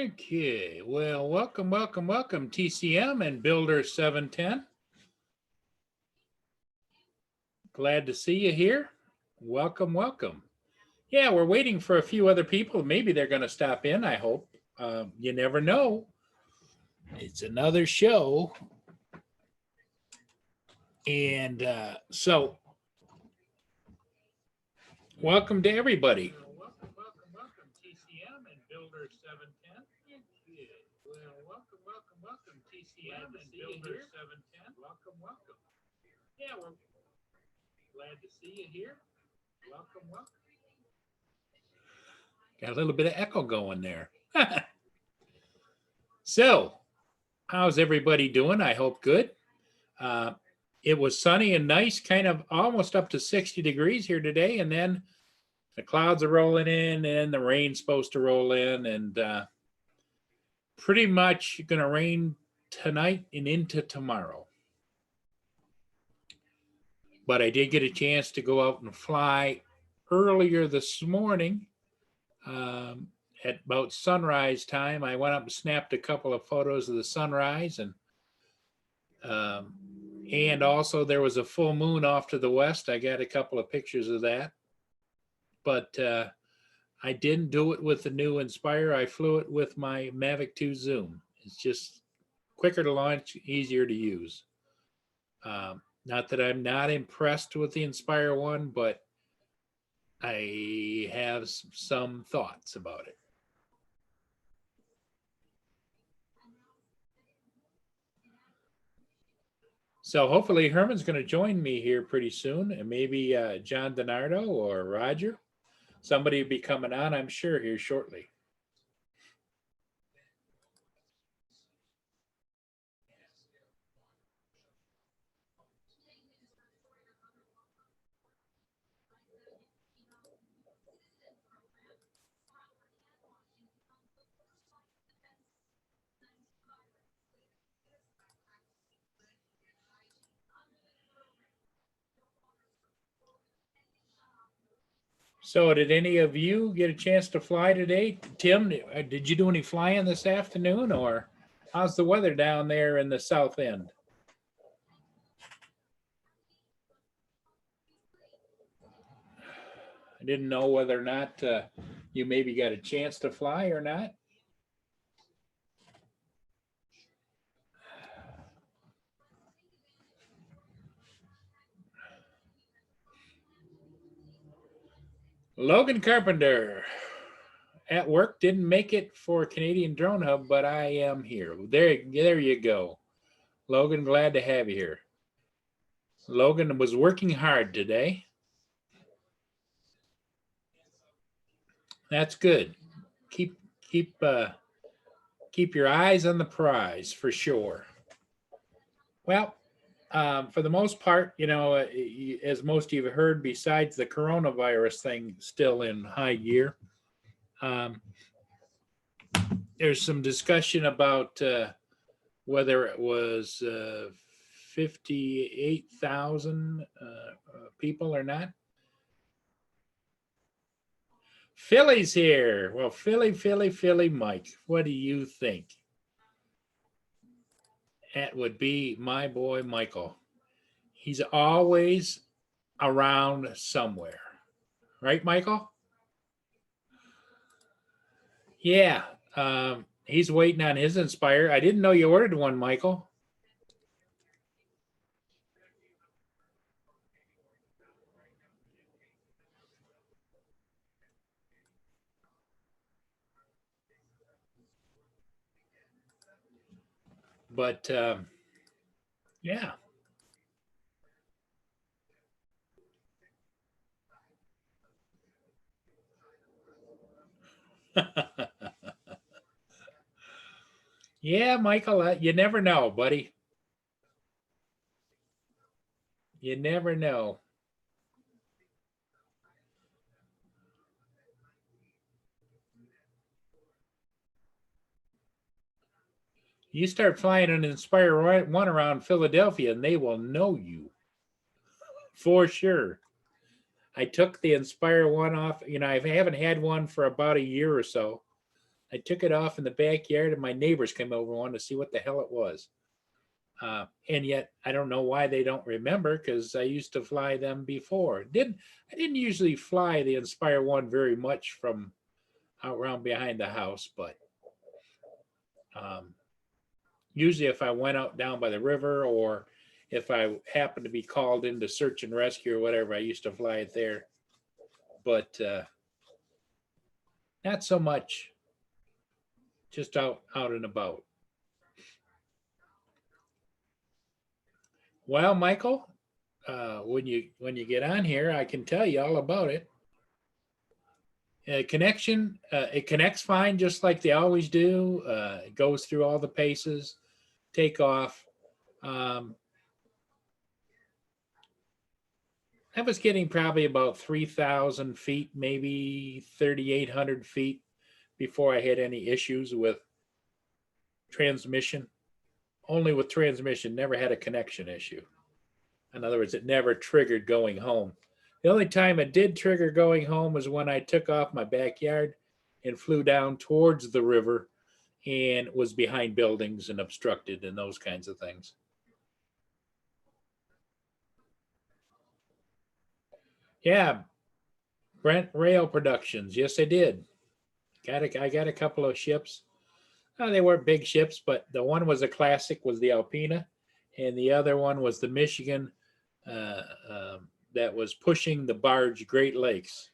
Okay, well, welcome, TCM and Builder 710. Glad to see you here. Welcome. Yeah, we're waiting for a few other people. Maybe they're going to stop in, I hope. You never know. It's another show. And so, welcome to everybody. Welcome, TCM and Builder 710. Okay, well, welcome, TCM and Builder 710. Welcome. Yeah, we're glad to see you here. Welcome. Got a little bit of echo going there. So, how's everybody doing? I hope good. It was sunny and nice, kind of almost up to 60 degrees here today. And then the clouds are rolling in and the rain's supposed to roll in. And pretty much going to rain tonight and into tomorrow. But I did get a chance to go out and fly earlier this morning. At about sunrise time, I went up and snapped a couple of photos of the sunrise, and also there was a full moon off to the west. I got a couple of pictures of that, but I didn't do it with the new Inspire. I flew it with my Mavic 2 Zoom. It's just quicker to launch, easier to use. Not that I'm not impressed with the Inspire 1, but I have some thoughts about it. So hopefully Herman's going to join me here pretty soon, and maybe John DiNardo or Roger. Somebody will be coming on, I'm sure, here shortly. So did any of you get a chance to fly today? Tim, did you do any flying this afternoon, or how's the weather down there in the south end? I didn't know whether or not you maybe got a chance to fly or not. Logan Carpenter at work, didn't make it for Canadian Drone Hub, but I am here. There you go. Logan, glad to have you here. Logan was working hard today. That's good. Keep your eyes on the prize for sure. Well, for the most part, as most of you have heard, besides the coronavirus thing still in high gear, there's some discussion about whether it was 58,000 people or not. Philly's here. Well, Philly, Mike, what do you think? That would be my boy, Michael. He's always around somewhere. Right, Michael? Yeah. He's waiting on his Inspire. I didn't know you ordered one, Michael. But yeah. Yeah, Michael, you never know, buddy. You never know. You start flying an Inspire 1 around Philadelphia and they will know you for sure. I took the Inspire 1 off. I haven't had one for about a year or so. I took it off in the backyard, and my neighbors came over and wanted to see what the hell it was. And yet I don't know why they don't remember, because I used to fly them before. I didn't usually fly the Inspire One very much from out around behind the house, but usually if I went out down by the river, or if I happened to be called into search and rescue or whatever, I used to fly it there. But not so much just out and about. Well, Michael, when you get on here, I can tell you all about it. Connection, it connects fine, just like they always do. It goes through all the paces, take off. I was getting probably about 3,000 feet, maybe 3,800 feet before I had any issues with transmission. Only with transmission, never had a connection issue. In other words, it never triggered going home. The only time it did trigger going home was when I took off my backyard and flew down towards the river and was behind buildings and obstructed and those kinds of things. Yeah, Brent Rail Productions. Yes, I did. I got a couple of ships. They weren't big ships, but the one was a classic, was the Alpina, and the other one was the Michigan uh, that was pushing the barge Great Lakes.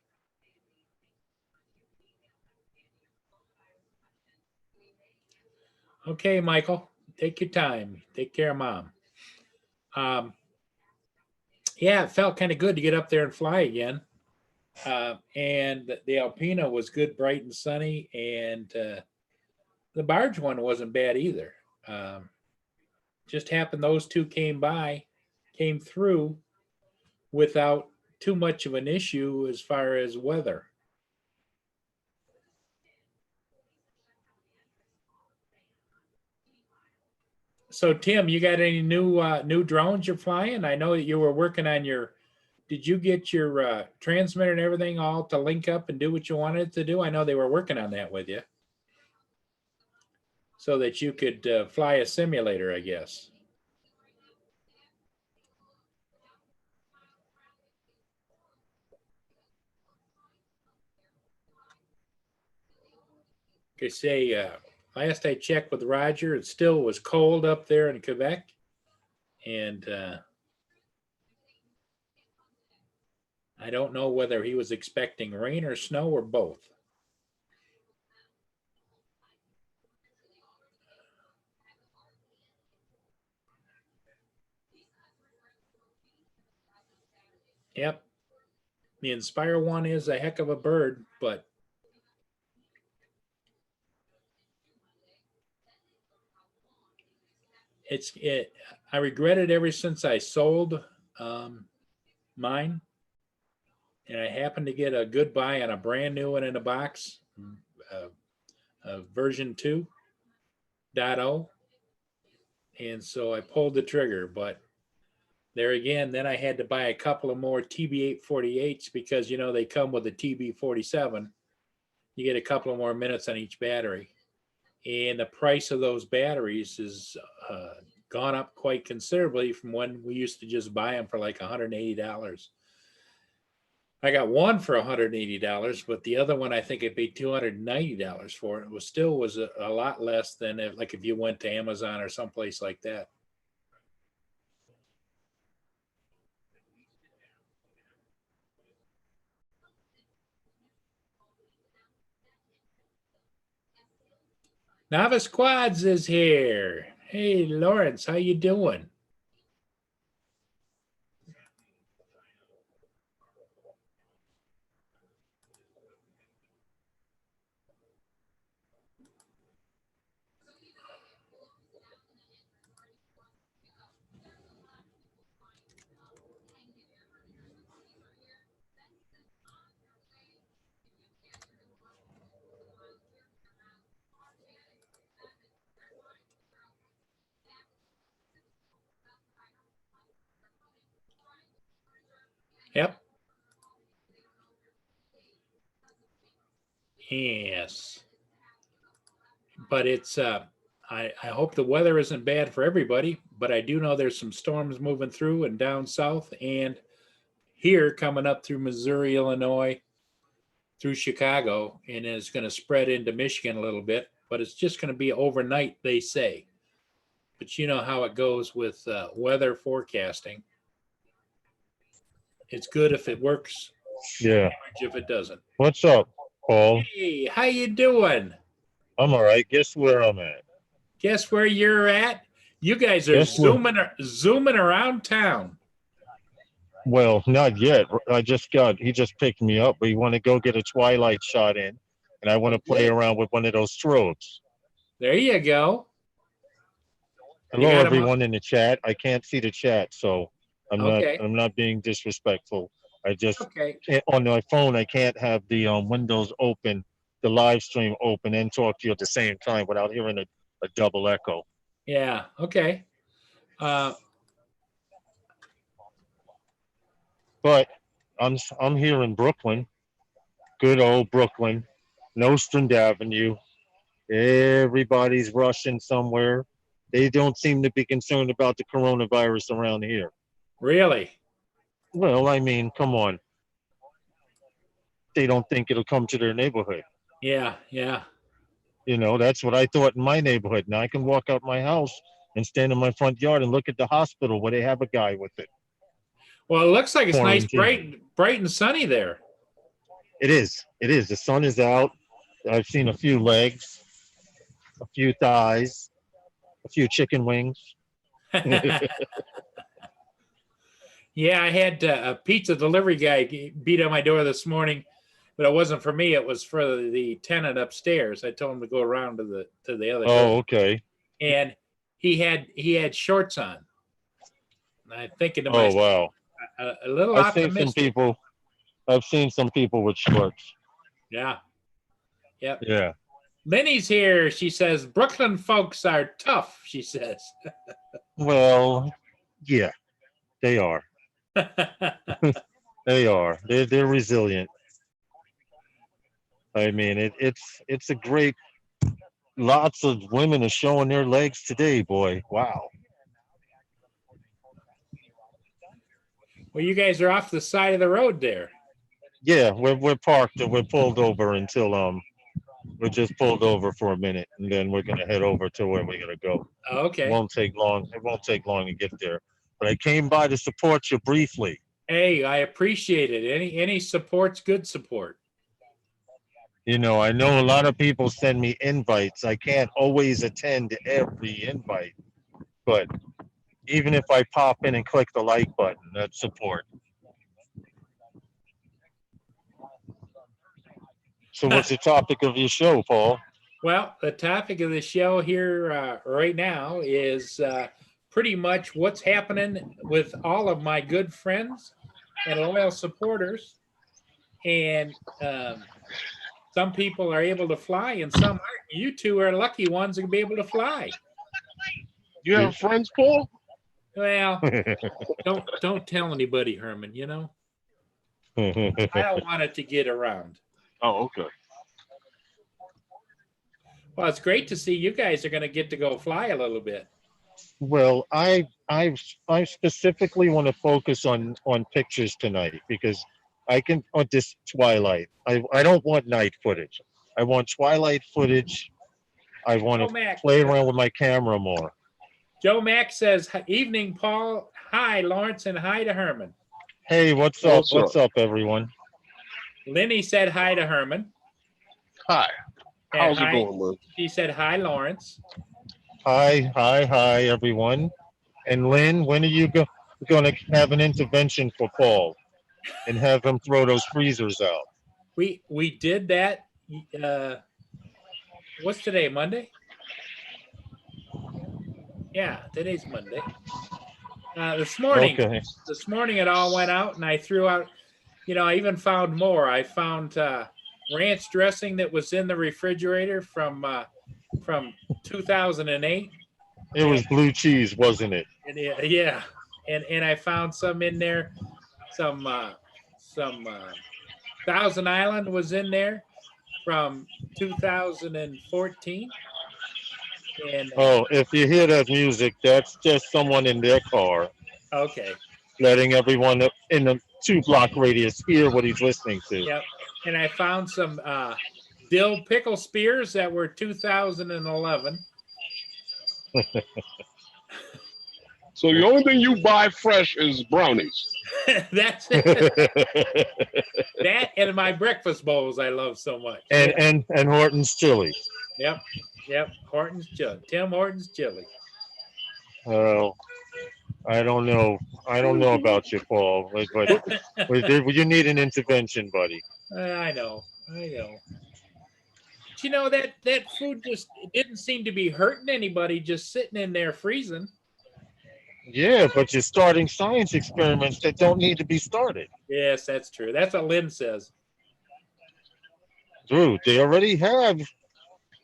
Okay, Michael, take your time. Take care of Mom. Yeah, it felt kind of good to get up there and fly again. And the Alpina was good, bright and sunny, and the barge one wasn't bad either. Just happened those two came through without too much of an issue as far as weather. So Tim, you got any new drones you're flying? I know that you were working on your. Did you get your transmitter and everything all to link up and do what you wanted it to do? I know they were working on that with you, so that you could fly a simulator, I guess. Okay, say last I checked with Roger, it still was cold up there in Quebec, and I don't know whether he was expecting rain or snow or both. Yep, the Inspire One is a heck of a bird, but it's it. I regret it ever since I sold um, mine, and I happened to get a good buy on a brand new one in a box, uh, version 2.0, and so I pulled the trigger. But there again, then I had to buy a couple of more TB848s, because they come with a TB47. You get a couple of more minutes on each battery, and the price of those batteries has gone up quite considerably from when we used to just buy them for like $180. I got one for $180, but the other one I think I paid $290 for. It was a lot less than if you went to Amazon or someplace like that. Novice Quads is here. Hey, Lawrence, how you doing? Yep. Yes. but it's I hope the weather isn't bad for everybody, but I do know there's some storms moving through and down south and here coming up through Missouri, Illinois, through Chicago, and it's going to spread into Michigan a little bit, but it's just going to be overnight, they say. But you know how it goes with weather forecasting. It's good if it works, Yeah. if it doesn't. What's up, Paul? Hey, how you doing? I'm all right. Guess where I'm at? Guess where you're at? You guys are Guess where- zooming around town. Well, not yet. He just picked me up. We want to go get a twilight shot in, and I want to play around with one of those strobes. There you go. Hello, got 'em everyone in the chat. I can't see the chat, so Okay. I'm not being disrespectful. I just Okay. on my phone I can't have the windows open, the live stream open, and talk to you at the same time without hearing a double echo. Yeah. Okay. But I'm here in Brooklyn, good old Brooklyn, Nostrand Avenue. Everybody's rushing somewhere. They don't seem to be concerned about the coronavirus around here. Really? Well, I mean, come on. They don't think it'll come to their neighborhood. Yeah. Yeah. You know, that's what I thought in my neighborhood. Now I can walk out my house and stand in my front yard and look at the hospital where they have a guy with it. Well, it looks like it's nice, Quarantine. bright and sunny there. It is. It is. The sun is out. I've seen a few legs, a few thighs, a few chicken wings. Yeah, I had a pizza delivery guy beat on my door this morning, but it wasn't for me. It was for the tenant upstairs. I told him to go around to the other door, Oh, okay. and he had shorts on. And I'm thinking to Oh, myself, wow. a little I've seen optimistic. some people with shorts. Yeah. Yep. Yeah. Lenny's here. She says Brooklyn folks are tough. She says. Well, yeah, they are. They are. They're resilient. I mean, it's a great. Lots of women are showing their legs today, boy. Wow. Well, you guys are off the side of the road there. Yeah, we're parked and we're pulled over until we're just pulled over for a minute and then we're gonna head over to where we're gonna go. Okay. It won't take long to get there. But I came by to support you briefly. Hey, I appreciate it. Any support's good support. You know, I know a lot of people send me invites. I can't always attend every invite, but even if I pop in and click the like button, that's support. So what's the topic of your show, Paul? Well, the topic of the show here right now is pretty much what's happening with all of my good friends and loyal supporters. And some people are able to fly and some aren't. You two are lucky ones to be able to fly. You have friends, Paul? Well, don't tell anybody, Herman, you know? I don't want it to get around. Oh, okay. Well, it's great to see you guys are going to get to go fly a little bit. Well, I specifically want to focus on pictures tonight because I can on this twilight. I don't want night footage. I want twilight footage. I want to play around with my camera more. Joe Mack says, "Evening, Paul. Hi, Lawrence, and hi to Herman." Hey, what's up? What's up, everyone? Lenny said hi to Herman. Hi. And How's hi, it going, Lynn? She said hi, Lawrence. Hi, everyone. And Lynn, when are you going to have an intervention for Paul and have him throw those freezers out? We did that. What's today? Monday? Yeah, today's Monday. This morning it all went out, and I threw out. You know, I even found more. I found ranch dressing that was in the refrigerator from 2008. It was blue cheese, wasn't it? And yeah, and I found some in there. Some Thousand Island was in there from 2014. And Oh, if you hear that music, that's just someone in their car okay, letting everyone in the 2 block radius hear what he's listening to. yep. And I found some dill pickle spears that were 2011. So the only thing you buy fresh is brownies. That's it. That and my breakfast bowls I love so much. and Horton's chili. Yep. Horton's chili. Tim Horton's chili. Well, I don't know. I don't know about you, Paul, but you need an intervention, buddy. I know. But you know that food just didn't seem to be hurting anybody, just sitting in there freezing. Yeah, but you're starting science experiments that don't need to be started. Yes, that's true. That's what Lynn says. Dude, they already have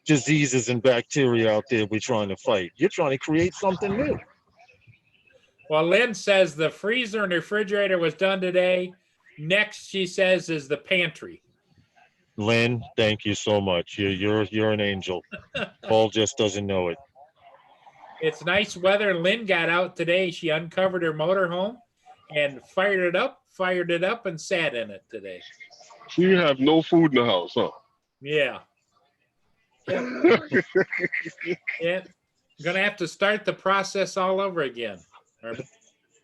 diseases and bacteria out there we're trying to fight. You're trying to create something new. Well, Lynn says the freezer and refrigerator was done today. Next, she says, is the pantry. Lynn, thank you so much. You're an angel. Paul just doesn't know it. It's nice weather. Lynn got out today. She uncovered her motorhome and fired it up, and sat in it today. So you have no food in the house, huh? Yeah. Yeah. Gonna have to start the process all over again.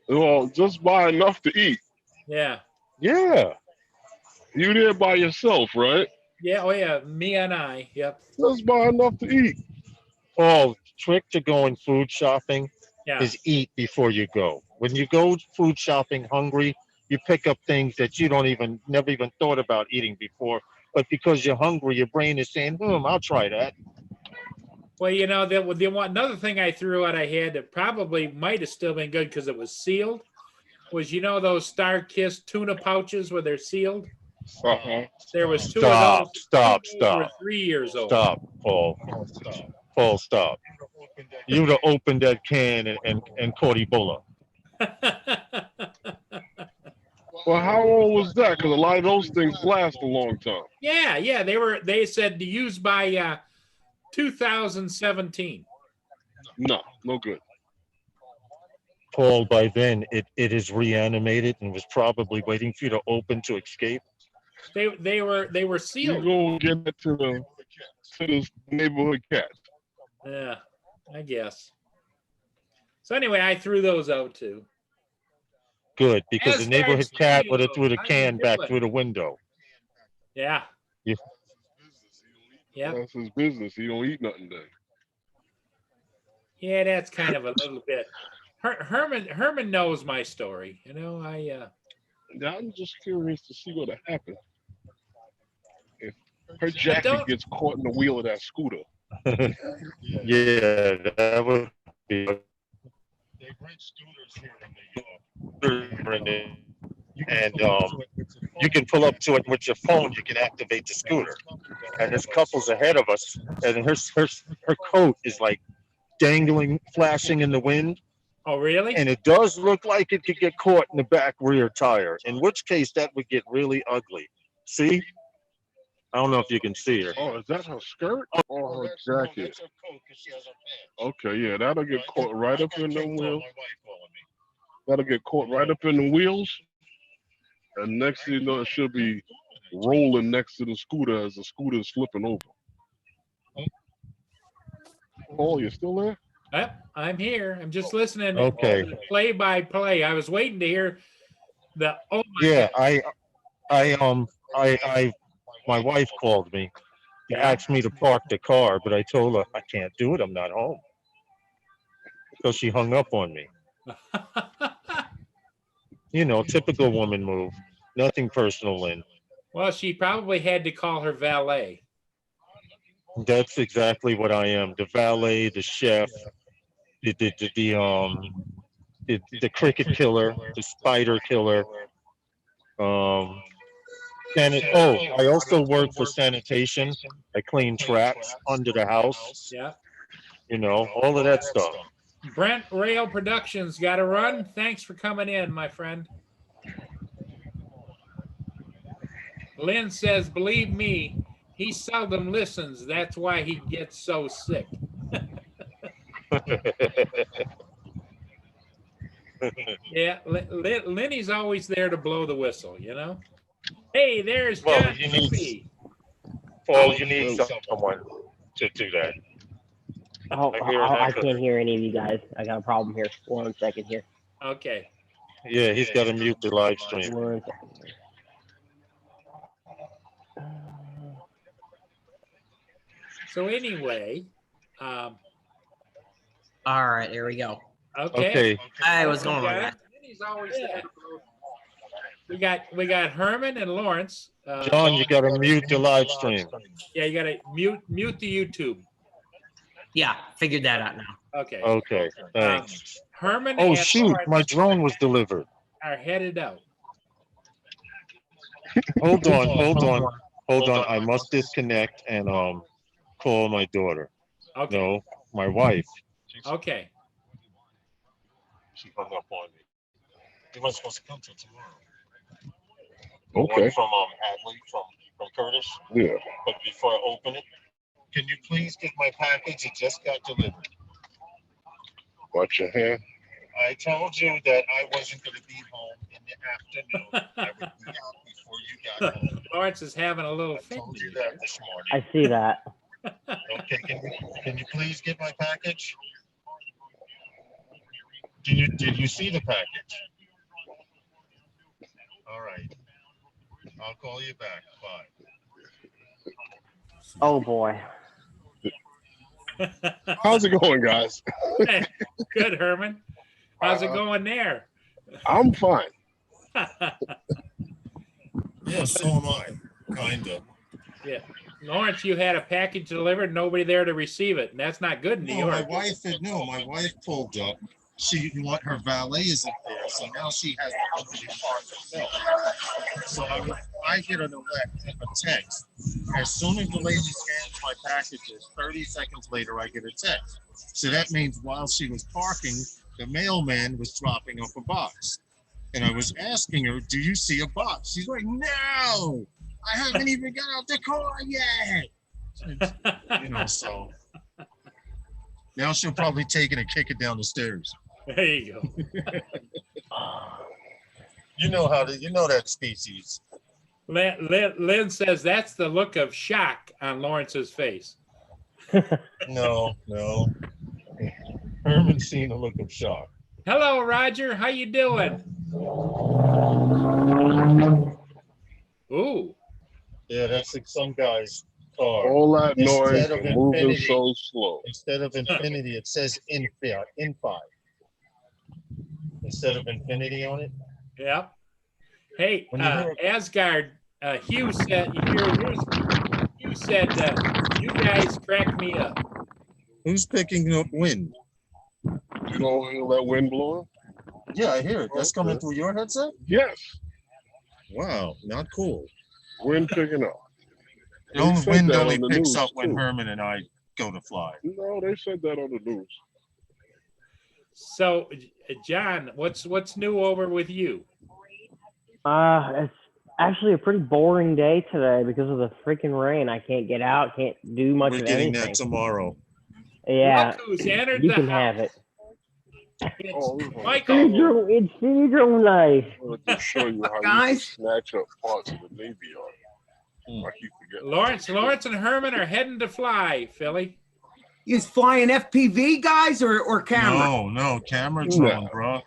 Well, just buy enough to eat. Yeah. Yeah. You there by yourself, right? Yeah. Oh, yeah. Me and I. Yep. Just buy enough to eat. Paul, trick to going food shopping Yeah. is eat before you go. When you go food shopping hungry, you pick up things that you never even thought about eating before. But because you're hungry, your brain is saying, I'll try that. Well, you know, another thing I threw out I had that probably might have still been good because it was sealed was, those Star-Kissed tuna pouches where they're sealed? Uh-huh. There was two of those. Stop. They were 3 years old. Stop, Paul. Paul, stop. You'd have opened that can and caught Ebola. Well, how old was that? Because a lot of those things last a long time. Yeah. They said to use by 2017. No good. Paul, by then it is reanimated and was probably waiting for you to open to escape. They were You sealed. go get it to the neighborhood cat. Yeah, I guess. So anyway, I threw those out too. Good, because As the neighborhood far as cat would have videos, threw the how you can back doing? through the window. Yeah. Yeah. Yep. That's his business. He don't eat nothing then. Yeah, that's kind of a little bit. Herman knows my story. Yeah, I'm just curious to see what'll happen if her jacket gets caught in the wheel of that scooter. Yeah, that would be. They rent scooters here and you can pull up to it with your phone. You can activate the scooter, and there's couples ahead of us, and her coat is like dangling, flashing in the wind. Oh, really? And it does look like it could get caught in the back rear tire, in which case that would get really ugly. See? I don't know if you can see her. Oh, is that her skirt or her jacket? Okay, yeah, that'll get caught right up in the wheels. That'll get caught right up in the wheels. And next thing you know, it should be rolling next to the scooter as the scooter is flipping over. Paul, you still there? Yep, I'm here. I'm just listening. Okay. Play by play. I was waiting to hear the. Oh my Yeah, God. my wife called me. She asked me to park the car, but I told her I can't do it. I'm not home. So she hung up on me. Typical woman move. Nothing personal, Lynn. Well, she probably had to call her valet. That's exactly what I am. The valet, the chef, the cricket killer, the spider killer. I also work for sanitation. I clean traps under the house. Yeah. All of that stuff. Brent Rail Productions got to run. Thanks for coming in, my friend. Lynn says, believe me, he seldom listens. That's why he gets so sick. Yeah, Lenny's always there to blow the whistle, you know? Hey, there's Well, John you need- Murphy. Paul, you need someone to do that. Oh, I hear an I echo. can't hear any of you guys. I got a problem here. 1 second here. Okay. Yeah, he's got to mute the live stream. 1 second here. So anyway, All right, here we go. okay. Okay, Hey, what's going on, Yeah, guys? Lenny's always there. We got Herman and Lawrence. John, you got to mute the live stream. Yeah, you got to mute the YouTube. Yeah, figured that out now. Okay. Okay, thanks. Herman Oh and shoot, Lawrence my drone was delivered. are headed out. Hold on. I must disconnect and call my daughter. Okay. No, my wife. Okay. She hung up on me. He was supposed to come till tomorrow. Okay. One from Hadley from Curtis. Yeah. But before I open it, can you please get my package? It just got delivered. Watch your hand. I told you that I wasn't going to be home in the afternoon. I would be out before you got home. Lawrence is having a little I fit. told you that this morning. I see that. Okay, can you please get my package? Did you see the package? All right. I'll call you back. Bye. Oh boy. How's it going, guys? Good, Herman. How's it going there? I'm fine. Yeah, so am I. Kinda. Yeah. Lawrence, you had a package delivered, nobody there to receive it, and that's not good in New No, my York. wife pulled up. Her valet isn't there, so now she has to park herself. So I get a text. As soon as the lady scans my packages, 30 seconds later, I get a text. So that means while she was parking, the mailman was dropping off a box. And I was asking her, do you see a box? She's like, no, I haven't even got out the car yet. So now she'll probably take it and kick it down the stairs. There you go. You know that species. Lynn says that's the look of shock on Lawrence's face. No. Herman's seen a look of shock. Hello, Roger. How you doing? Ooh. Yeah, that's like some guy's car. All that noise Instead of and moving infinity. so slow. Instead of infinity, it says Infi. Instead of infinity on it. Yeah. Hey, When you hear- Asgard, Hugh said, Hugh said, you guys cracked me up. Who's picking up wind? You don't hear that wind blowing? Yeah, I hear it. That's coming through your headset? Yes. Wow, not cool. Wind picking up. The They only said wind that only on the picks news, up when too. Herman and I go to fly. No, they said that on the news. So, John, what's new over with you? It's actually a pretty boring day today because of the freaking rain. I can't get out, can't do much We're of getting anything. that tomorrow. Yeah, Look who's entered you the can house. have it. It's Oh, this one. Michael. It's Caesar night. I wanted to show you how you Guys. can snatch up parts of the Navy Yard. I keep forgetting. Lawrence and Herman are heading to fly, Philly. You flying FPV guys or camera? No, camera No. drone, bro.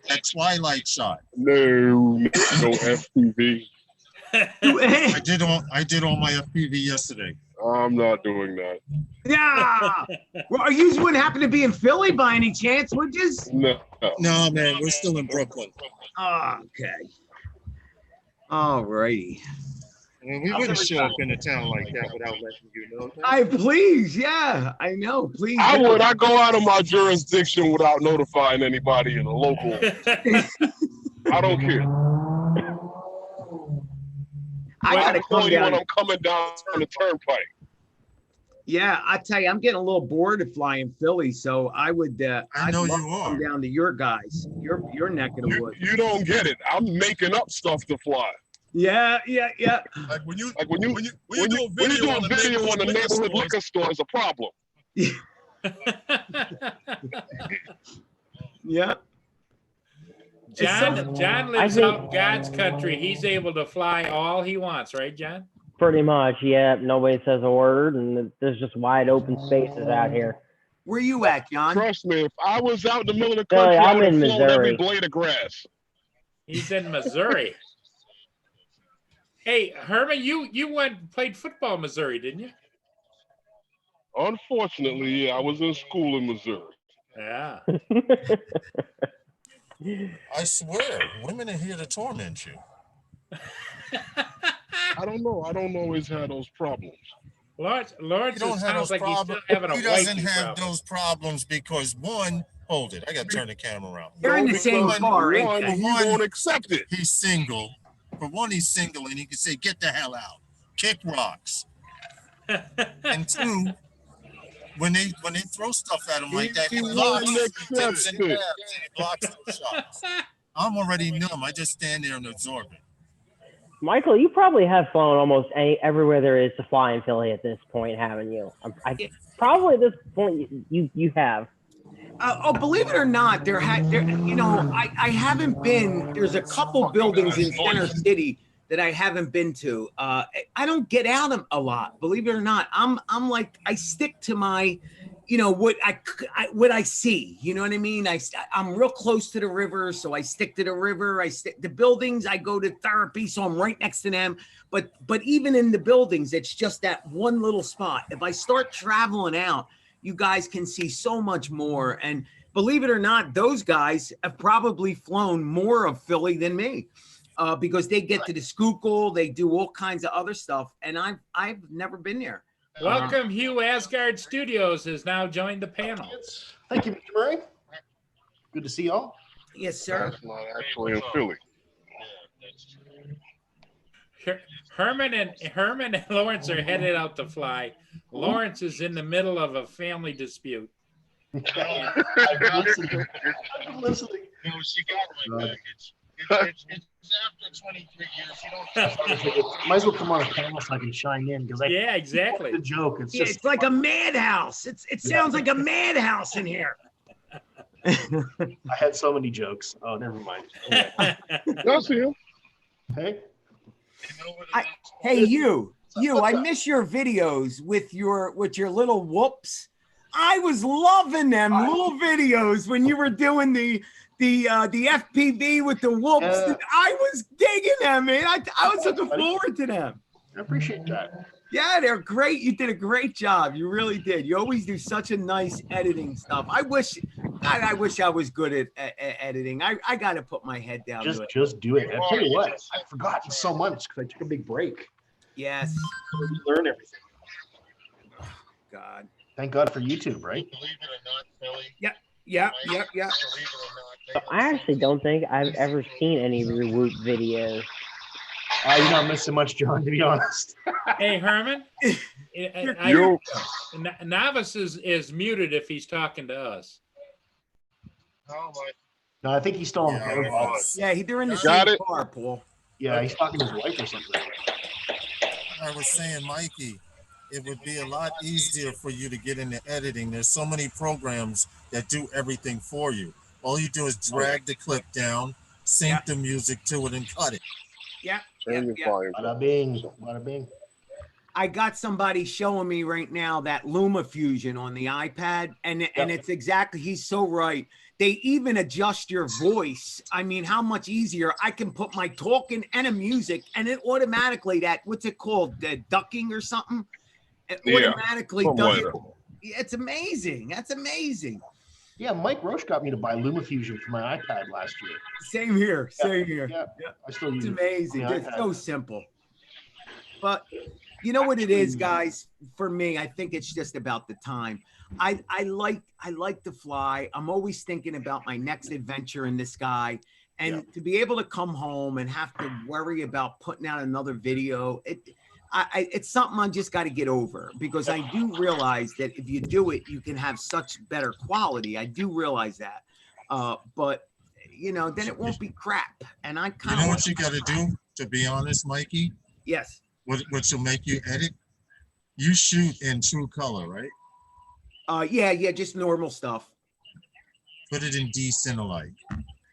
That Twilight shot. No FPV. I did all my FPV yesterday. I'm not doing that. Yeah. Well, you wouldn't happen to be in Philly by any chance, would you? No. No, man, we're still in Brooklyn. Okay. All righty. I mean, we wouldn't show up in a town like that without letting you know. I please, yeah, I know. Please. I do. would. I go out of my jurisdiction without notifying anybody in the local. I don't care. I Well, gotta I'm come telling you when down. I'm coming down the turnpike. Yeah, I tell you, I'm getting a little bored of flying Philly, so I would. I'd know love you to are. come down to your guys, your neck of the You, woods. you don't get it. I'm making up stuff to fly. Yeah. Like when you Like when you do a video on the neighborhood liquor store, it's a problem. Yeah. John lives think- out in God's country. He's able to fly all he wants, right, John? Pretty much, yeah. Nobody says a word, and there's just wide open spaces out here. Where you at, John? Trust me, if I was out in the middle of the Billy, country, I I'm would have in flown every Missouri. blade of grass. He's in Missouri. Hey, Herman, you went and played football in Missouri, didn't you? Unfortunately, yeah, I was in school in Missouri. Yeah. I swear, women are here to torment you. I don't know. I don't always have those problems. Lawrence You don't have sounds those like he's still problems. having a He doesn't wifey have problem. those problems because one, hold it, I gotta turn the camera around. They're in the Because same car, ain't one, they? he won't accept it. He's single. For one, he's single and he can say, get the hell out. Kick rocks. And two, when they throw stuff at him like that, he He blocks, won't he tips accept and it. dabs, and he blocks those shots. I'm already numb. I just stand there and absorb it. Michael, you probably have flown almost everywhere there is to fly in Philly at this point, haven't you? Probably at this point you have. Oh, believe it or not, there, you know, I haven't been. There's a couple buildings in Center City that I haven't been to. I don't get out a lot. Believe it or not, I'm like I stick to my, you know, what I see. You know what I mean? I'm real close to the river, so I stick to the river. I stick the buildings. I go to therapy, so I'm right next to them. But even in the buildings, it's just that one little spot. If I start traveling out, you guys can see so much more. And believe it or not, those guys have probably flown more of Philly than me because they get to the Schuylkill, they do all kinds of other stuff. And I've never been there. Welcome, Hugh Asgard Studios has now joined the panel. Thank you, Mr. Murray. Good to see y'all. Yes, sir. That's not actually in Philly. Herman and Lawrence are headed out to fly. Lawrence is in the middle of a family dispute. I'm listening. I'm listening. No, she got my package. It's after 23 years. You don't. Might as well come on a panel so I can chime in because Yeah, exactly. the joke. It's Yeah, just it's like a madhouse. It sounds like a madhouse in here. I had so many jokes. Oh, never mind. Anyway. Y'all see him? Hey, Hey, you, I miss your videos with your little whoops. I was loving them little videos when you were doing the FPV with the whoops. Yeah. I was digging them, man. I was looking forward to them. I appreciate that. Yeah, they're great. You did a great job. You really did. You always do such a nice editing stuff. I wish I was good at editing. I got to put my head down. to it. Just do it. I tell you what, I've forgotten so much because I took a big break. Yes. Learn everything. God. Thank God for YouTube, right? Believe it or not, Philly. Yeah. Believe it or not, I actually don't think I've ever seen any Rewoot videos. You're not missing much, John, to be honest. Hey, Herman. Yo. Navis is muted if he's talking to us. No, I think he's still on the phone. Yeah, they're in the Got same it. car, Paul. Yeah, he's talking to his wife or something. I was saying, Mikey, it would be a lot easier for you to get into editing. There's so many programs that do everything for you. All you do is drag the clip down, sync the music to it, and cut it. Yeah. Turn your volume. Bada bing, bada bing. I got somebody showing me right now that LumaFusion on the iPad, and it's exactly, he's so right. They even adjust your voice. I mean, how much easier I can put my talking and a music, and it automatically what's it called, ducking or something? It Yeah, automatically something does like it. It's amazing. That's amazing. Yeah, Mike Roche got me to buy LumaFusion for my iPad last year. Same here. Same here. Yeah, I still use It's it. amazing. Yeah, It's iPad. so simple. But you know what it is, guys? For me, I think it's just about the time. I like to fly. I'm always thinking about my next adventure in the sky. And to be able to come home and have to worry about putting out another video, it's something I just got to get over, because I do realize that if you do it, you can have such better quality. I do realize that. But you know, then it won't be crap. And I You kind know of what you got to do, to be honest, Mikey? yes. What will make you edit? You shoot in true color, right? Yeah, just normal stuff. Put it in D-Cinelite.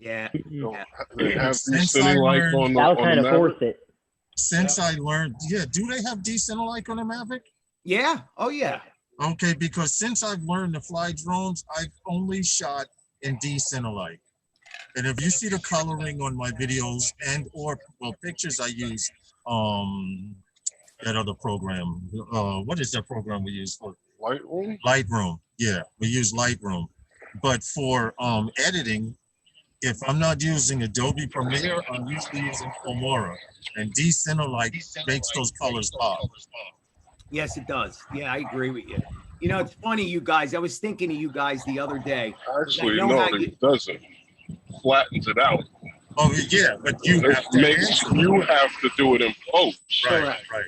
Yeah. So, Yeah. they have these Since I sitting like learned- on the, That'll on kind the of force Maverick. it. Since I learned, yeah, do they have D-Cinelite on the Mavic? Yeah. Oh yeah. Okay, because since I've learned to fly drones, I've only shot in D-Cinelite. And if you see the coloring on my videos and or well pictures, I use that other program. What is that program we use for Lightroom? Lightroom? Yeah, we use Lightroom. But for editing, if I'm not using Adobe Premiere, I'm usually using Filmora, and D-Cinelite makes those colors pop. Yes, it does. Yeah, I agree with you. You know, it's funny, you guys. I was thinking of you guys the other day. Actually, know no, how you- it doesn't. Flattens it out. Oh yeah, but you It have to makes answer. you have to do it in post. Right, Correct. right.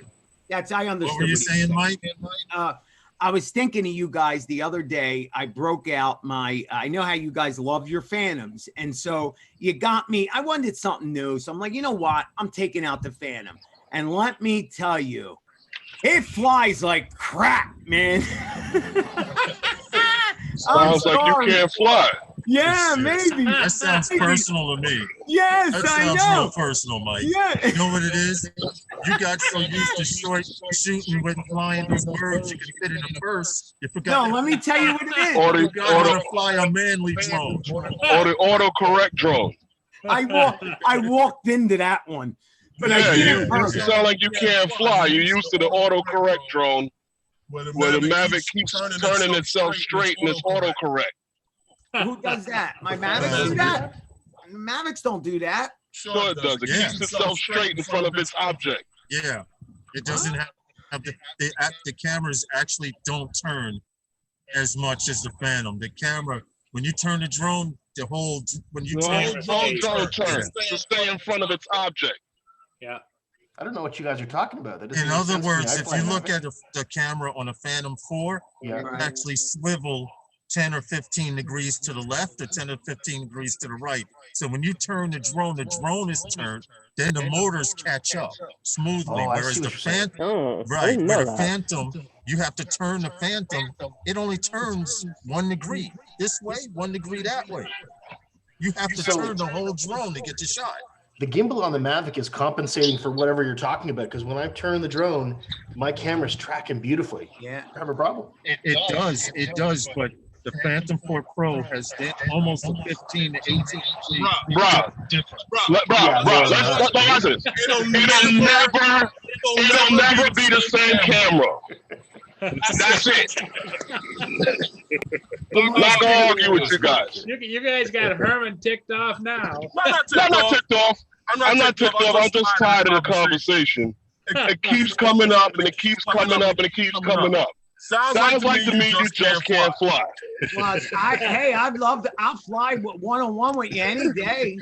That's I understood. What were you what he saying, said. Mike? I was thinking of you guys the other day. I broke out my, I know how you guys love your Phantoms. And so you got me, I wanted something new. So I'm like, you know what? I'm taking out the Phantom. And let me tell you, it flies like crap, man. I'm Sounds like sorry. you can't fly. Yeah, Yes. maybe. That sounds personal to me. Yes, That I sounds know. real personal, Mike. Yeah. You know what it is? You got so used to shooting with flying those birds you could fit in a purse. You forgot. No, let me tell you what it is. Or You the, forgot or how the, to fly a manly drone. or the autocorrect drone. I walked into that one. But I Yeah, did you it first. sound like you can't fly. You're used to the autocorrect drone where the Mavic keeps turning itself straight and it's autocorrect. Who does that? My Mavics do that? Mavics don't do that. Sure it does. It Yeah. keeps itself straight in front of its object. Yeah, it doesn't have the cameras actually don't turn as much as the Phantom. The camera, when you turn the drone, when you turn The whole drone turns to stay in front of its object. Yeah. I don't know what you guys are talking about. That doesn't In make other sense to me. words, I if fly you look Mavic. at the camera on a Phantom 4, Yeah. it actually swivel 10 or 15 degrees to the left or 10 or 15 degrees to the right. So when you turn the drone is turned, then the motors catch up smoothly. Oh, I Whereas see the what you're saying. Phantom, Oh, I right, didn't where know the that. Phantom, you have to turn the Phantom, it only turns 1 degree this way, 1 degree that way. You have to So- turn the whole drone to get the shot. The gimbal on the Mavic is compensating for whatever you're talking about, because when I turn the drone, my camera's tracking beautifully. Yeah. I have a problem. It does, but the Phantom 4 Pro has almost a 15 to 18 degree Bruh, difference. Listen. It'll never be the same camera. That's it. I'm not gonna argue with you guys. You guys got Herman ticked off now. I'm not ticked off. I'm not ticked off. I'm just tired of the conversation. It keeps coming up and it keeps coming up and it keeps coming up. Sounds like to me you just can't fly. Well, hey, I'd love to. I'll fly one-on-one with you any day.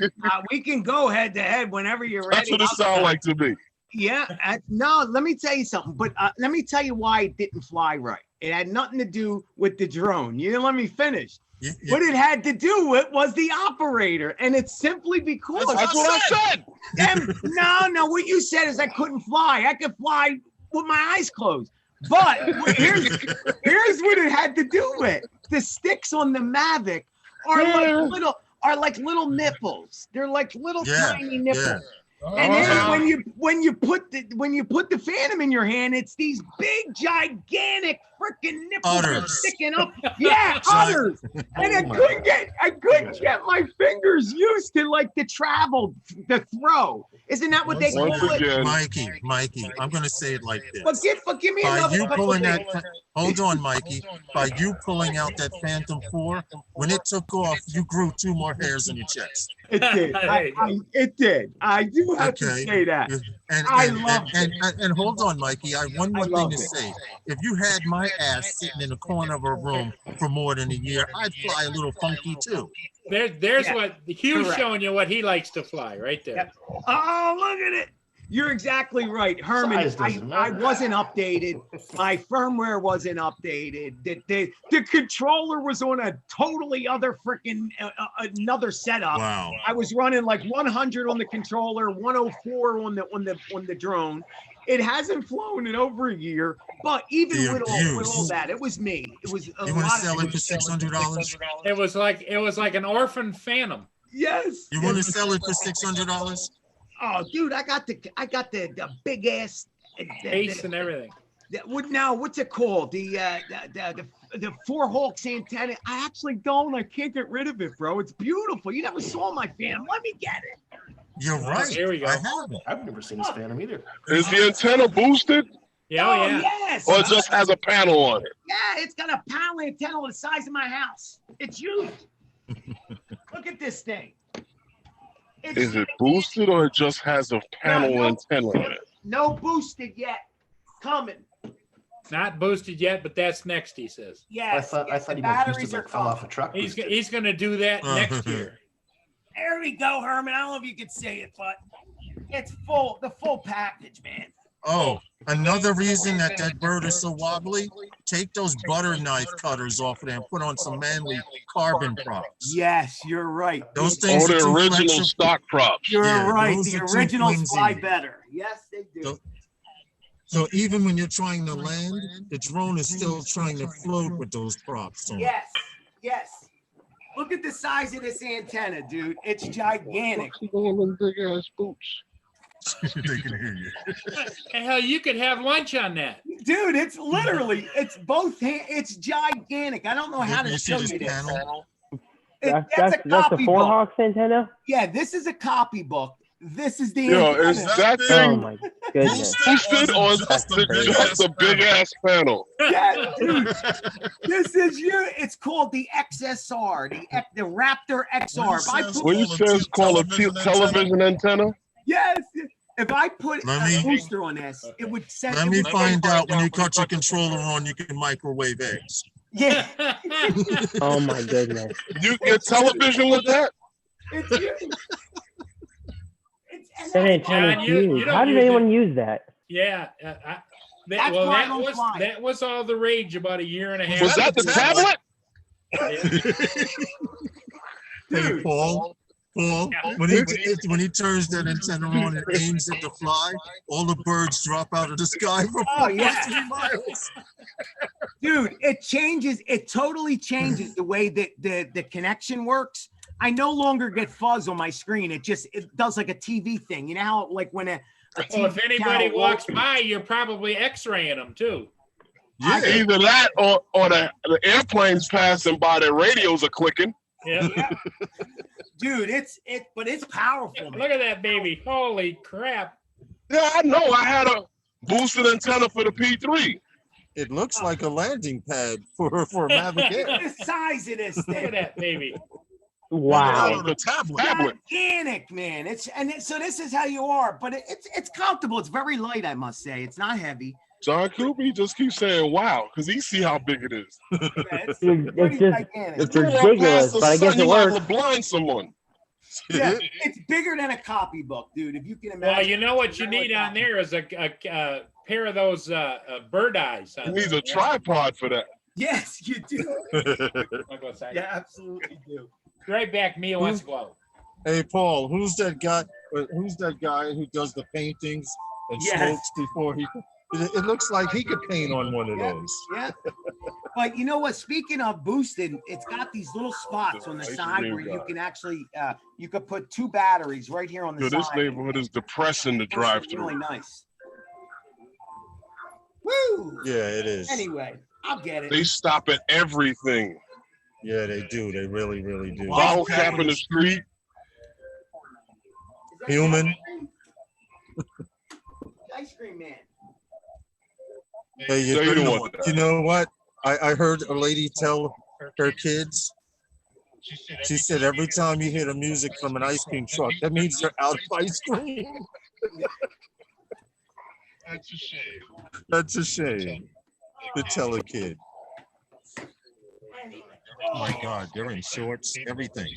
We can go head to head whenever you're ready. That's what it sounds like to me. Yeah. No, let me tell you something. But let me tell you why it didn't fly right. It had nothing to do with the drone. You didn't let me finish. What it had to do with was the operator, and it's simply because That's what I said. No. What you said is I couldn't fly. I could fly with my eyes closed. But here's what it had to do with. The sticks on the Mavic are like little nipples. They're like little tiny nipples. Yeah. And then when you put the Phantom in your hand, it's these big gigantic freaking nipples that are Udders. sticking up. Yeah, udders. And I couldn't get my fingers used to like the throw. Isn't that what they call Once it? again, Mikey, I'm gonna say it like this. But give me By another you couple pulling days. that, hold on, Mikey. By you pulling out that Phantom 4, when it took off, you grew 2 more hairs on your chest. It did. It did. I do have to Okay. say that. And I and, love and hold on, Mikey. I have one more thing love to it. say. If you had my ass sitting in the corner of a room for more than a year, I'd fly a little funky too. There's Yeah, what Hugh's correct. showing you what he likes to fly right there. Yep. Oh, look at it. You're exactly right, Herman. Size doesn't I matter. wasn't updated. My firmware wasn't updated. The controller was on a totally other freaking another setup. Wow. I was running like 100 on the controller, 104 on the drone. It hasn't flown in over a year, but even The with all abuse. that, it was me. It was a You want to lot sell of it for $600? It was like an orphan phantom. Yes. You want to sell it for $600? Oh, dude, I got the big ass Case and everything. what's it called? The 4-Hawks antenna. I actually don't. I can't get rid of it, bro. It's beautiful. You never saw my Phantom. Let me get it. You're right. Here we go. I haven't. I've never seen this Phantom either. Is the antenna boosted Yeah, oh, yeah. Yes. or it just has a panel on it? Yeah, it's got a panel antenna the size of my house. It's huge. Look at this thing. Is it boosted or it just has a panel No. antenna on it? No boosted yet. Coming. Not boosted yet, but that's next, he says. Yes. I yes, thought the he meant batteries boosted are like fell off a coming. truck. He's boosted. going to do that next year. There we go, Herman. I don't know if you can say it, but it's full, the full package, man. Oh, another reason that bird is so wobbly, take those butter knife cutters off of there and put on some manly carbon props. Yes, you're right. Those things Or are the too original flexible. stock props? You're Yeah, right. those The are too originals fly flimsy. better. Yes, they do. So- So even when you're trying to land, the drone is still trying to float with those props on. Yes, yes. Look at the size of this antenna, dude. It's gigantic. What's going on big ass boots? They can hear you. Hell, you could have lunch on that. Dude, it's literally, it's both, it's gigantic. I don't know how to You see show this you this. panel? That's That's a the copybook. 4-Hawks antenna? Yeah, this is a copybook. This is the Yo, antenna. is that Oh thing my goodness. boosted or is Just it a just a big ass panel? Yeah, dude. This is you. It's called the XSR, the Raptor XR. If I put, When you say it's called a television antenna, yes, if I put Let a me- booster on this, it would send. Let it me would- find out when you cut your controller on, you can microwave eggs. Yeah, Oh my goodness. you get television with that? it's you. And That that's antenna's John, you huge. don't How did use anyone use that? Yeah. That's why I don't fly. That was all the rage about a year and a half. Was that the tablet? Hey, Paul, when he turns that antenna on and aims it to fly, all the birds drop out of the sky for Oh, yeah. 3 miles. Dude, it changes. It totally changes the way that the connection works. I no longer get fuzz on my screen. It does like a TV thing. You know how like when a Well, if TV anybody channel walks works- by, you're probably X-raying them too. Yeah. Either that or the airplanes passing by, their radios are clicking. Yeah. Yeah. Dude, but it's powerful. man. Look at that baby. Holy crap. Yeah, I know. I had a boosted antenna for the P3. It looks like a landing pad for a Mavic Look Air. at the size of this Look at thing. that baby. Wow. The tablet. Gigantic, man. So this is how you are, but it's comfortable. It's very light, I must say. It's not heavy. John Cooper, he just keeps saying wow, because he see how big it is. Yeah, it's Dude, pretty it's just- gigantic. It's You walk ridiculous, past the but I guess sun, it you liable works. to blind someone. Yeah, it's bigger than a copybook, dude. If you can imagine. Well, you know what you need on there is a pair of those bird eyes. He needs a tripod for that. Yes, you do. I'll go second. Yeah, absolutely do. Right back. Mia wants to go out. Hey, Paul, who's that guy? Who's that guy who does the paintings and Yes. smokes before he? It looks like he could paint on one of Yeah. those. Yeah. But you know what? Speaking of boosted, it's got these little spots on the Ice side cream where you guy. can actually you could put 2 batteries right here on the Yo, side. this neighborhood is depressing to Those are drive really through. nice. Woo! Yeah, it is. Anyway, I'll get it. They stop at everything. Yeah, they do. They really, really do. Bottle cap in the street. Is that Human. Ice cream man. Hey, So you don't want that. you know what? I heard a lady tell her kids. She said every time you hear the music from an ice cream truck, that means they're out of ice cream. That's a shame. That's a shame to tell a kid. Oh my God, they're in shorts, everything.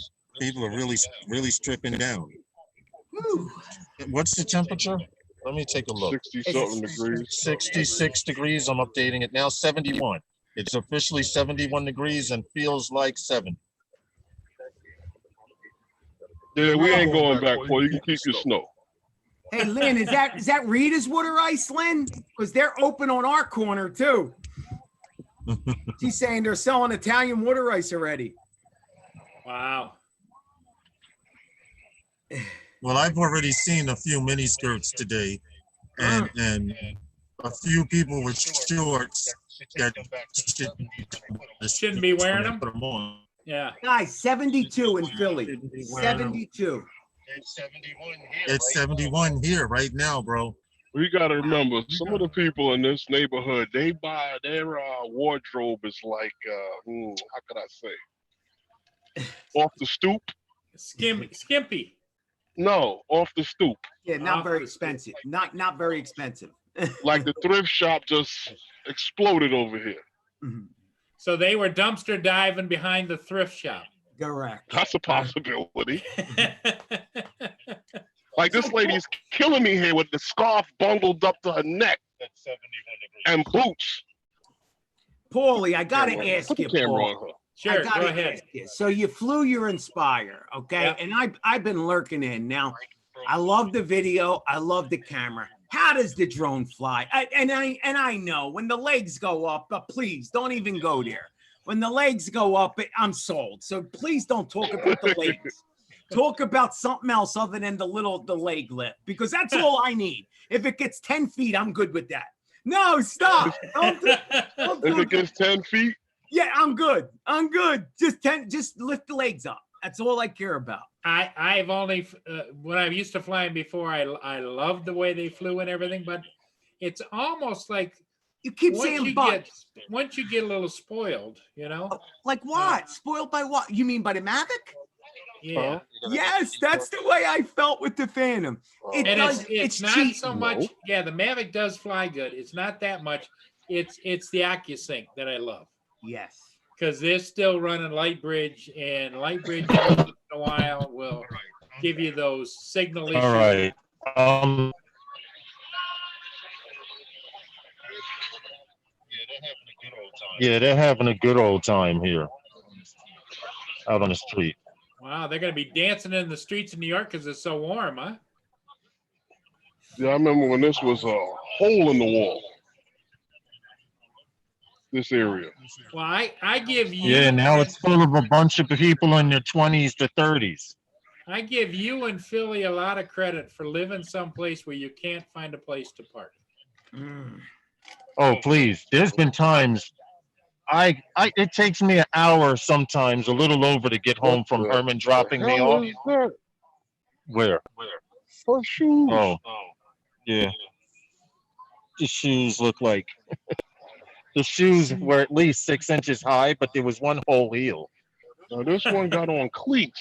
People are really, really stripping down. Woo. What's the temperature? Let me take a look. 60-something degrees. 66 degrees. I'm updating it now. 71. It's officially 71 degrees and feels like 7. Yeah, we ain't going back, boy. You can keep your snow. Hey, Lynn, is that Rita's water ice, Lynn? Because they're open on our corner too. She's saying they're selling Italian water ice already. Wow. Well, I've already seen a few mini skirts today, and a few people with shorts that Shouldn't be wearing them. Put them on. Yeah. Guys, 72 in Philly. 72. It's 71 here right now, bro. We gotta remember, some of the people in this neighborhood, they buy their wardrobe is like, how could I say, off the stoop? Skimpy. No, off the stoop. Yeah, not very expensive. Not very expensive. Like the thrift shop just exploded over here. Mhm. So they were dumpster diving behind the thrift shop. Correct. That's a possibility. Like this lady's killing me here with the scarf bundled up to her neck and boots. Paulie, I gotta ask Put you, the camera Paul. on her. Sure, I gotta go ahead. ask you. So you flew your Inspire, okay? Yep. And I've been lurking in. Now, I love the video. I love the camera. How does the drone fly? I know when the legs go up, but please don't even go there. When the legs go up, I'm sold. So please don't talk about the legs. Talk about something else other than the leg lift, because that's all I need. If it gets 10 feet, I'm good with that. No, stop. Don't do If it gets 10 feet, yeah, I'm good. I'm good. Just lift the legs up. That's all I care about. I've only when I used to flying before, I loved the way they flew and everything, but it's almost like You keep saying but. Once you get a little spoiled, you know. Like what? Spoiled by what? You mean by the Mavic? Yeah. Yes, that's the way I felt with the Phantom. It And does. it's not cheap. so much. Yeah, the Mavic does fly good. It's not that much. It's the AccuSync that I love, Yes. because they're still running Lightbridge, and Lightbridge once in a while will give you those signal issues. All right. Yeah, they're having a good old time here out on the street. Wow, they're going to be dancing in the streets of New York because it's so warm, huh? yeah, I remember when this was a hole in the wall. This area. Well, I give you. Yeah, now it's full of a bunch of people in their 20s to 30s. I give you and Philly a lot of credit for living someplace where you can't find a place to park. Oh, please. There's been times it takes me an hour, sometimes a little over, to get home from Herman dropping me Hell off. is that? Where? For shoes. Oh, yeah. The shoes look like the shoes were at least 6 inches high, but there was one whole heel. Now, this one got on cleats.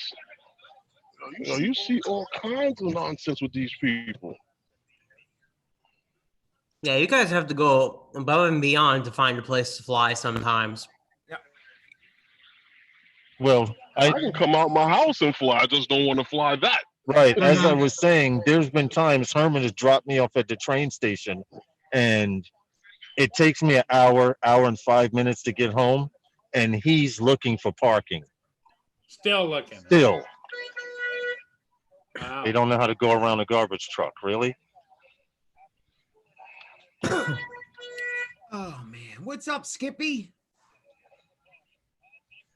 You know, you see all kinds of nonsense with these people. Yeah, you guys have to go above and beyond to find a place to fly sometimes. Well, I can come out my house and fly. I just don't want to fly that. right. As I was saying, there's been times Herman has dropped me off at the train station, and it takes me an hour and 5 minutes to get home, and he's looking for parking. Still looking. Still, Wow. they don't know how to go around a garbage truck. Really? Oh man, what's up, Skippy?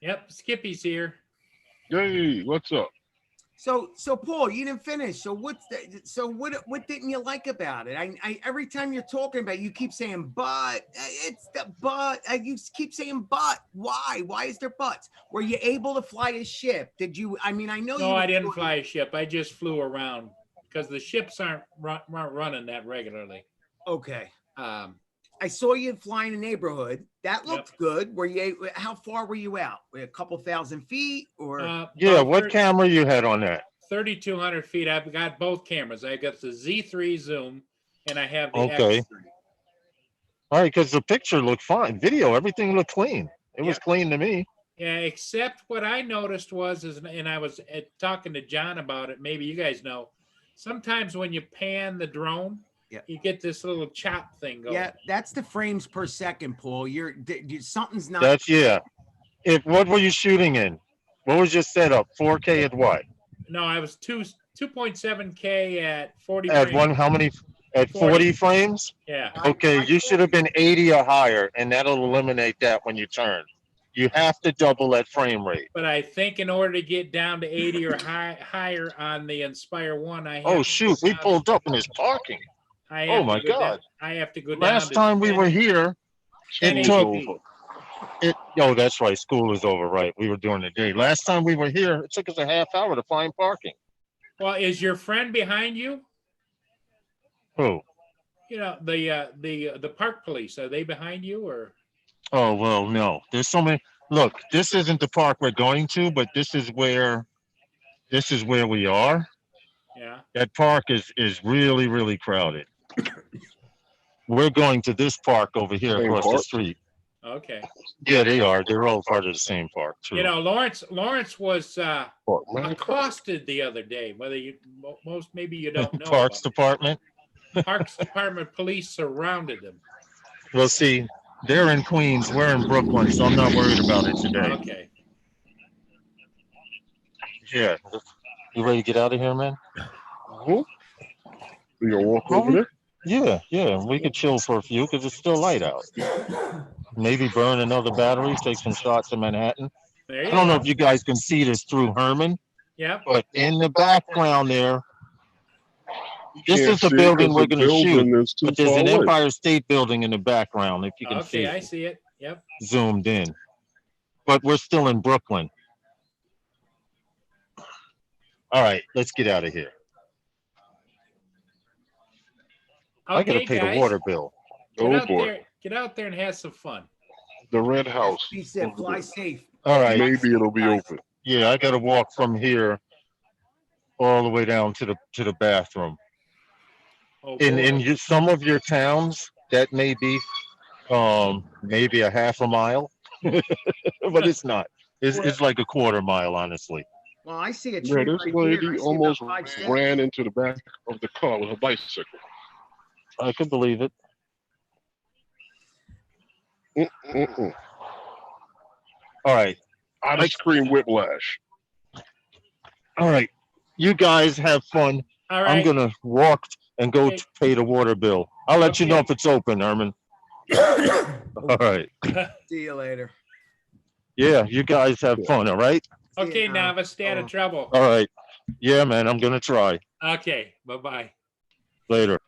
Yep, Skippy's here. Hey, what's up? So Paul, you didn't finish. So what didn't you like about it? I every time you're talking about it, you keep saying but. It's the but. You keep saying but. Why? Why is there buts? Were you able to fly a ship? Did you? I mean, I know you. No, were I didn't doing- fly a ship. I just flew around because the ships aren't running that regularly. Okay. I saw you flying a neighborhood. That looked good. Were you? How far were you out? A couple thousand feet, or? Yeah. about What camera you had on that? 3,200 feet. I've got both cameras. I got the Z3 zoom, and I have the Okay. X3. All right, because the picture looked fine. Video, everything looked clean. It was Yeah. clean to me. Yeah, except what I noticed was, and I was talking to John about it. Maybe you guys know. Sometimes when you pan the drone, you get this little chop thing going. Yeah, that's the frames per second, Paul. Something's not. That's What were you shooting in? What was your setup? 4K at what? No, I was 2.7K at 40 At frames. how many? At 40. 40 frames? Yeah. Okay, you should have been 80 or higher, and that'll eliminate that when you turn. You have to double that frame rate. But I think in order to get down to 80 or higher on the Inspire 1, I have Oh to shoot, go we down- pulled up in his parking. I Oh have my to go down- God. I have to go down. Last to time we 10 were here, it 1080p. took oh, that's right, school is over, right? We were doing the day. Last time we were here, it took us a half hour to find parking. Well, is your friend behind you? Who? You know, the park police, are they behind you or? Oh, well, no. There's so many. Look, this isn't the park we're going to, but this is where we are. Yeah. That park is really, really crowded. We're going to this park over here Same across the park? street. Okay. Yeah, they are. They're all part of the same park, too. You know, Lawrence was Park, man. accosted the other day. Whether you most maybe you don't know. Parks about Department. it. Parks Department police surrounded them. Well, see, they're in Queens. We're in Brooklyn, so I'm not worried about it today. Okay. Yeah. You ready to get out of here, man? You gonna walk over there? Yeah. We could chill for a few because it's still light out. Maybe burn another battery, take some shots in Manhattan. There you I don't know go. if you guys can see this through Herman, Yep. but in the background there, this Can't is the see it building 'cause we're the going to shoot. building is too But there's far an away. Empire State Building in the background, if you can see Okay, I it, see it. Yep. zoomed in. But we're still in Brooklyn. All right, let's get out of here. I gotta Okay, pay guys. the water bill. Get Oh out boy, there. Get out there and have some fun. the red house. He said, fly safe. All right, Maybe it'll be open. yeah, I gotta walk from here all the way down to the bathroom. Oh, In boy. some of your towns, that may be maybe a half a mile, but it's not. It's like a quarter mile, honestly. Well, I see a Yeah, tree this right here. I lady see almost about 5 steps. ran into the back of the car with a bicycle. I could believe it. Mm-mm. All right, Ice cream whiplash. all right. You guys have fun. All I'm right. gonna walk and go Okay. pay the water bill. I'll let you know Okay. if it's open, Herman. All right. See you later. Yeah, you guys have fun, all right? Okay, See ya. Nava, stay out of trouble. All right. Yeah, man, I'm gonna try. Okay, bye-bye. Later.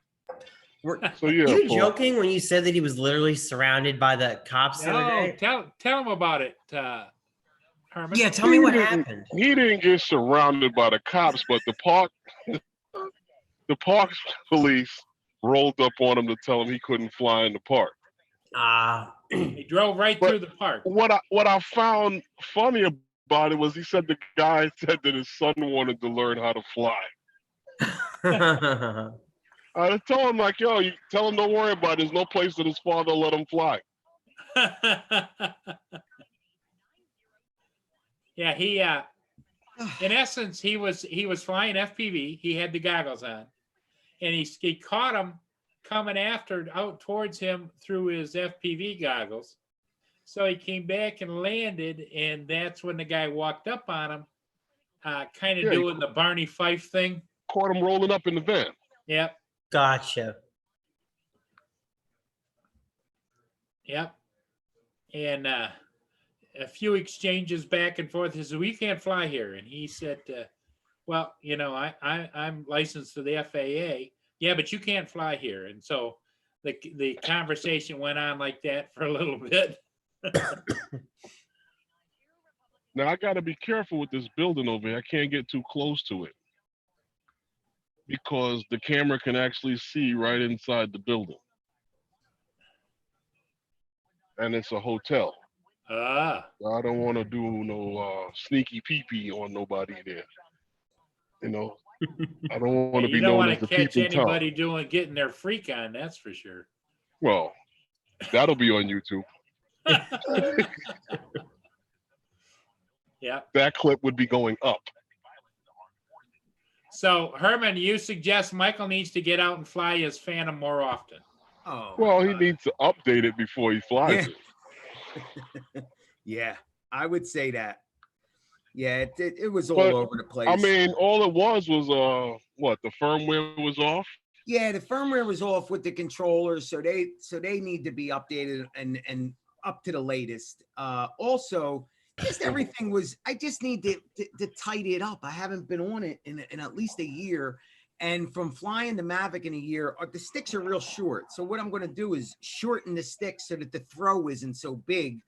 So yeah, You Paul. joking when you said that he was literally surrounded by the cops the other No, day? tell him about it, Herman. Yeah, tell me what He didn't- happened. He didn't get surrounded by the cops, but the park police rolled up on him to tell him he couldn't fly in the park. He drove right But- through the park. What I found funny about it was he said the guy said that his son wanted to learn how to fly. I told him like, yo, you tell him don't worry about it. There's no place that his father let him fly. Yeah, he in essence he was flying FPV. He had the goggles on, and he caught him coming out towards him through his FPV goggles. So he came back and landed, and that's when the guy walked up on him, kind of Yeah, he- doing the Barney Fife thing. Caught him rolling up in the van. Yep, Gotcha. yep. And a few exchanges back and forth. He said, "We can't fly here," and he said, "Well, you know, I'm licensed to the FAA. Yeah, but you can't fly here." And so the conversation went on like that for a little bit. Now I got to be careful with this building over here. I can't get too close to it because the camera can actually see right inside the building, and it's a hotel. Ah, I don't want to do no sneaky pee-pee on nobody there. You know, I don't want to you be don't known want as to the catch peeping Tom. anybody getting their freak on. That's for sure. Well, that'll be on YouTube. Yeah. That clip would be going up. So Herman, you suggest Michael needs to get out and fly his Phantom more often. Oh, Well, he needs to update it before he flies Yeah. it. yeah, I would say that. Yeah, it was all But, over the place. I mean, all it was what? The firmware was off. Yeah, the firmware was off with the controllers, so they need to be updated and up to the latest. Also, just everything was. I just need to tidy it up. I haven't been on it in at least a year, and from flying the Mavic in a year, the sticks are real short. So what I'm going to do is shorten the sticks so that the throw isn't so big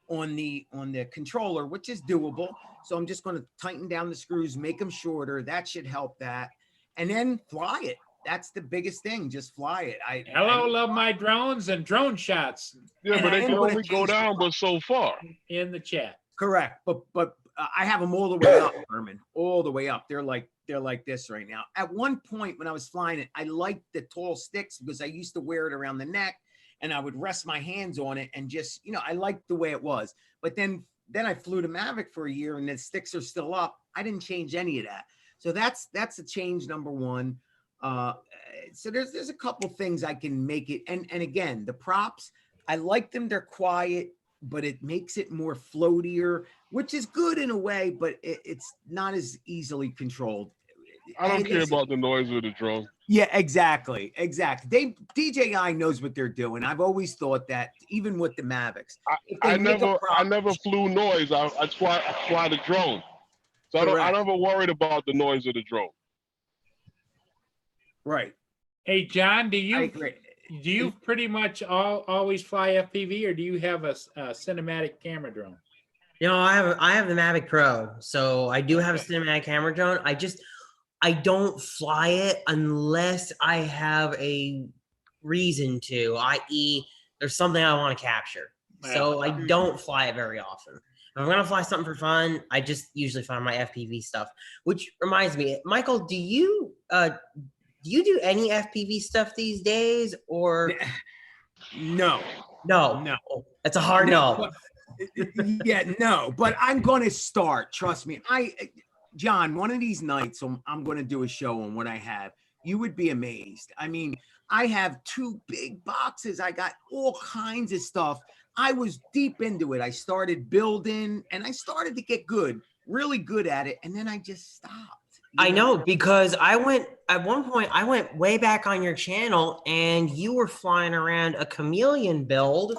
on the controller, which is doable. So I'm just going to tighten down the screws, make them shorter. That should help that, and then fly it. That's the biggest thing. Just fly it. Hello, love my drones and drone shots Yeah, And but I they am can gonna only go change the down prop. but so far. in the chat. Correct, but I have them all the way up, Herman, all the way up. They're like this right now. At one point when I was flying it, I liked the tall sticks because I used to wear it around the neck, and I would rest my hands on it and just, I liked the way it was. But then I flew the Mavic for a year, and the sticks are still up. I didn't change any of that. So that's a change number one. So there's a couple things I can make it, and again, the props, I like them. They're quiet, but it makes it more floatier, which is good in a way, but it's not as easily controlled. I don't Hey, care listen. about the noise of the drone. Yeah, exactly. DJI knows what they're doing. I've always thought that, even with the Mavics. If they I make a never prop- flew noise. I fly the drone. So I Correct. never worried about the noise of the drone. Right. Hey, John, do I you agree. pretty much always fly FPV, or do you have a cinematic camera drone? I have the Mavic Pro, so I do have a Okay. cinematic camera drone. I don't fly it unless I have a reason to, i.e., there's something I want to capture. So I don't fly it very often. If I'm gonna fly something for fun, I just usually fly my FPV stuff. Which reminds me, Michael, do you do any FPV stuff these days, or No. no? No. It's a hard no. Yeah, no, but I'm going to start. Trust me. John, one of these nights, I'm going to do a show on what I have. You would be amazed. I mean, I have 2 big boxes. I got all kinds of stuff. I was deep into it. I started building, and I started to get good, really good at it. And then I just stopped. I know, because at one point I went way back on your channel, and you were flying around a chameleon build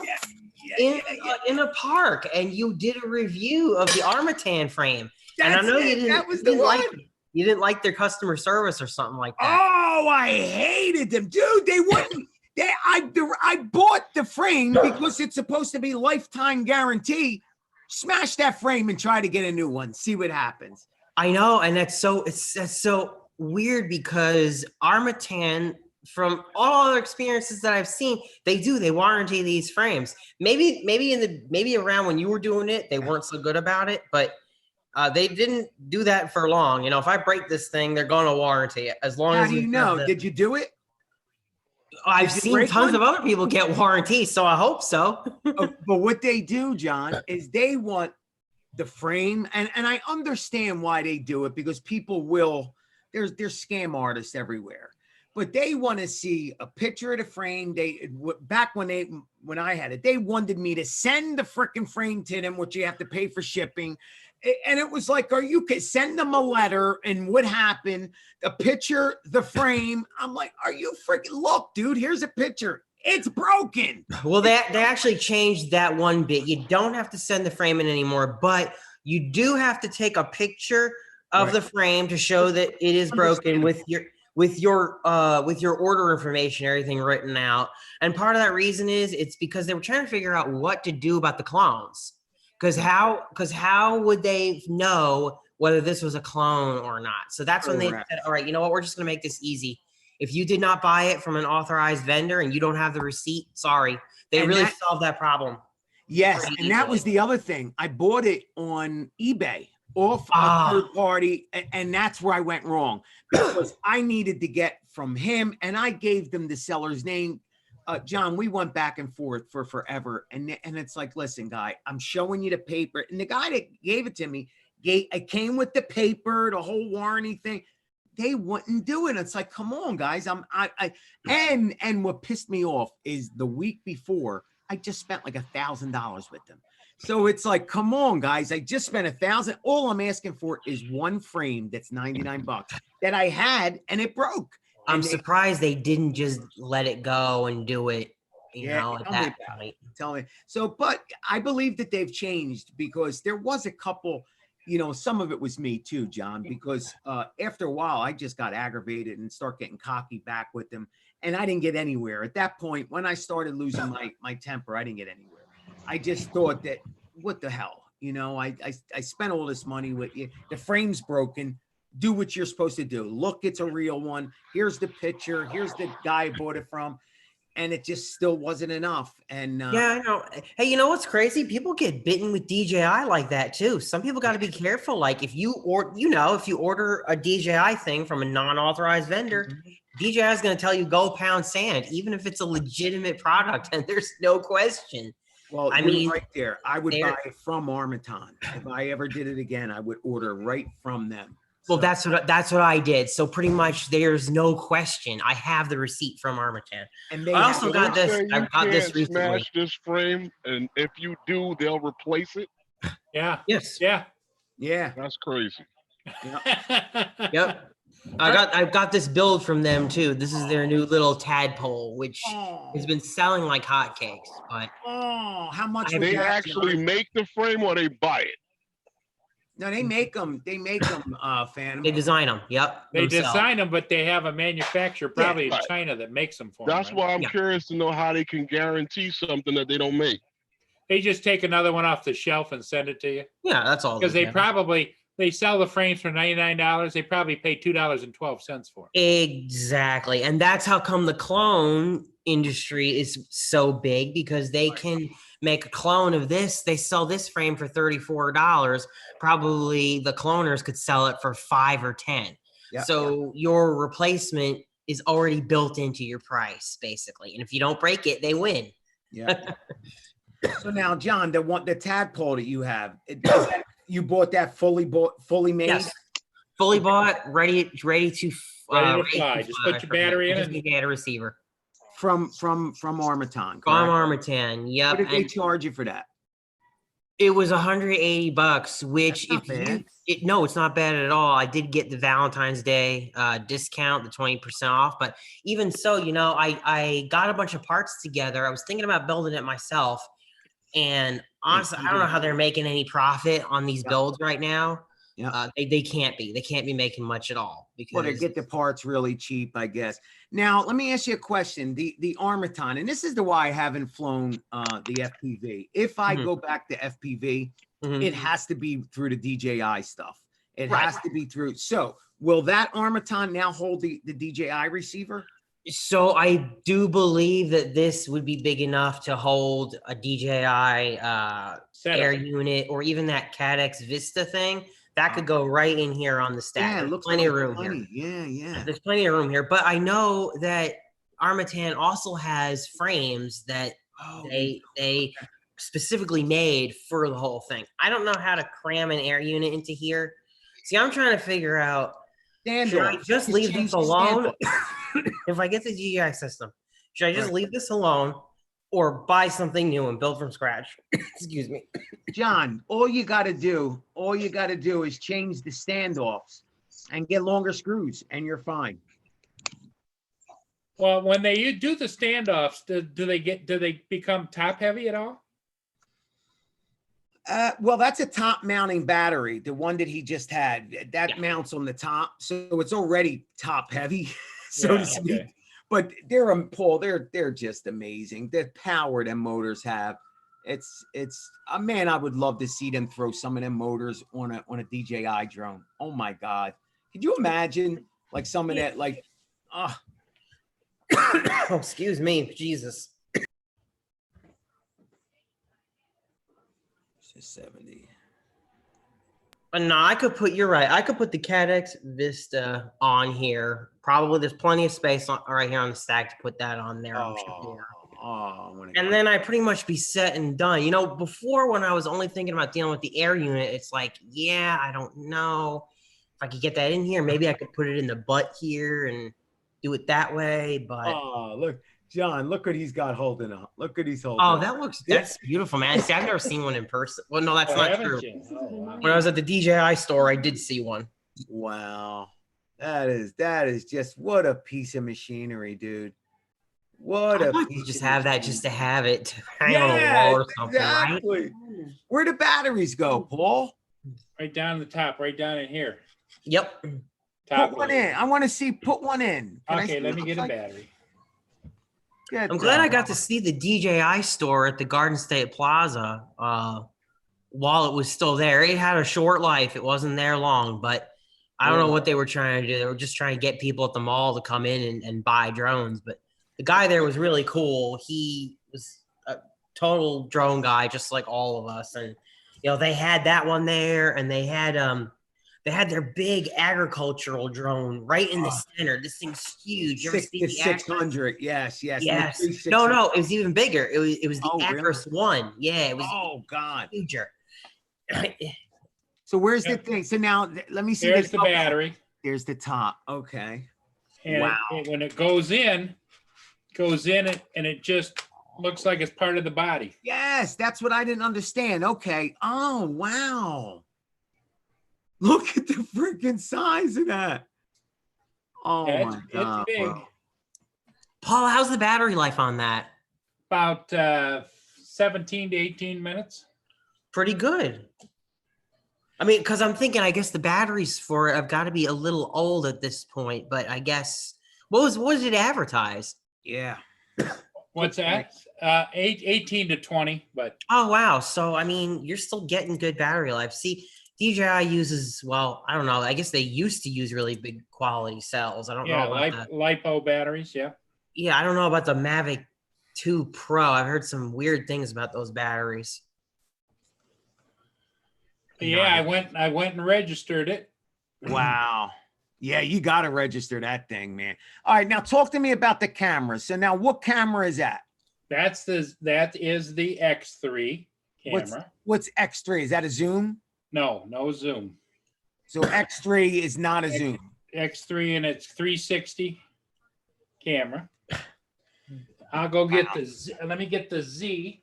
in a park, and you did a review of the Armatan frame. And I know you didn't. That was you the didn't one. you didn't like their customer service or something like that. Oh, I hated them, dude. They wouldn't. I bought the frame because it's supposed to be lifetime guarantee. Smash that frame and try to get a new one. See what happens. I know, and that's so weird, because Armatan, from all other experiences that I've seen, they warranty these frames. Maybe around when you were doing it, they weren't so good about it, but they didn't do that for long. If I break this thing, they're going to warranty it as long How as do you know? Did you do it? I've Did you seen break tons one? of other people get warranties, so I hope so. But what they do, John, is they want the frame, and I understand why they do it, because people will. There's scam artists everywhere, but they want to see a picture of the frame. Back when I had it, they wanted me to send the freaking frame to them, which you have to pay for shipping. And it was like, you could send them a letter, and what happened? The picture, the frame. I'm like, are you freaking, look, dude, here's a picture. It's broken. Well, they actually changed that one bit. You don't have to send the frame in anymore, but you do have to take a picture of the frame to show that it is broken with your order information, everything written out. And part of that reason is it's because they were trying to figure out what to do about the clones. Because how would they know whether this was a clone or not? So that's when they said, all right, you know what? We're just going to make this easy. If you did not buy it from an authorized vendor and you don't have the receipt, sorry. They really solved that problem. Yes, and that was the other thing. I bought it on eBay off a third party, and that's where I went wrong, because I needed to get from him, and I gave them the seller's name. John, we went back and forth for forever, and it's like, listen, guy, I'm showing you the paper, and the guy that gave it to me, it came with the paper, the whole warranty thing. They wouldn't do it. It's like, come on, guys. And what pissed me off is the week before, I just spent like $1,000 with them. So it's like, come on, guys. I just spent $1,000. All I'm asking for is one frame that's $99 that I had and it broke. I'm And they- surprised they didn't just let it go and do it, you Yeah, know, at tell me that about point. Tell me. So, but I believe that they've changed because there was a couple, some of it was me too, John, because after a while I just got aggravated and start getting cocky back with them. And I didn't get anywhere. At that point, when I started losing my temper, I didn't get anywhere. I just thought that, what the hell? I spent all this money with you. The frame's broken. Do what you're supposed to do. Look, it's a real one. Here's the picture. Here's the guy I bought it from. And it just still wasn't enough. And Yeah, I know. Hey, you know what's crazy? People get bitten with DJI like that too. Some people got to be careful. Like if you order a DJI thing from a non-authorized vendor, DJI is going to tell you go pound sand, even if it's a legitimate product, and there's no question. well, I you're mean, right there. I would they're- buy it from Armaton. If I ever did it again, I would order right from them. Well, So- that's what I did. So pretty much, there's no question. I have the receipt from Armatan. and they I have- also got They this. say I you got this can't recently. smash this frame, and if you do, they'll replace it. Yeah, Yes. yeah. yeah. That's crazy. Yep. I got this build from them too. This is their new little tadpole, which Oh, has been selling like hotcakes. But how much? I- was They that, actually John? make the frame or they buy it. No, they make them. They make them, Phantom. they design them. Yep. They themselves. design them, but they have a manufacturer probably in right. China that makes them for them. That's right? why I'm Yeah. curious to know how they can guarantee something that they don't make. They just take another one off the shelf and send it to you Yeah, that's all. because they do. they sell the frames for $99. They probably pay $2.12 for it. Exactly. And that's how come the clone industry is so big, because they can make a clone of this. They sell this frame for $34. Probably the cloners could sell it for 5 or 10. Yeah, So your replacement is already built into your price, basically. And if you don't break it, they win. Yeah. So now, John, the tadpole that you have, you bought that fully made? Yes. Fully bought, ready to Ready to fly. Just put your from them. battery in Just it. need to get a receiver. From Armaton. From correct? Armatan. Yep. What did they And charge you for that? it was $180, which That's if not you bad. no, it's not bad at all. I did get the Valentine's Day discount, the 20% off. But even so, I got a bunch of parts together. I was thinking about building it myself. And honestly, I don't know how they're making any profit on these Yeah. builds right now. Yeah. They can't be. They can't be making much at all Well, they because get the parts really cheap, I guess. Now, let me ask you a question. The Armaton, and this is the why I haven't flown the FPV. If I Mhm. go back to FPV, Mhm. it has to be through the DJI stuff. It Right. has to be through. So, will that Armaton now hold the DJI receiver? So I do believe that this would be big enough to hold a DJI Setup. air unit, or even that CADX Vista thing. That could go right in here on the stack. Yeah, it There's looks plenty of like room plenty. here. Yeah. There's plenty of room here. But I know that Armatan also has frames that Oh, they specifically made for the whole thing. I don't know how to cram an air unit into here. See, I'm trying to figure out, should I standoff. just leave change this the alone? standoff. If I get the DJI system, should I just Right. leave this alone or buy something new and build from scratch? Excuse me. John, all you got to do is change the standoffs and get longer screws, and you're fine. Well, when they do the standoffs, do they become top heavy at all? Well, that's a top mounting battery, the one that he just had. That Yeah. mounts on the top, so it's already top heavy, so Yeah, to speak. okay. But Paul, they're just amazing. The power them motors have. It's man, I would love to see them throw some of them motors on a DJI drone. Oh my God. Could you imagine like some of that, like, Oh, excuse me, Jesus. 70. But no, you're right. I could put the CADX Vista on here. Probably there's plenty of space right here on the stack to put that on there. I'm sure. And then I pretty much be set and done. Before, when I was only thinking about dealing with the air unit, it's like, yeah, I don't know if I could get that in here. Maybe I could put it in the butt here and do it that way. But Oh, look, John, look what he's got holding up. Look what he's holding. Oh, up. that's beautiful, man. See, I've never seen one in person. Well, no, that's Oh, not haven't true. you? Oh, wow. When I was at the DJI store, I did see one. Wow. That is just what a piece of machinery, dude. What I'd a like piece to just of have that machinery. just to have it to hang on a wall or something, right? exactly. Where do batteries go, Paul? Right down the top, right down in here. Yep. Top Put one layer. in. I want to see. Put one in. Can I Okay, see let what me it get a looks like? battery. Get I'm glad I that. got to see the DJI store at the Garden State Plaza while it was still there. It had a short life. It wasn't there long, but I don't know what they were trying to do. They were just trying to get people at the mall to come in and buy drones. But the guy there was really cool. He was a total drone guy, just like all of us. And they had that one there, and they had their big agricultural drone right in the center. This thing's huge. You ever see the 600. Yes. Yes. The 3600. No, it was even bigger. It was the Oh, really? Acros one. Yeah, it was Oh God. huger. So where's the thing? So now let me see. There's this. the battery. There's the top. Okay. And Wow. when it goes in and it just looks like it's part of the body. Yes, that's what I didn't understand. Okay. Oh wow. Look at the freaking size of that. Oh Yeah, my God. it's big. bro. Paul, how's the battery life on that? About 17 to 18 minutes. Pretty good. I mean, because I'm thinking, I guess the batteries for it have got to be a little old at this point. But I guess what was it advertised? Yeah. What's that? 18 to 20, but Oh wow! So I mean, you're still getting good battery life. See, DJI uses, well, I don't know. I guess they used to use really big quality cells. I don't yeah, know about lipo batteries. Yeah. Yeah, I don't know about the Mavic 2 Pro. I've heard some weird things about those batteries. Yeah, I went and registered it. Wow. Yeah, you got to register that thing, man. All right, now talk to me about the camera. So now, what camera is that? That is the X3 camera. What's X3? Is that a zoom? No zoom. So X3 is not a zoom. X3 and it's 360 camera. I'll go get let me get the Z.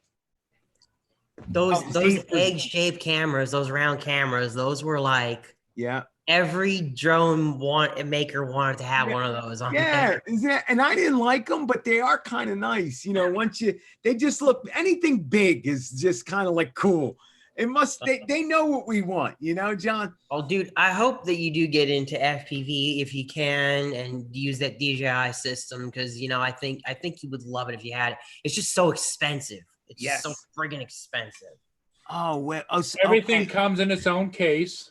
Those see, egg-shaped cameras, those round cameras, those were like Yeah. every drone maker wanted to have one of those on Yeah, there. isn't it? And I didn't like them, but they are kind of nice. They just look, anything big is just kind of like cool. They know what we want, John? Oh, dude, I hope that you do get into FPV if you can and use that DJI system because I think you would love it if you had it. It's just so expensive. It's just so friggin' expensive. Oh, well, Everything comes in its own case.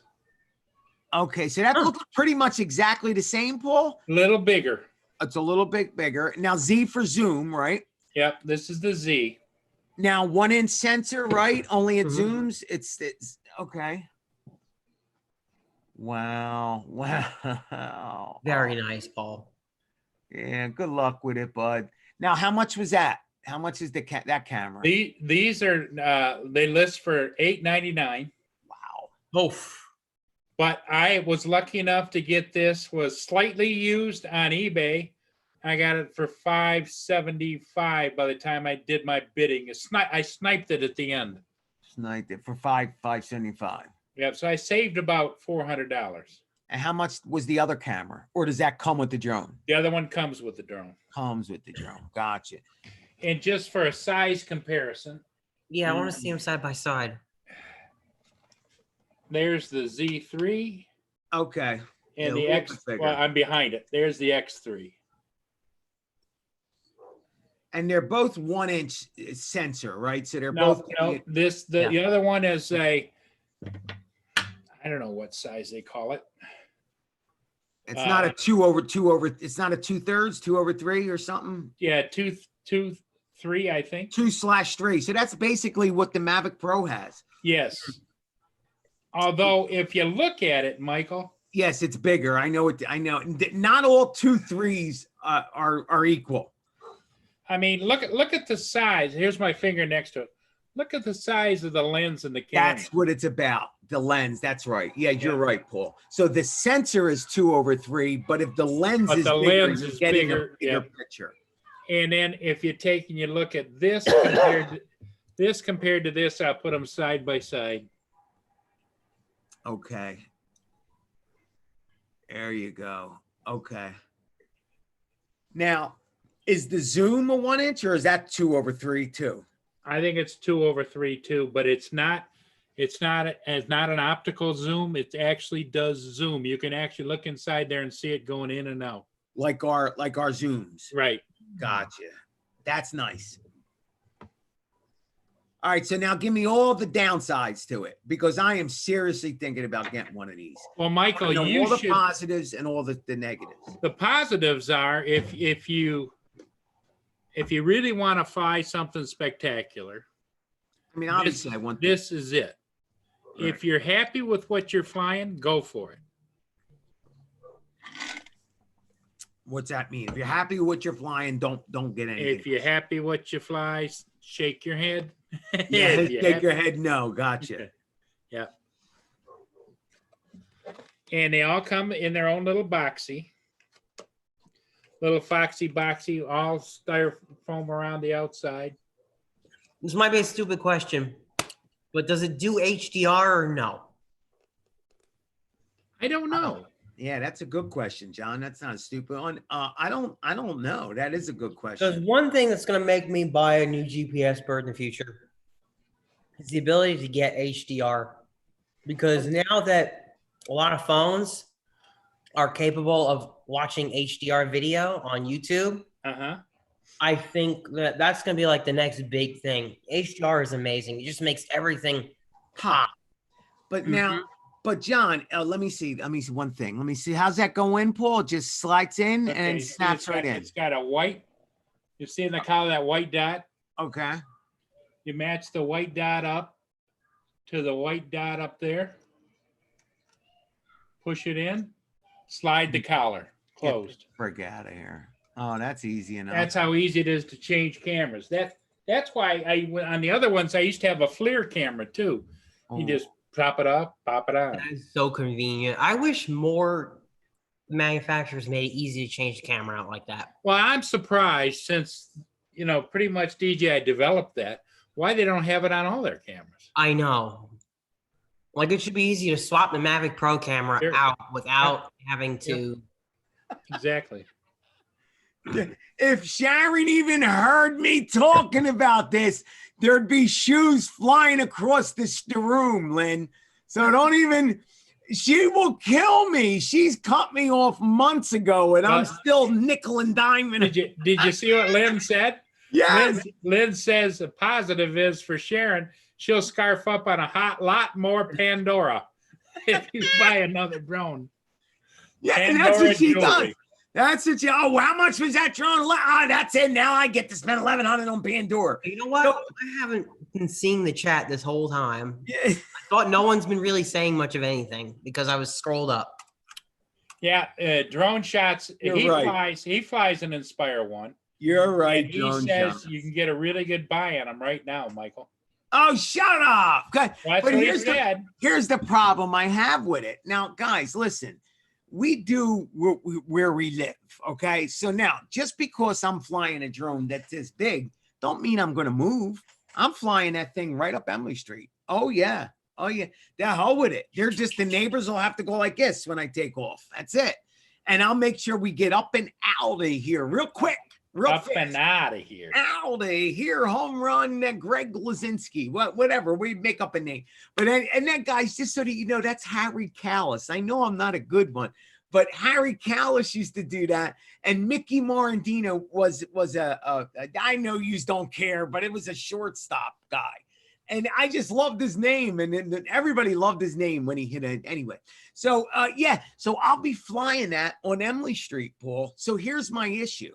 Okay, so that looks pretty much exactly the same, Paul. A little bigger. It's a little bit bigger. Now Z for zoom, right? Yep, this is the Z. Now 1-inch sensor, right? Only it zooms. It's okay. Wow. Very nice, Paul. Yeah, good luck with it, bud. Now, how much was that? How much is that camera? These are they list for $8.99. Wow. Oof. But I was lucky enough to get this, was slightly used on eBay. I got it for $5.75 by the time I did my bidding. I sniped it at the end. Sniped it for $5.75. Yep, so I saved about $400. And how much was the other camera? Or does that come with the drone? The other one comes with the drone. Comes with the drone. Gotcha. And just for a size comparison, Yeah, I want to see them side by side. there's the Z3 Okay. and Yeah, the a little X. bit bigger. Well, I'm behind it. There's the X3. And they're both 1-inch sensor, right? So they're No, both. no. The other one is I don't know what size they call it. It's not a 2/2. It's not a 2/3, 2/3 or something. Yeah, 2/3, I think. 2/3. So that's basically what the Mavic Pro has. Yes. Although, if you look at it, Michael, Yes, it's bigger. I know it. I know. Not all 2/3s are equal. I mean, look at the size. Here's my finger next to it. Look at the size of the lens in the camera. That's what it's about. The lens. That's right. Yeah, you're right, Paul. So the sensor is 2/3, but if the lens But is the bigger, lens you're is getting bigger, a bigger picture. And then if you take and you look at this compared to this, I'll put them side by side. Okay. There you go. Okay. Now, is the zoom a 1 inch or is that 2/3 too? I think it's 2/3 too, but it's not an optical zoom. It actually does zoom. You can actually look inside there and see it going in and out. Like our zooms. Right. Gotcha. That's nice. All right, so now give me all the downsides to it because I am seriously thinking about getting one of these. Well, Michael, I know you all the should. positives and all the negatives. The positives are if you really want to fly something spectacular, I mean, obviously, I want this is it. Right. If you're happy with what you're flying, go for it. What's that mean? If you're happy with what you're flying, don't get anything. If you're happy what you fly, shake your head. Yeah, If you're shake happy- your head no. Gotcha. Yeah. And they all come in their own little boxy. Little foxy boxy, all styrofoam around the outside. This might be a stupid question, but does it do HDR or no? I don't know. Yeah, that's a good question, John. That's not a stupid one. I don't know. That is a good There's question. one thing that's going to make me buy a new GPS bird in the future. It's the ability to get HDR, because now that a lot of phones are capable of watching HDR video on YouTube, Uh-huh. I think that that's going to be like the next big thing. HDR is amazing. It just makes everything pop. But now, but John, let me see one thing. Let me see. How's that go in, Paul? It just slides in Okay, and see, snaps right in. It's got a white. You see in the color that white dot? Okay. You match the white dot up to the white dot up there. Push it in, slide the collar, closed. Frick out of here. Oh, that's easy enough. That's how easy it is to change cameras. That's why on the other ones, I used to have a FLIR camera too. You Oh. just prop it up, pop it on. That is so convenient. I wish more manufacturers made it easy to change the camera out like that. Well, I'm surprised since, pretty much DJI developed that, why they don't have it on all their cameras. I know. Like, it should be easy to swap the Mavic Pro camera Sure. out without having to. Exactly. If Sharon even heard me talking about this, there'd be shoes flying across the room, Lynn. So don't even. She will kill me. She's cut me off months ago, and I'm still nickel and diming. Did you see what Lynn said? Yes. Lynn says the positive is for Sharon, she'll scarf up on a lot more Pandora if you buy another drone. Yeah, and that's Pandora what she jewelry. does. That's what she. Oh, how much was that drone? That's it. Now I get to spend $1,100 on Pandora. You know what? So- I haven't been seeing the chat this whole time. Yeah. I thought no one's been really saying much of anything because I was scrolled up. Yeah, drone shots. You're He right. flies an Inspire one. You're right, And he drone says shots. you can get a really good buy on them right now, Michael. Oh, shut up. Good. Well, that's But what he here's the- said. Here's the problem I have with it. Now, guys, listen, we do where we live. Okay. So now, just because I'm flying a drone that's this big, don't mean I'm going to move. I'm flying that thing right up Emily Street. Oh, yeah. Oh, yeah. The hell with it. They're just, the neighbors will have to go like this when I take off. That's it. And I'll make sure we get up and out of here real quick. Real Up fast. and out of here. Out of here, home run, Greg Lazinski, whatever, we make up a name. But and that guy's, just so that you know, that's Harry Callis. I know I'm not a good one, but Harry Callis used to do that. And Mickey Morandino was a I know you don't care, but it was a shortstop guy. And I just loved his name, and then everybody loved his name when he hit it anyway. So yeah, so I'll be flying that on Emily Street, Paul. So here's my issue.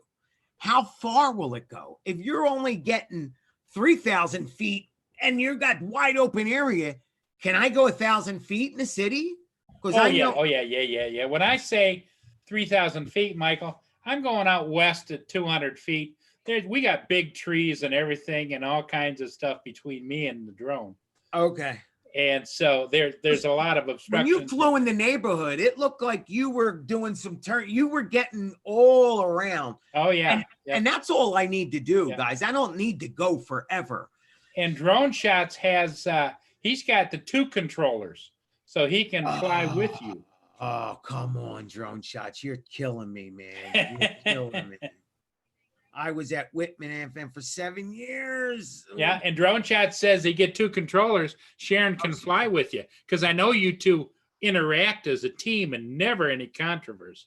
How far will it go? If you're only getting 3,000 feet and you've got wide open area, can I go 1,000 feet in the city? Because Oh I yeah, know. oh yeah. When I say 3,000 feet, Michael, I'm going out west at 200 feet. We got big trees and everything and all kinds of stuff between me and the drone. Okay. And so there's a lot of When obstructions. you flew in the neighborhood, it looked like you were doing some turn. You were getting all around. Oh yeah. Yeah. And that's all I need to do, Yeah. guys. I don't need to go forever. And Drone Shots has he's got the 2 controllers, so he can fly with you. Oh, come on, Drone Shots. You're killing me, man. You're killing me. I was at Whitman FM for 7 years. Yeah, and Drone Shot says they get 2 controllers. Sharon can fly with you because I know you two interact as a team and never any controversy.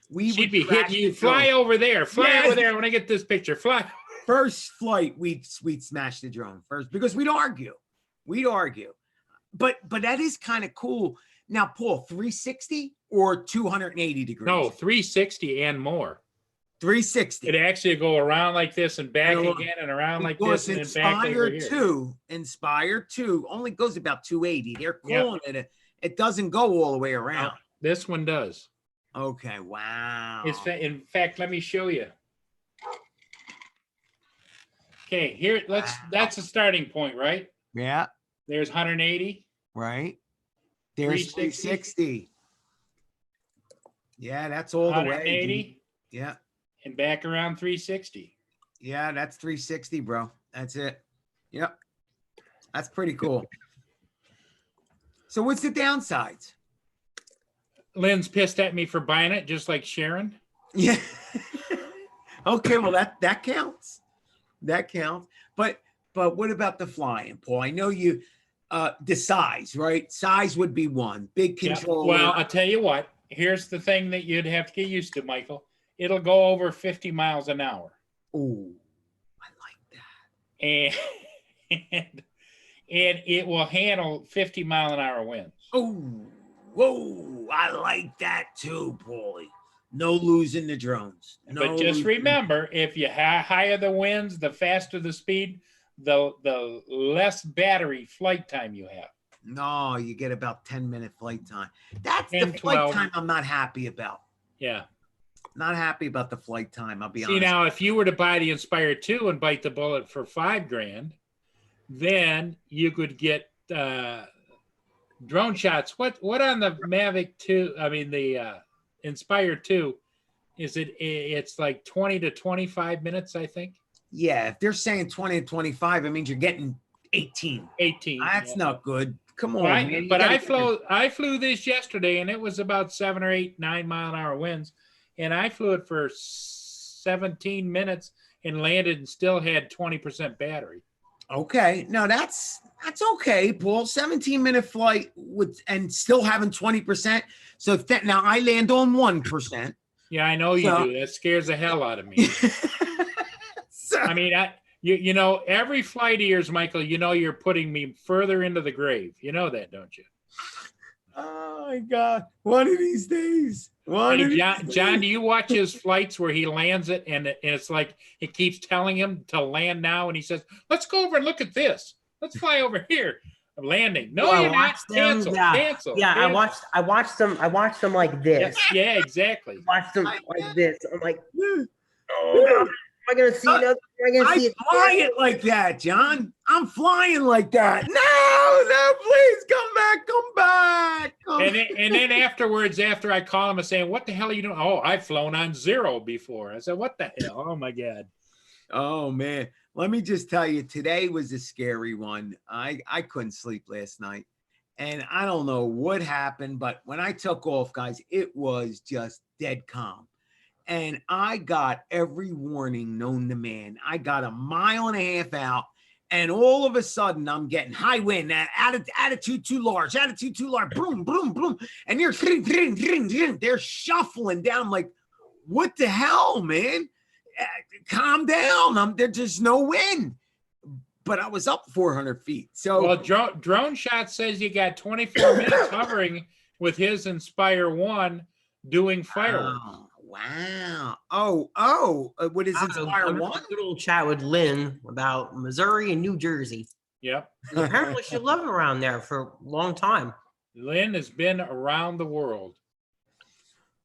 We She'd would be crash hitting you. the Fly drone. over there. Fly Yes. over there. When I get this picture, fly. First flight, we'd smash the drone first because we'd argue. But that is kind of cool. Now, Paul, 360 or 280 degrees? No, 360 and more. 360. It actually go around like this and back No, again and around like Because this and then back over Inspire here. 2 only goes about 280. They're Yep. calling it doesn't go all the way around. This one does. Okay, wow. In fact, let me show you. Okay, here that's a starting point, right? Yeah, There's 180. right. There's 360. 360. Yeah, that's all the way. 180 dude. Yeah. and back around 360. Yeah, that's 360, bro. That's it. Yep. That's pretty cool. So what's the downsides? Lynn's pissed at me for buying it, just like Sharon. Yeah. Okay, well that counts. That counts. But what about the flying, Paul? I know you the size, right? Size would be one. Big Yeah. controller. Well, I'll tell you what. Here's the thing that you'd have to get used to, Michael. It'll go over 50 miles an hour. Oh, I like that. And it will handle 50 mile an hour winds. Oh, whoa, I like that too, Paulie. No losing the drones. No But just losing- remember, if you higher the winds, the faster the speed, the less battery flight time you have. No, you get about 10-minute flight time. That's 10, the flight 12. time I'm not happy about. Yeah. Not happy about the flight time. I'll be See, honest. now, if you were to buy the Inspire 2 and bite the bullet for $5,000, then you could get drone shots. What on the Mavic 2? I mean, the Inspire 2, it's like 20 to 25 minutes, I think. Yeah, if they're saying 20 to 25, it means you're getting 18. 18. That's yeah. not good. Come on, Right, man. You but gotta I flew this yesterday, and it was about 7 or 8, 9 mile an hour winds, and I flew it for 17 minutes and landed and still had 20% battery. Okay, no, that's okay, Paul. 17-minute flight with and still having 20%. So now I land on 1%. Yeah, I know you So- do. That scares the hell out of me. So- I mean, you know, every flight of yours, Michael, you know, you're putting me further into the grave. You know that, don't you? oh my God! One of these days. One of Hey, these John, do days. you watch his flights where he lands it and it's like it keeps telling him to land now, and he says, "Let's go over and look at this. Let's fly over here." I'm landing. No, Oh, I you're not. watched them, Cancel. yeah. Cancel. Yeah, cancel. I watched them like this. Yeah, exactly. Watched them I- like this. I'm like, am I gonna see another? Am I gonna see I it? fly it like that, John. I'm flying like that. No, please come back, come back. And then afterwards, after I call him and saying, "What the hell are you doing?" "Oh, I've flown on 0 before." I said, "What the hell? Oh my God." Oh man, let me just tell you, today was a scary one. I couldn't sleep last night, and I don't know what happened, but when I took off, guys, it was just dead calm. And I got every warning known to man. I got 1.5 miles out, and all of a sudden I'm getting high wind, attitude too large, boom, boom, boom. And they're shuffling down. I'm like, what the hell, man? Calm down. There's just no wind. But I was up 400 feet. So Well, drone shot says you got 24 minutes hovering with his Inspire 1 doing fireworks. wow. What is I was Inspire having a 1? good old chat with Lynn about Missouri and New Jersey. Yep. Apparently, she lived around there for a long time. Lynn has been around the world.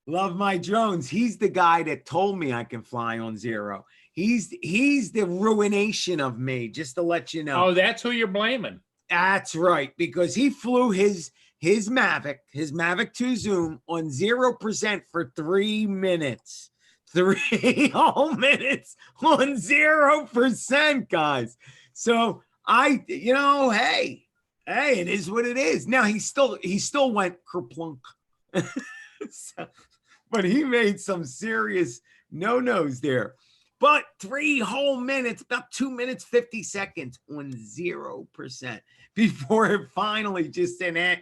Love my drones. He's the guy that told me I can fly on 0. He's the ruination of me, just to let you know. Oh, that's who you're blaming. That's right, because he flew his Mavic 2 Zoom on 0% for 3 minutes. 3 whole minutes on 0%, guys. So hey, it is what it is. Now he still went kerplunk. So, but he made some serious no-nos there. But 3 whole minutes, about 2 minutes, 50 seconds on 0% before it finally just said,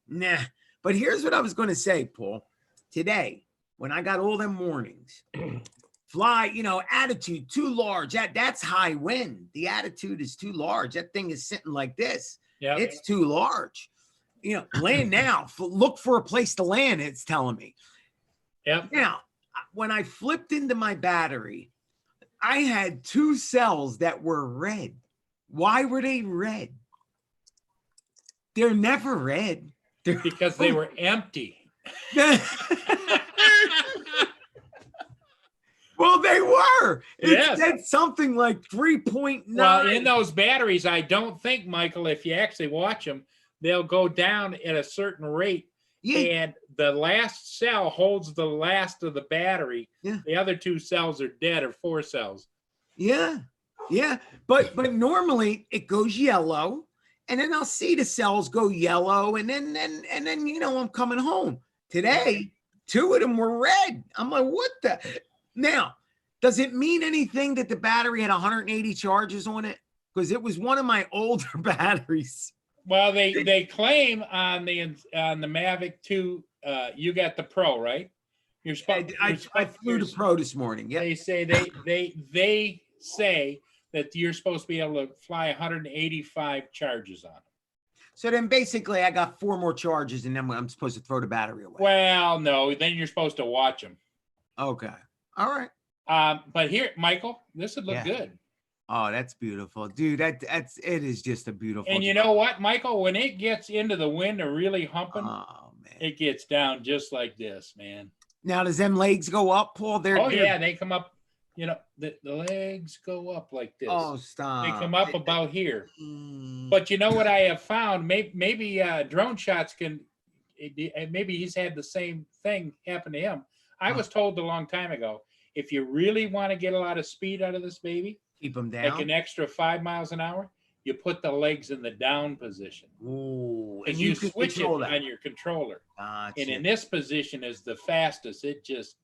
nah. But here's what I was going to say, Paul. Today, when I got all them warnings, fly, attitude too large. That's high wind. The attitude is too large. That thing is sitting like this. Yeah. It's too large. Land now. Look for a place to land, it's telling me. Yep. Now, when I flipped into my battery, I had 2 cells that were red. Why were they red? They're never red. Because they were empty. Well, they were. It Yes. said something like 3.9. Well, in those batteries, I don't think, Michael, if you actually watch them, they'll go down at a certain rate. Yeah. And the last cell holds the last of the battery. Yeah. The other 2 cells are dead, or 4 cells. Yeah. But normally it goes yellow, and then I'll see the cells go yellow, and then I'm coming home. Today, 2 of them were red. I'm like, what the? Now, does it mean anything that the battery had 180 charges on it? Because it was one of my older batteries. Well, they claim on the Mavic 2, you got the Pro, right? I flew the Pro this morning. Yeah. They say they say that you're supposed to be able to fly 185 charges on them. So then basically I got 4 more charges, and then I'm supposed to throw the battery away. Well, no, then you're supposed to watch them. Okay. All right. But here, Michael, this would look Yeah. good. Oh, that's beautiful, dude. It is just a beautiful. And you know what, Michael? When it gets into the wind or really humping, Oh man. it gets down just like this, man. Now does them legs go up, Paul? Yeah, they come up. The legs go up like this. Oh, stop. They come up about here. Mm. But you know what I have found? Maybe Drone Shots can. Maybe he's had the same thing happen to him. I was told a long time ago, if you really want to get a lot of speed out of this baby, Keep them like down. an extra 5 miles an hour, you put the legs in the down position. Ooh, Because and you can switch it control that. on your controller. Gotcha. And in this position is the fastest. It just.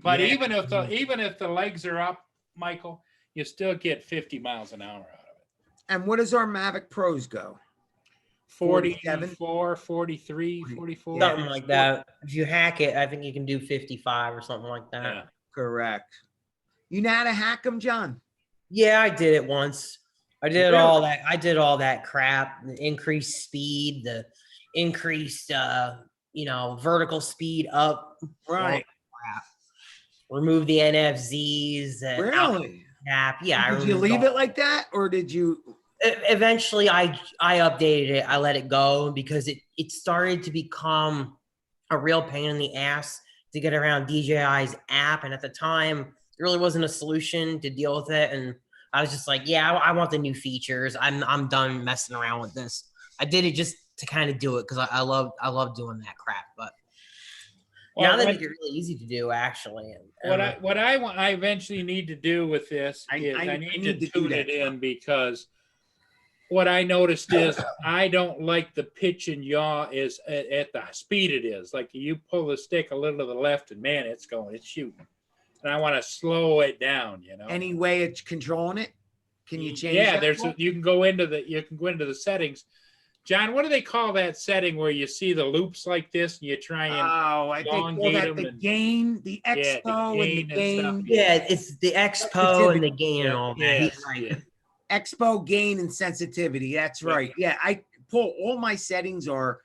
But Yeah. even if the legs are up, Michael, you still get 50 miles an hour out of it. And what does our Mavic Pros go? 47? 44, 43, 44. Something like that. If you hack it, I think you can do 55 or something like that. Yeah. Correct. You know how to hack them, John? Yeah, I did it once. I did Really? all that. I did all that crap. The increased speed, the increased, vertical speed up. Right. Crap. Remove the NFZs. Really? App. Yeah. I Did you removed leave all- it like that, or did you? Eventually, I updated it. I let it go because it started to become a real pain in the ass to get around DJI's app, and at the time, there really wasn't a solution to deal with it. And I was just like, yeah, I want the new features. I'm done messing around with this. I did it just to kind of do it because I love doing that crap. But now they make it really easy to do, actually. What I eventually need to do with this is I need to tune it in, because what I noticed is I don't like the pitch and yaw is at the speed it is. Like you pull the stick a little to the left and man, it's shooting. And I want to slow it down, Any way it's controlling it? Can you change? Yeah, that? you can go into the settings. John, what do they call that setting where you see the loops like this and you try and Oh, I think elongate that them the and- gain, the Yeah, the expo gain and the and stuff. gain, yeah, it's the expo and the gain and all that. Yes, He's right. yeah. expo gain and sensitivity. That's Yeah. right. Yeah, I pull all my settings are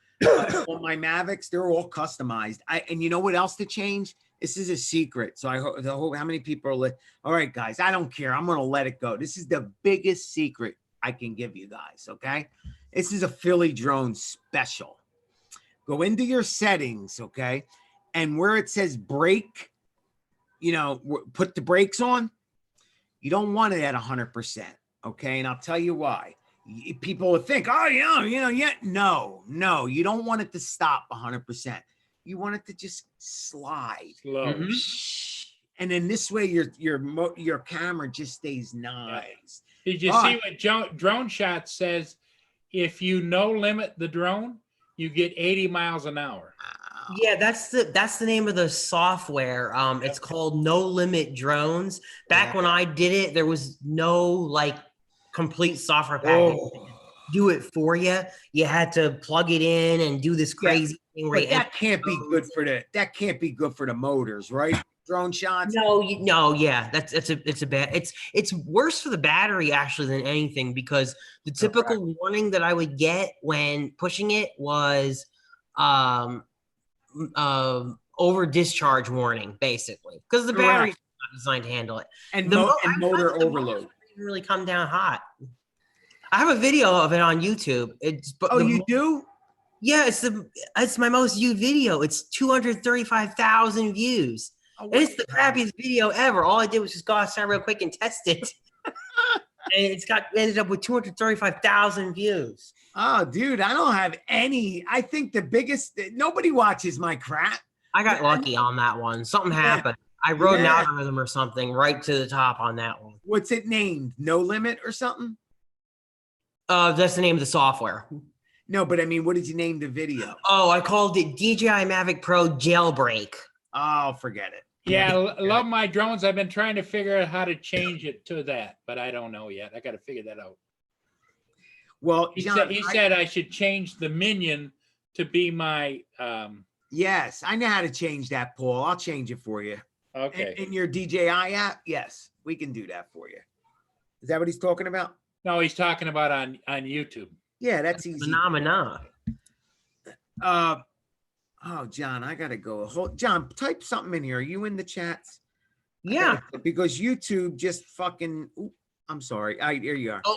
on my Mavics. They're all customized. And you know what else to change? This is a secret. So I hope how many people are all right, guys. I don't care. I'm gonna let it go. This is the biggest secret I can give you guys. Okay, this is a Philly drone special. Go into your settings, okay, and where it says brake, put the brakes on. You don't want it at 100%. Okay, and I'll tell you why. People would think, oh yeah. No, you don't want it to stop 100%. You want it to just slide. Slow. And then this way your camera just stays nice. Did you see what Drone Shot says? If you no limit the drone, you get 80 miles an hour. Yeah, that's the name of the software. It's called No Limit Drones. Back when I did it, there was no like complete software package to do it for you. You had to plug it in and do this crazy thing. But that can't be good for the motors, right? Drone shots. Yeah, it's a bad. It's worse for the battery actually than anything, because the typical warning that I would get when pushing it was over discharge warning, basically, because the battery's not designed to handle it. And motor overload didn't really come down hot. I have a video of it on YouTube. You do? Yeah, it's my most viewed video. It's 235,000 views. It's the crappiest video ever. All I did was just go outside real quick and test it. And ended up with 235,000 views. Oh, dude, I don't have any. I think the biggest, nobody watches my crap. I got lucky on that one. Something happened. I wrote an algorithm or something right to the top on that one. What's it named? No Limit or something? That's the name of the software. No, but I mean, what did you name the video? Oh, I called it DJI Mavic Pro Jailbreak. Oh, forget it. Yeah, love my drones. I've been trying to figure out how to change it to that, but I don't know yet. I got to figure that out. Well, he John, said I should change the minion to be my. Yes, I know how to change that, Paul. I'll change it for you. Okay. In your DJI app, yes, we can do that for you. Is that what he's talking about? No, he's talking about on YouTube. Yeah, that's easy. Phenomena. Oh, John, I gotta go. John, type something in here. Are you in the chats? Yeah. Because YouTube just fucking. I'm sorry. Here you are. Oh.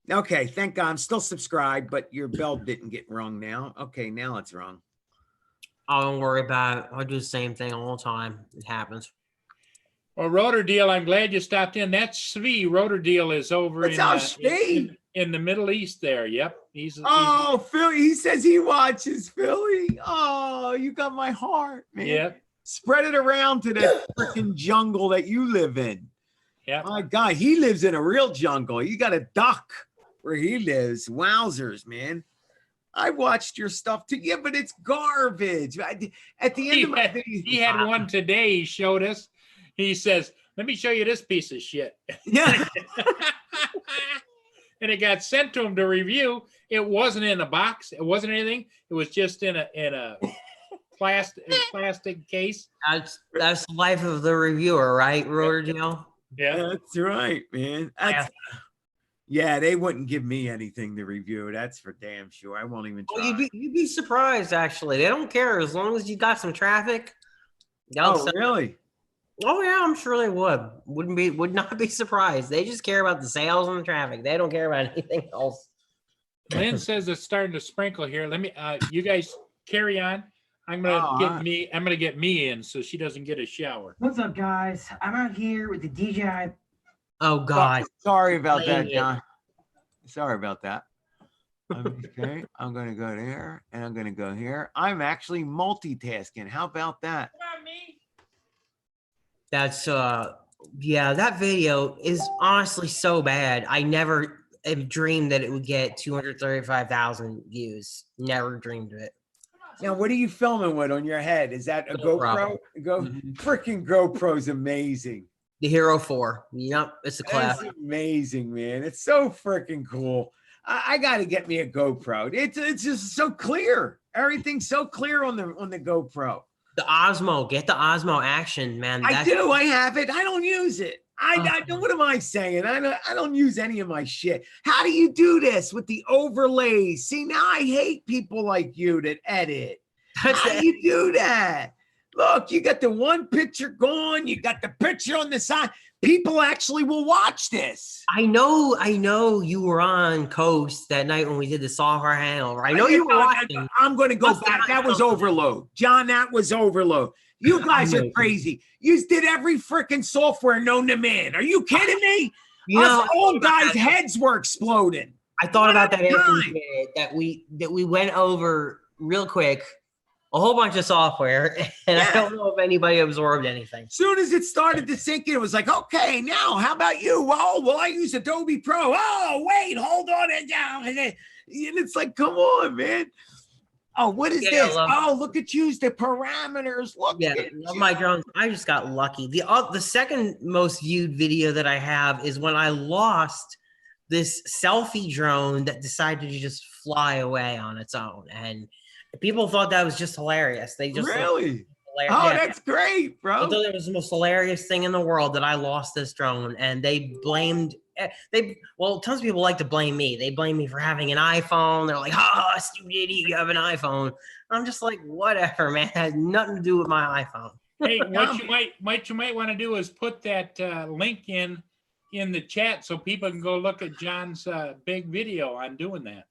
Okay, thank God. I'm still subscribed, but your bell didn't get rung now. Okay, now it's rung. Oh, don't worry about it. I do the same thing all the time. It happens. Well, Rotor Deal, I'm glad you stopped in. That's Svi. Rotor Deal is over in the Middle East there. Yep. He's Philly. He says he watches Philly. Oh, you got my heart, man. Yep. Spread it around to that freaking jungle that you live in. Yeah. My God, he lives in a real jungle. You got a duck where he lives. Wowzers, man. I watched your stuff too. Yeah, but it's garbage. At the end of my video, he had one today. He showed us. He says, "Let me show you this piece of shit." Yeah. And it got sent to him to review. It wasn't in a box. It wasn't anything. It was just in a plastic case. That's the life of the reviewer, right, Rotor Deal? Yeah, that's right, man. Yeah, they wouldn't give me anything to review. That's for damn sure. I won't even try. Well, you'd be surprised, actually. They don't care as long as you got some traffic. Really? Oh yeah, I'm sure they would. Would not be surprised. They just care about the sales and the traffic. They don't care about anything else. Lynn says it's starting to sprinkle here. Let me. You guys carry on. I'm gonna get me in so she doesn't get a shower. What's up, guys? I'm out here with the DJI. Oh God. Sorry about that, John. Sorry about that. Okay, I'm gonna go there and I'm gonna go here. I'm actually multitasking. How about that? Not me. That's that video is honestly so bad. I never dreamed that it would get 235,000 views. Never dreamed of it. Now, what are you filming with on your head? Is that a GoPro? Freaking GoPro's amazing. The Hero 4. Yep, it's a classic. That's amazing, man. It's so freaking cool. I got to get me a GoPro. It's just so clear. Everything's so clear on the GoPro. The Osmo, get the Osmo Action, man. I do. I have it. I don't use it. I don't. What am I saying? I don't use any of my shit. How do you do this with the overlays? See, now I hate people like you that edit. How do you do that? Look, you got the one picture going. You got the picture on the side. people actually will watch this. I know you were on Coast that night when we did the software hangover. I know you were watching. I'm going to go Must have back. been That was something. overload. John, that was overload. You guys are crazy. You did every freaking software known to man. Are you kidding me? You know, Us old guys' heads were exploding. I thought about that after time. we did, that we went over real quick a whole bunch of software, and I don't know if anybody absorbed anything. Soon as it started to sink in, it was like, okay, now how about you? Oh, well, I use Adobe Pro. Oh, wait, hold on and down. And it's like, come on, man. Oh, what is this? Oh, look at you, the parameters. Look at love my drones. I just got lucky. The second most viewed video that I have is when I lost this selfie drone that decided to just fly away on its own, and people thought that was just hilarious. They just really. Oh, that's great, bro. I thought it was the most hilarious thing in the world that I lost this drone, and they blamed tons of people like to blame me. They blame me for having an iPhone. They're like, "Oh, stupid idiot, you have an iPhone." I'm just like, whatever, man. It had nothing to do with my iPhone. Hey, what you might want to do is put that link in the chat so people can go look at John's big video on doing that.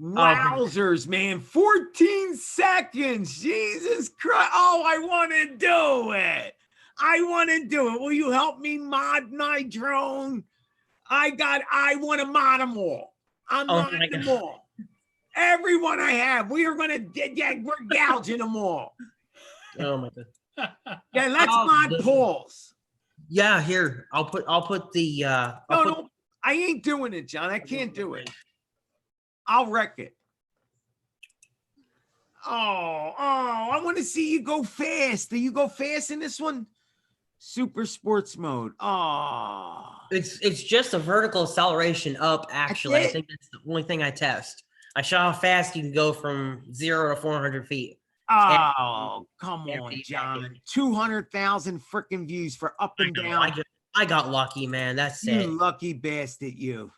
Wowzers, man. 14 seconds. Jesus Christ. Oh, I want to do it. I want to do it. Will you help me mod my drone? I want to mod them all. I'm modding them all. Everyone I have. We are going to, we're gouging them all. Oh my god. Yeah, let's mod Paul's. Yeah, here. I'll put the No, I ain't doing it, John. I can't do it. I'll wreck it. Oh, I want to see you go fast. Do you go fast in this one? Super sports mode. Oh. It's just a vertical acceleration up, actually. I think that's the only thing I test. I saw how fast you can go from 0 to 400 feet. Oh, come on, John. 200,000 freaking views for up and down. I got lucky, man. That's You it. lucky bastard, you.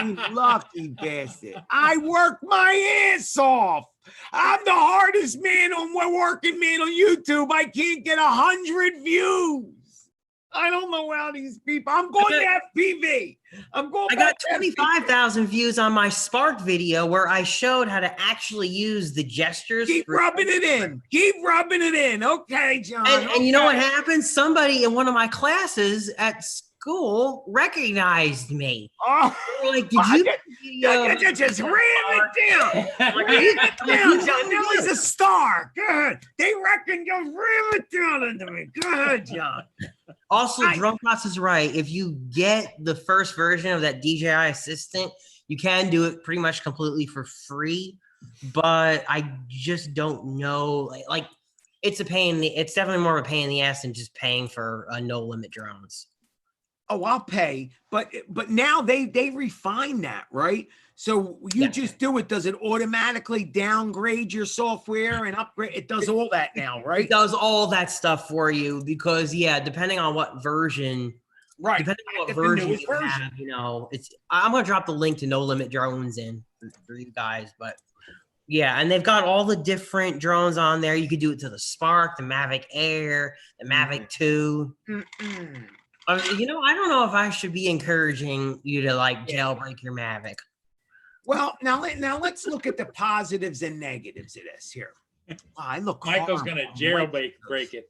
You lucky bastard. I work my ass off. I'm the hardest working man on YouTube. I can't get 100 views. I don't know how these people. I'm going to FPV. I got 25,000 views on my Spark video where I showed how to actually use the gestures. Keep rubbing it in. Keep rubbing it in. Okay, John. And you know what happened? Somebody in one of my classes at school recognized me. Oh, like, did you? Just ram it down. Ram it down, John. Now he's a star. Good. They reckon you ram it down into me. Good, John. Also, Drumpots is right. If you get the first version of that DJI Assistant, you can do it pretty much completely for free. But I just don't know. Like it's a pain. It's definitely more of a pain in the ass than just paying for no limit drones. Oh, I'll pay, but now they refine that, right? So you just do it. Does it automatically downgrade your software and upgrade? It does all that now, right? It does all that stuff for you because depending on what version, depending on what version you have, I'm gonna drop the link to No Limit Drones in for you guys, but yeah, and they've got all the different drones on there. You could do it to the Spark, the Mavic Air, the Mavic 2. I don't know if I should be encouraging you to jailbreak your Mavic. Well, now let's look at the positives and negatives of this here. I look. Michael's gonna jailbreak it.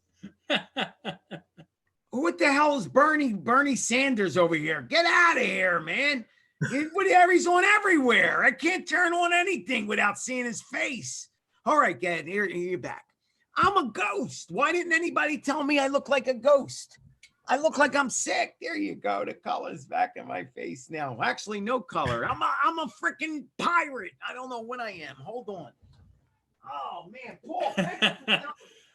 What the hell is Bernie Sanders over here? Get out of here, man! He's on everywhere. I can't turn on anything without seeing his face. All right, Gad, here you're back. I'm a ghost. Why didn't anybody tell me I look like a ghost? I look like I'm sick. There you go. The color's back in my face now. Actually, no color. I'm a freaking pirate. I don't know what I am. Hold on. Oh man, Paul.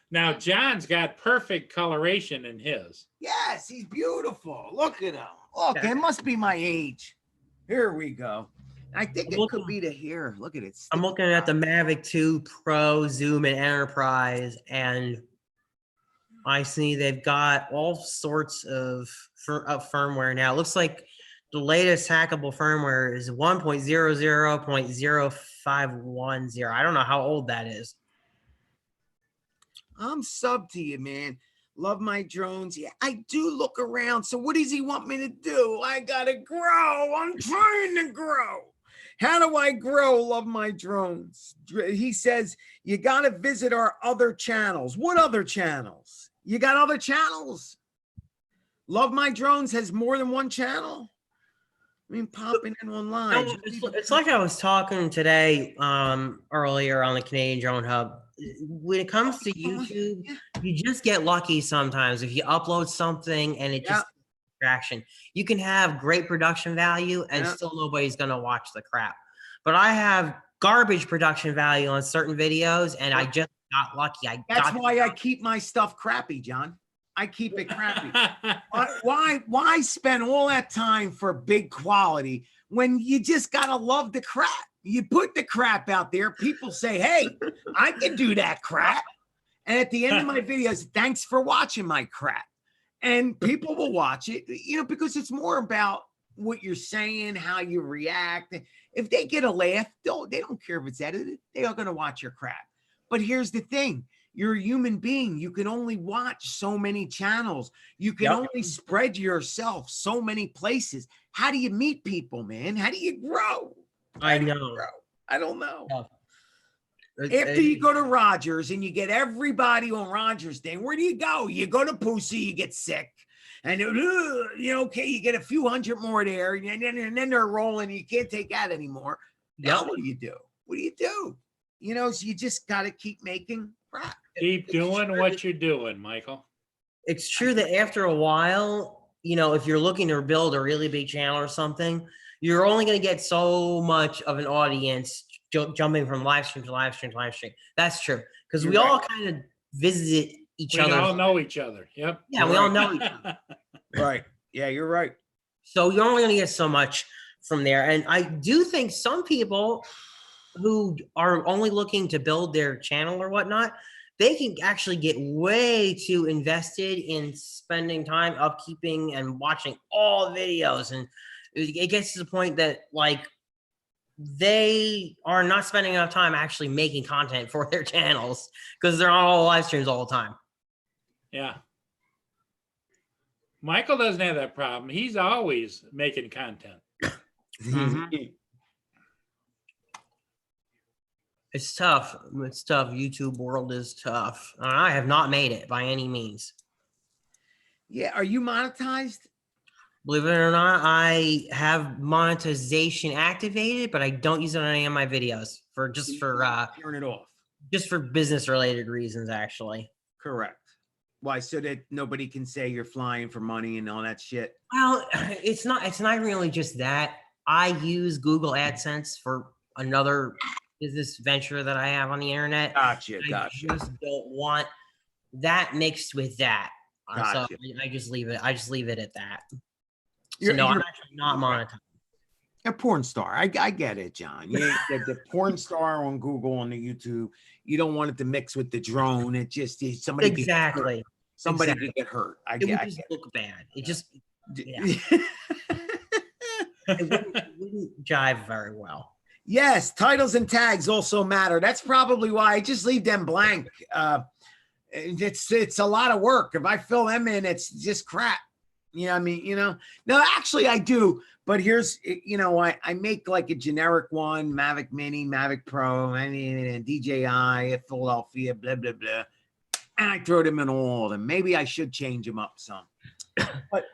Now John's got perfect coloration in his. Yes, he's beautiful. Look at him. Look, it must be my age. Here we go. I think it could be the hair. Look at it. I'm looking at the Mavic 2 Pro, Zoom, and Enterprise, and I see they've got all sorts of firmware now. It looks like the latest hackable firmware is 1.00.0510. I don't know how old that is. I'm sub to you, man. Love my drones. Yeah, I do look around. So what does he want me to do? I gotta grow. I'm trying to grow. How do I grow? Love my drones. He says you gotta visit our other channels. What other channels? You got other channels? Love my drones has more than one channel. I mean, popping in online. No, it's like I was talking today earlier on the Canadian Drone Hub. When it comes to YouTube, you just get lucky sometimes. If you upload something and it just traction, you can have great production value and still nobody's gonna watch the crap. But I have garbage production value on certain videos, and I just got lucky. That's why I keep my stuff crappy, John. I keep it crappy. Why spend all that time for big quality when you just gotta love the crap? You put the crap out there, people say, hey, I can do that crap. And at the end of my videos, thanks for watching my crap. And people will watch it, because it's more about what you're saying, how you react. If they get a laugh, they don't care if it's edited. They are gonna watch your crap. But here's the thing. You're a human being. You can only watch so many channels. You can only spread yourself so many places. How do you meet people, man? How do you grow? I know. I don't know. After you go to Rogers and you get everybody on Rogers' thing, where do you go? You go to Pussy, you get sick. And, okay, you get a few hundred more there. And then they're rolling. You can't take that anymore. Now what do you do? What do you do? So you just got to keep making crap. Keep doing what you're doing, Michael. It's true that after a while, if you're looking to build a really big channel or something, you're only going to get so much of an audience jumping from live stream to live stream to live stream. That's true. Because we all kind of visit each other. We all know each other. Yep. Yeah, we all know each other. Right. Yeah, you're right. So you're only going to get so much from there. And I do think some people who are only looking to build their channel or whatnot, they can actually get way too invested in spending time upkeeping and watching all videos. And it gets to the point that they are not spending enough time actually making content for their channels because they're on all live streams all the time. Yeah. Michael doesn't have that problem. He's always making content. It's tough. It's tough. YouTube world is tough. I have not made it by any means. Yeah. Are you monetized? Believe it or not, I have monetization activated, but I don't use it on any of my videos turn it off. Just for business related reasons, actually. Correct. Why? So that nobody can say you're flying for money and all that shit. Well, it's not really just that. I use Google AdSense for another business venture that I have on the internet. Gotcha. I just don't want that mixed with that. Gotcha. So I just leave it. I just leave it at that. So no, I'm actually not monetized. A porn star. I get it, John. The porn star on Google, on the YouTube, you don't want it to mix with the drone. It just somebody exactly. Somebody could get hurt. It would just look bad. It just it wouldn't jive very well. Yes, titles and tags also matter. That's probably why I just leave them blank. It's a lot of work. If I fill them in, it's just crap. No, actually I do. But here's, I make like a generic one, Mavic Mini, Mavic Pro, and DJI, Philadelphia, blah, blah, blah. And I throw them in all of them. Maybe I should change them up some. But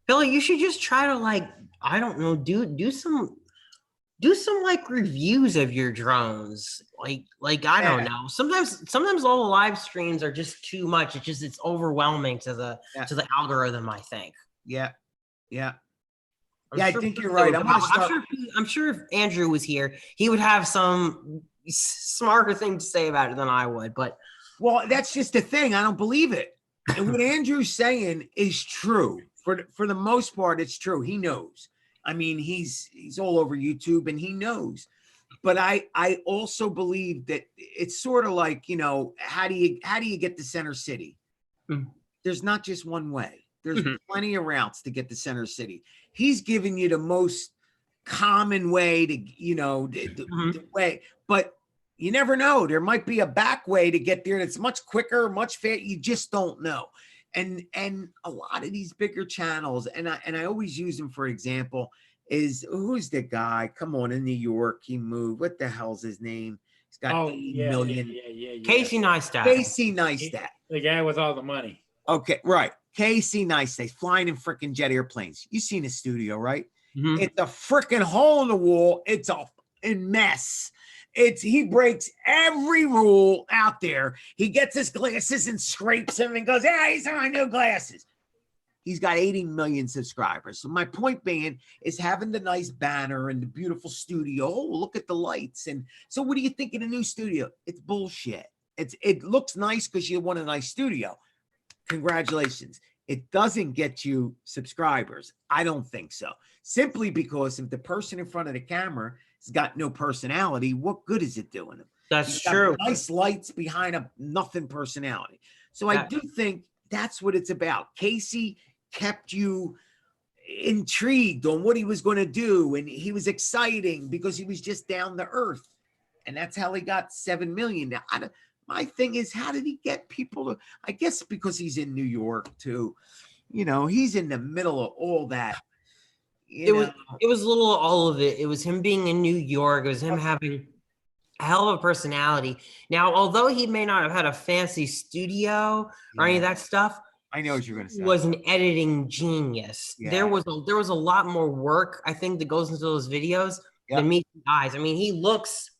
Billy, you should just try to I don't know, do some reviews of your drones. I don't know. Sometimes all the live streams are just too much. It's overwhelming to the algorithm, I think. Yeah. I think you're right. I'm sure if Andrew was here, he would have some smarter thing to say about it than I would. But that's just the thing. I don't believe it. And what Andrew's saying is true. For the most part, it's true. He knows. I mean, he's all over YouTube and he knows. But I also believe that it's sort of like, how do you get to Center City? Mm-hmm. There's not just one way. There's plenty of routes to get to Center City. He's giving you the most common way to, the way, but you never know. There might be a back way to get there that's much quicker, much faster. You just don't know. And a lot of these bigger channels, and I always use them for example, is who's the guy? Come on, in New York, he moved. What the hell's his name? He's got Oh, 80 yeah, million. yeah. Casey Neistat. Casey Neistat. The guy with all the money. Okay, right. Casey Neistat flying in freaking jet airplanes. You seen his studio, right? Mhm. It's a freaking hole in the wall. It's a mess. He breaks every rule out there. He gets his glasses and scrapes them and goes, "Yeah, he's on new glasses." He's got 80 million subscribers. So my point being is having the nice banner and the beautiful studio. Oh, look at the lights. And so what do you think of the new studio? It's bullshit. It looks nice because you want a nice studio. Congratulations. It doesn't get you subscribers. I don't think so. Simply because if the person in front of the camera has got no personality, what good is it doing them? That's He's got true. Nice lights behind a nothing personality. So I do think that's what it's about. Casey kept you intrigued on what he was going to do, and he was exciting because he was just down to earth, and that's how he got 7 million. Now, my thing is, how did he get people to? I guess because he's in New York too. You know, he's in the middle of all that. It was a little of all of it. It was him being in New York. It was him having a hell of a personality. Now, although he may not have had a fancy studio or any of that stuff, I know what you're going to say. he was an editing genius. Yeah. There was a lot more work, I think, that goes into those videos than meets the eyes. I mean, he looks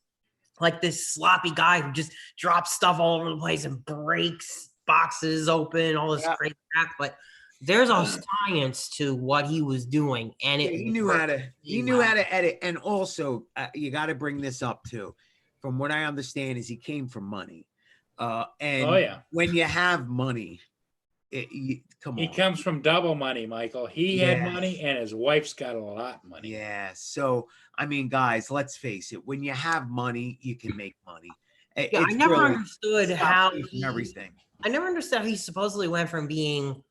like this sloppy guy who just drops stuff all over the place and breaks boxes open, all this crazy crap. But there's a science to what he was doing, and he knew how to edit. And also, you got to bring this up too. From what I understand, is he came from money, and when you have money, come on, He comes from double money, Michael. He had money, and his wife's got a lot of money. Yeah. So I mean, guys, let's face it. When you have money, you can make money. I never understood how everything. I never understood how he supposedly went from being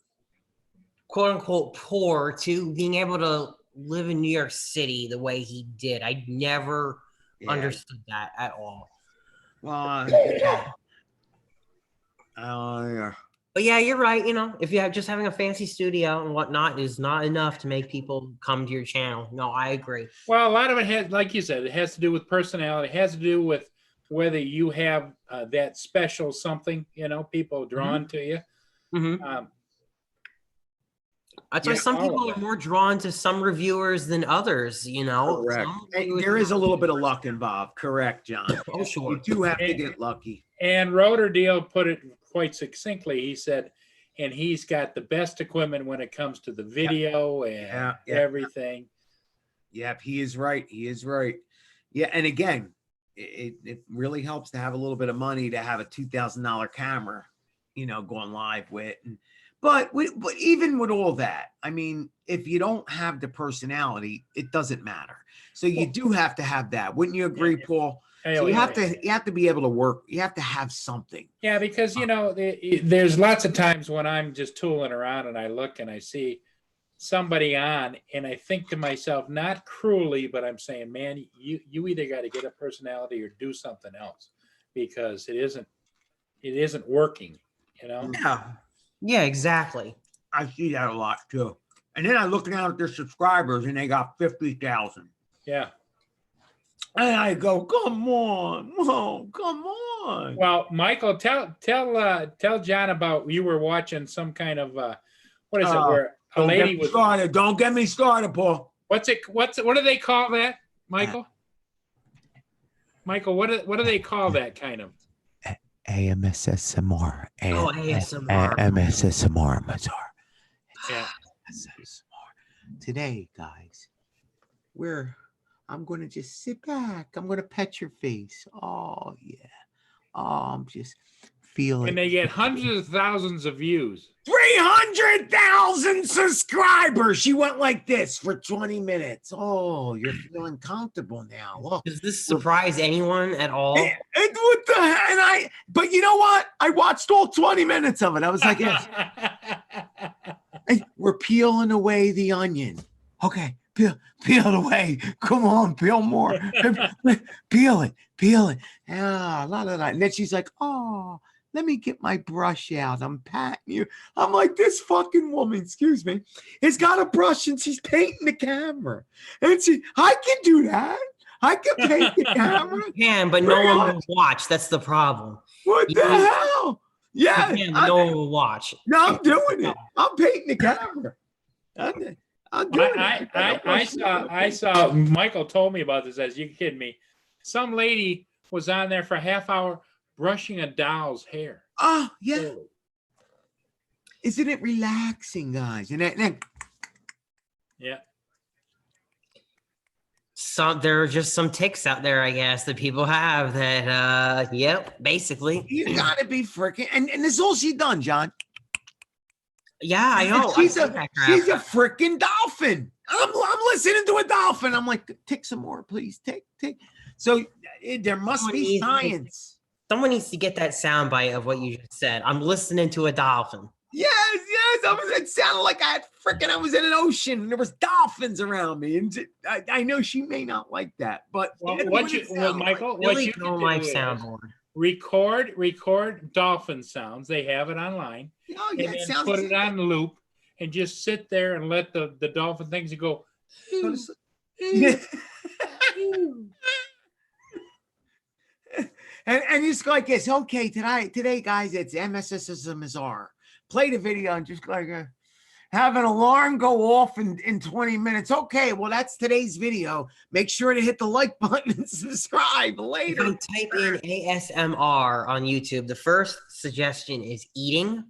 quote unquote poor to being able to live in New York City the way he did. I never understood that at all. Well, but yeah, you're right. You know, if you have just having a fancy studio and whatnot is not enough to make people come to your channel. No, I agree. Well, a lot of it has, like you said, it has to do with personality. It has to do with whether you have that special something, you know, people drawn to you. That's why some people are more drawn to some reviewers than others, you know. Correct. There is a little bit of luck involved. Correct, John. Oh, sure. You do have to get lucky. And Rotordale put it quite succinctly. He said, and he's got the best equipment when it comes to the video and everything. Yep, he is right. He is right. Yeah, and again, it really helps to have a little bit of money to have a $2,000 camera, you know, going live with. But even with all that, I mean, if you don't have the personality, it doesn't matter. So you do have to have that. Wouldn't you agree, Paul? So you have to be able to work. You have to have something. Yeah, because, you know, there's lots of times when I'm just tooling around and I look and I see somebody on and I think to myself, not cruelly, but I'm saying, man, you either got to get a personality or do something else because it isn't working, you know? Yeah, exactly. I see that a lot too. And then I look down at their subscribers and they got 50,000. Yeah. And I go, come on, come on. Well, Michael, tell John about you were watching some kind of what is it? Where a lady was started. Don't get me started, Paul. What do they call that, Michael? Michael, what do they call that kind of? AMSSMR. ASMR. AMSSMR, Mazar. Yeah. Today, guys, I'm going to just sit back. I'm going to pet your face. Oh, yeah. Oh, I'm just feeling. And they get hundreds of thousands of views. 300,000 subscribers. She went like this for 20 minutes. Oh, you're feeling comfortable now. Look. Does this surprise anyone at all? What the heck? But you know what? I watched all 20 minutes of it. I was like, yes. Hey, we're peeling away the onion. Okay, peel it away. Come on, peel more. Peel it. Ah, la la la. And then she's like, oh, Let me get my brush out. I'm patting you. I'm like, this fucking woman, excuse me, has got a brush and she's painting the camera. And I can do that. I can paint the camera. You can, but no one will watch. That's the problem. What the hell? Yeah. You can, but no one will watch. No, I'm doing it. I'm painting the camera. I'm doing it. I saw Michael told me about this. As you kidding me, some lady was on there for a half hour brushing a doll's hair. Oh, yeah. Isn't it relaxing, guys? And then Yeah. There are just some ticks out there, I guess, that people have that, yep, basically. You gotta be freaking, and this is all she done, John. Yeah, I know. She's a freaking dolphin. I'm listening to a dolphin. I'm like, take some more, please. Take. So there must be science. Someone needs to get that soundbite of what you just said. I'm listening to a dolphin. Yes. It sounded like I was in an ocean and there was dolphins around me. And I know she may not like that, but Michael, Really what you don't can like do is soundboard. record dolphin sounds. They have it online. Oh, And yeah, then it sounds put it on loop and just sit there and let the dolphin things go. And just like this, okay, today, guys, it's MSSMSR. Play the video and just like have an alarm go off in 20 minutes. Okay, well, that's today's video. Make sure to hit the like button and subscribe If later. you type in ASMR on YouTube, the first suggestion is eating.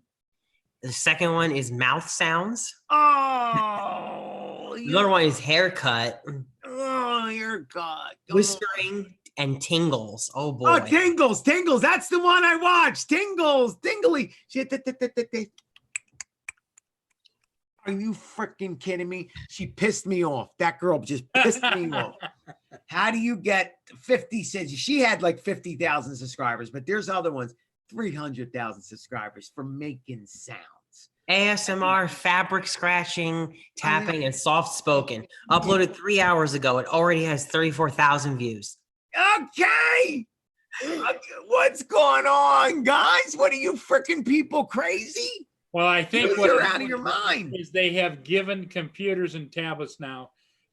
The second one is mouth sounds. Oh, The other one is haircut, your God. whispering, and tingles. Oh boy. Oh, tingles. That's the one I watched. Tingly. Are you freaking kidding me? She pissed me off. That girl just pissed me off. How do you get 50 cents? She had like 50,000 subscribers, but there's other ones, 300,000 subscribers for making sounds. ASMR, fabric scratching, tapping, and soft spoken. Uploaded 3 hours ago. It already has 34,000 views. Okay. What's going on, guys? What are you freaking people crazy? Well, I think You're out of your mind. is they have given computers and tablets now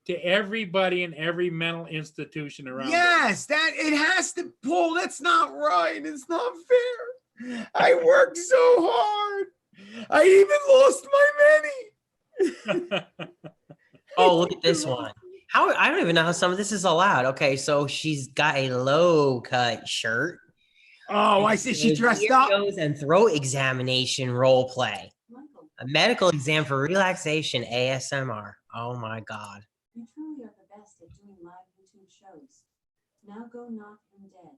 to everybody in every mental institution around. Yes, that it has to, Paul. That's not right. It's not fair. I worked so hard. I even lost my money. Oh, look at this one. I don't even know how some of this is allowed. Okay, so she's got a low cut shirt. Oh, I see. She dressed up. Ear and throat examination role play. A medical exam for relaxation ASMR. Oh my God. You truly are the best at doing live YouTube shows. Now go knock him dead.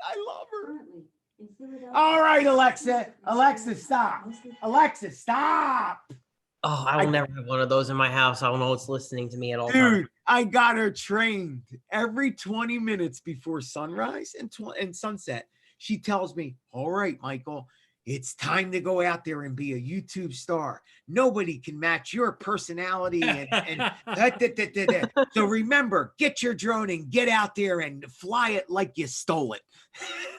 I love her. Currently in Philadelphia. All right, Alexa. Alexa, stop. Alexa, stop. Oh, I will never have one of those in my house. I don't know what's listening to me at all times. Dude, I got her trained every 20 minutes before sunrise and sunset. She tells me, all right, Michael, it's time to go out there and be a YouTube star. Nobody can match your personality. So remember, get your drone and get out there and fly it like you stole it.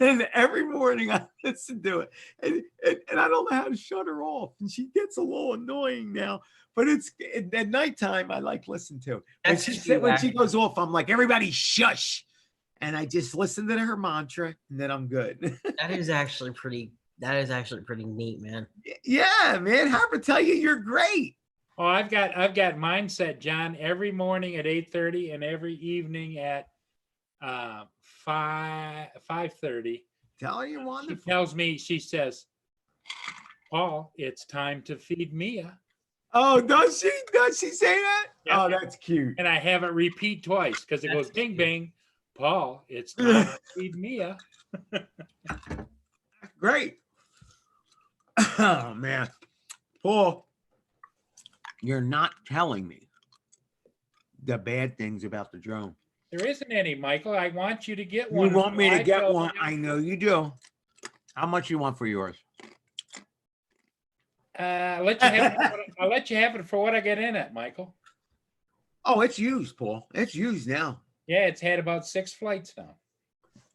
And every morning I listen to it. And I don't know how to shut her off. And she gets a little annoying now. But it's at nighttime, I like listen to it. When she goes off, I'm like, everybody shush. And I just listen to her mantra and then I'm good. That is actually pretty neat, man. Yeah, man. Harper tell you you're great. Oh, I've got mine set, John, every morning at 8:30 and every evening at 5:30. Tell her you want She tells me, she says, Paul, it's time to feed Mia. Oh, does she? Does she say that? Yeah. Oh, that's cute. And I have it repeat twice because it goes ding bang. Paul, it's time to feed Mia. Great. Oh man. Paul, you're not telling me the bad things about the drone. There isn't any, Michael. I want you to get one. You want me to get one? I I know you do. How much you want for yours? I'll let you have it for what I get in it, Michael. Oh, it's used, Paul. It's used now. Yeah, it's had about 6 flights now.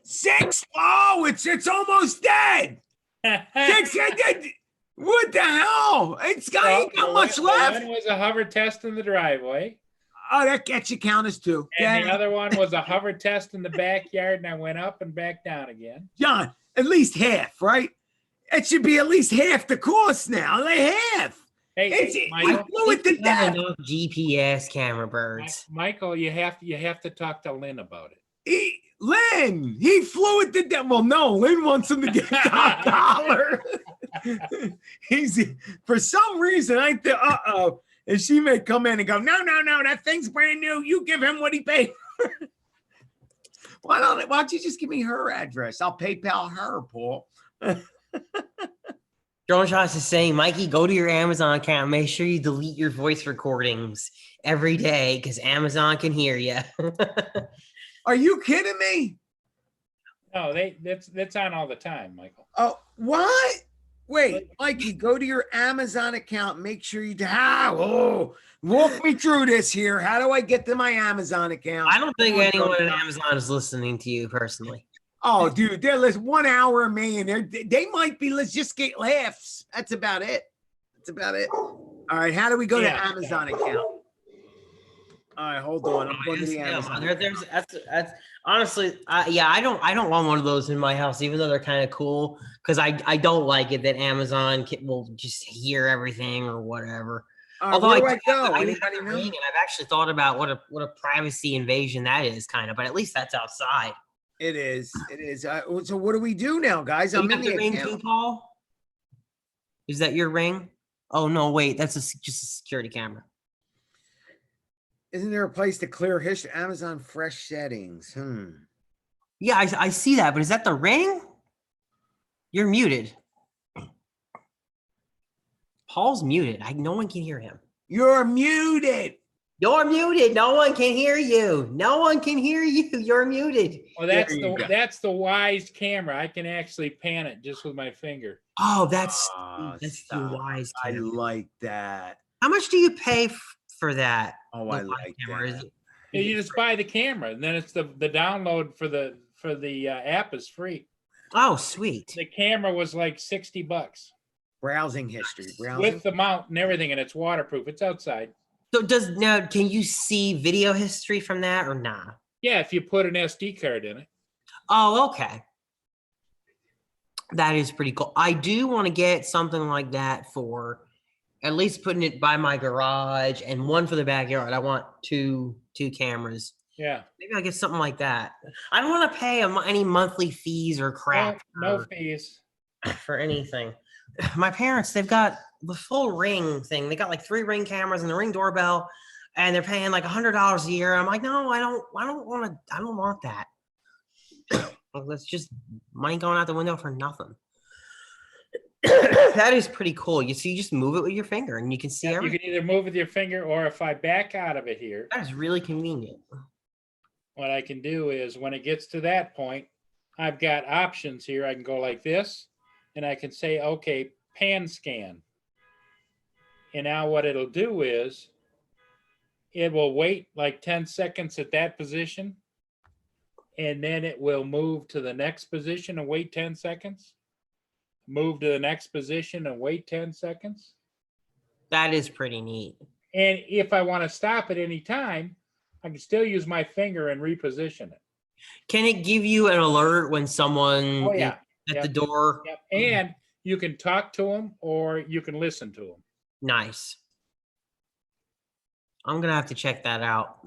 6. Oh, it's almost dead. 6. What the hell? It's got, ain't got much left. One was a hover test in the driveway. Oh, that gets you count as 2. And the other one was a hover test in the backyard, and I went up and back down again. John, at least half, right? It should be at least half the cost now. Like half. Hey, I Michael, blew it to death. Enough GPS camera birds. Michael, you have to talk to Lynn about it. Lynn, he flew it to death. Well, no, Lynn wants him to get top dollar. He's for some reason I think and she may come in and go, no, that thing's brand new. You give him what he paid. Why don't you just give me her address? I'll PayPal her, Paul. Drone Shots is saying, Mikey, go to your Amazon account. Make sure you delete your voice recordings every day because Amazon can hear you. Are you kidding me? No, that's on all the time, Michael. Oh, what? Wait, Mikey, go to your Amazon account. Make sure you walk me through this here. How do I get to my Amazon account? I don't think anyone at Amazon is listening to you personally. Oh, dude, they're listening 1 hour a me, and they might be. Let's just get laughs. That's about it. All right, how do we go to Amazon account? All right, hold on. I'm going to the Amazon. That's honestly, I don't want one of those in my house, even though they're kind of cool, because I don't like it that Amazon will just hear everything or whatever. Although where do I go? I Anybody know? and I've actually thought about what a privacy invasion that is, kind of, but at least that's outside. It is. So what do we do now, guys? I'm in the ring too, Paul. Is that your ring? Oh no, wait, that's just a security camera. Isn't there a place to clear history? Amazon fresh settings. Yeah, I see that, but is that the ring? You're muted. Paul's muted. No one can hear him. You're muted. You're muted. No one can hear you. No one can hear you. You're muted. Well, that's the Wise camera. I can actually pan it just with my finger. Oh, that's the Wise camera. I like that. How much do you pay for that? Oh, I like that. You just buy the camera, and then it's the download for the app is free. Oh, sweet. The camera was like $60. Browsing history. With the mount and everything, and it's waterproof. It's outside. So can you see video history from that or not? Yeah, if you put an SD card in it. Oh, okay. That is pretty cool. I do want to get something like that for at least putting it by my garage and one for the backyard. I want two cameras. Yeah. Maybe I'll get something like that. I don't want to pay any monthly fees or crap. No fees. For anything. My parents, they've got the full Ring thing. They got like 3 Ring cameras and the Ring doorbell, and they're paying like $100 a year. I'm like, no, I don't want that. That's just money going out the window for nothing. That is pretty cool. You just move it with your finger and you can see everything. You can either move with your finger, or if I back out of it here. That is really convenient. What I can do is when it gets to that point, I've got options here. I can go like this, and I can say, okay, pan scan. And now what it'll do is it will wait like 10 seconds at that position, and then it will move to the next position and wait 10 seconds. Move to the next position and wait 10 seconds. That is pretty neat. And if I want to stop at any time, I can still use my finger and reposition it. Can it give you an alert when someone is at the door? Yep. And you can talk to them or you can listen to them. Nice. I'm going to have to check that out.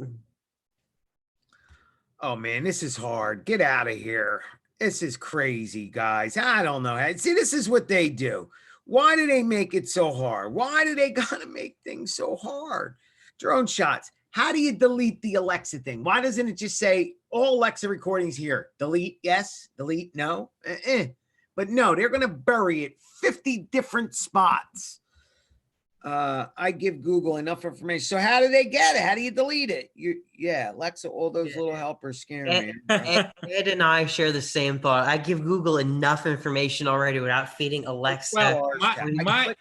Oh, man, this is hard. Get out of here. This is crazy, guys. I don't know. See, this is what they do. Why do they make it so hard? Why do they got to make things so hard? Drone Shots. How do you delete the Alexa thing? Why doesn't it just say all Alexa recordings here? Delete, yes. Delete, no. But no, they're going to bury it 50 different spots. I give Google enough information. So how do they get it? How do you delete it? Alexa, all those little helpers scare me. Ed and I share the same thought. I give Google enough information already without feeding Alexa. Well,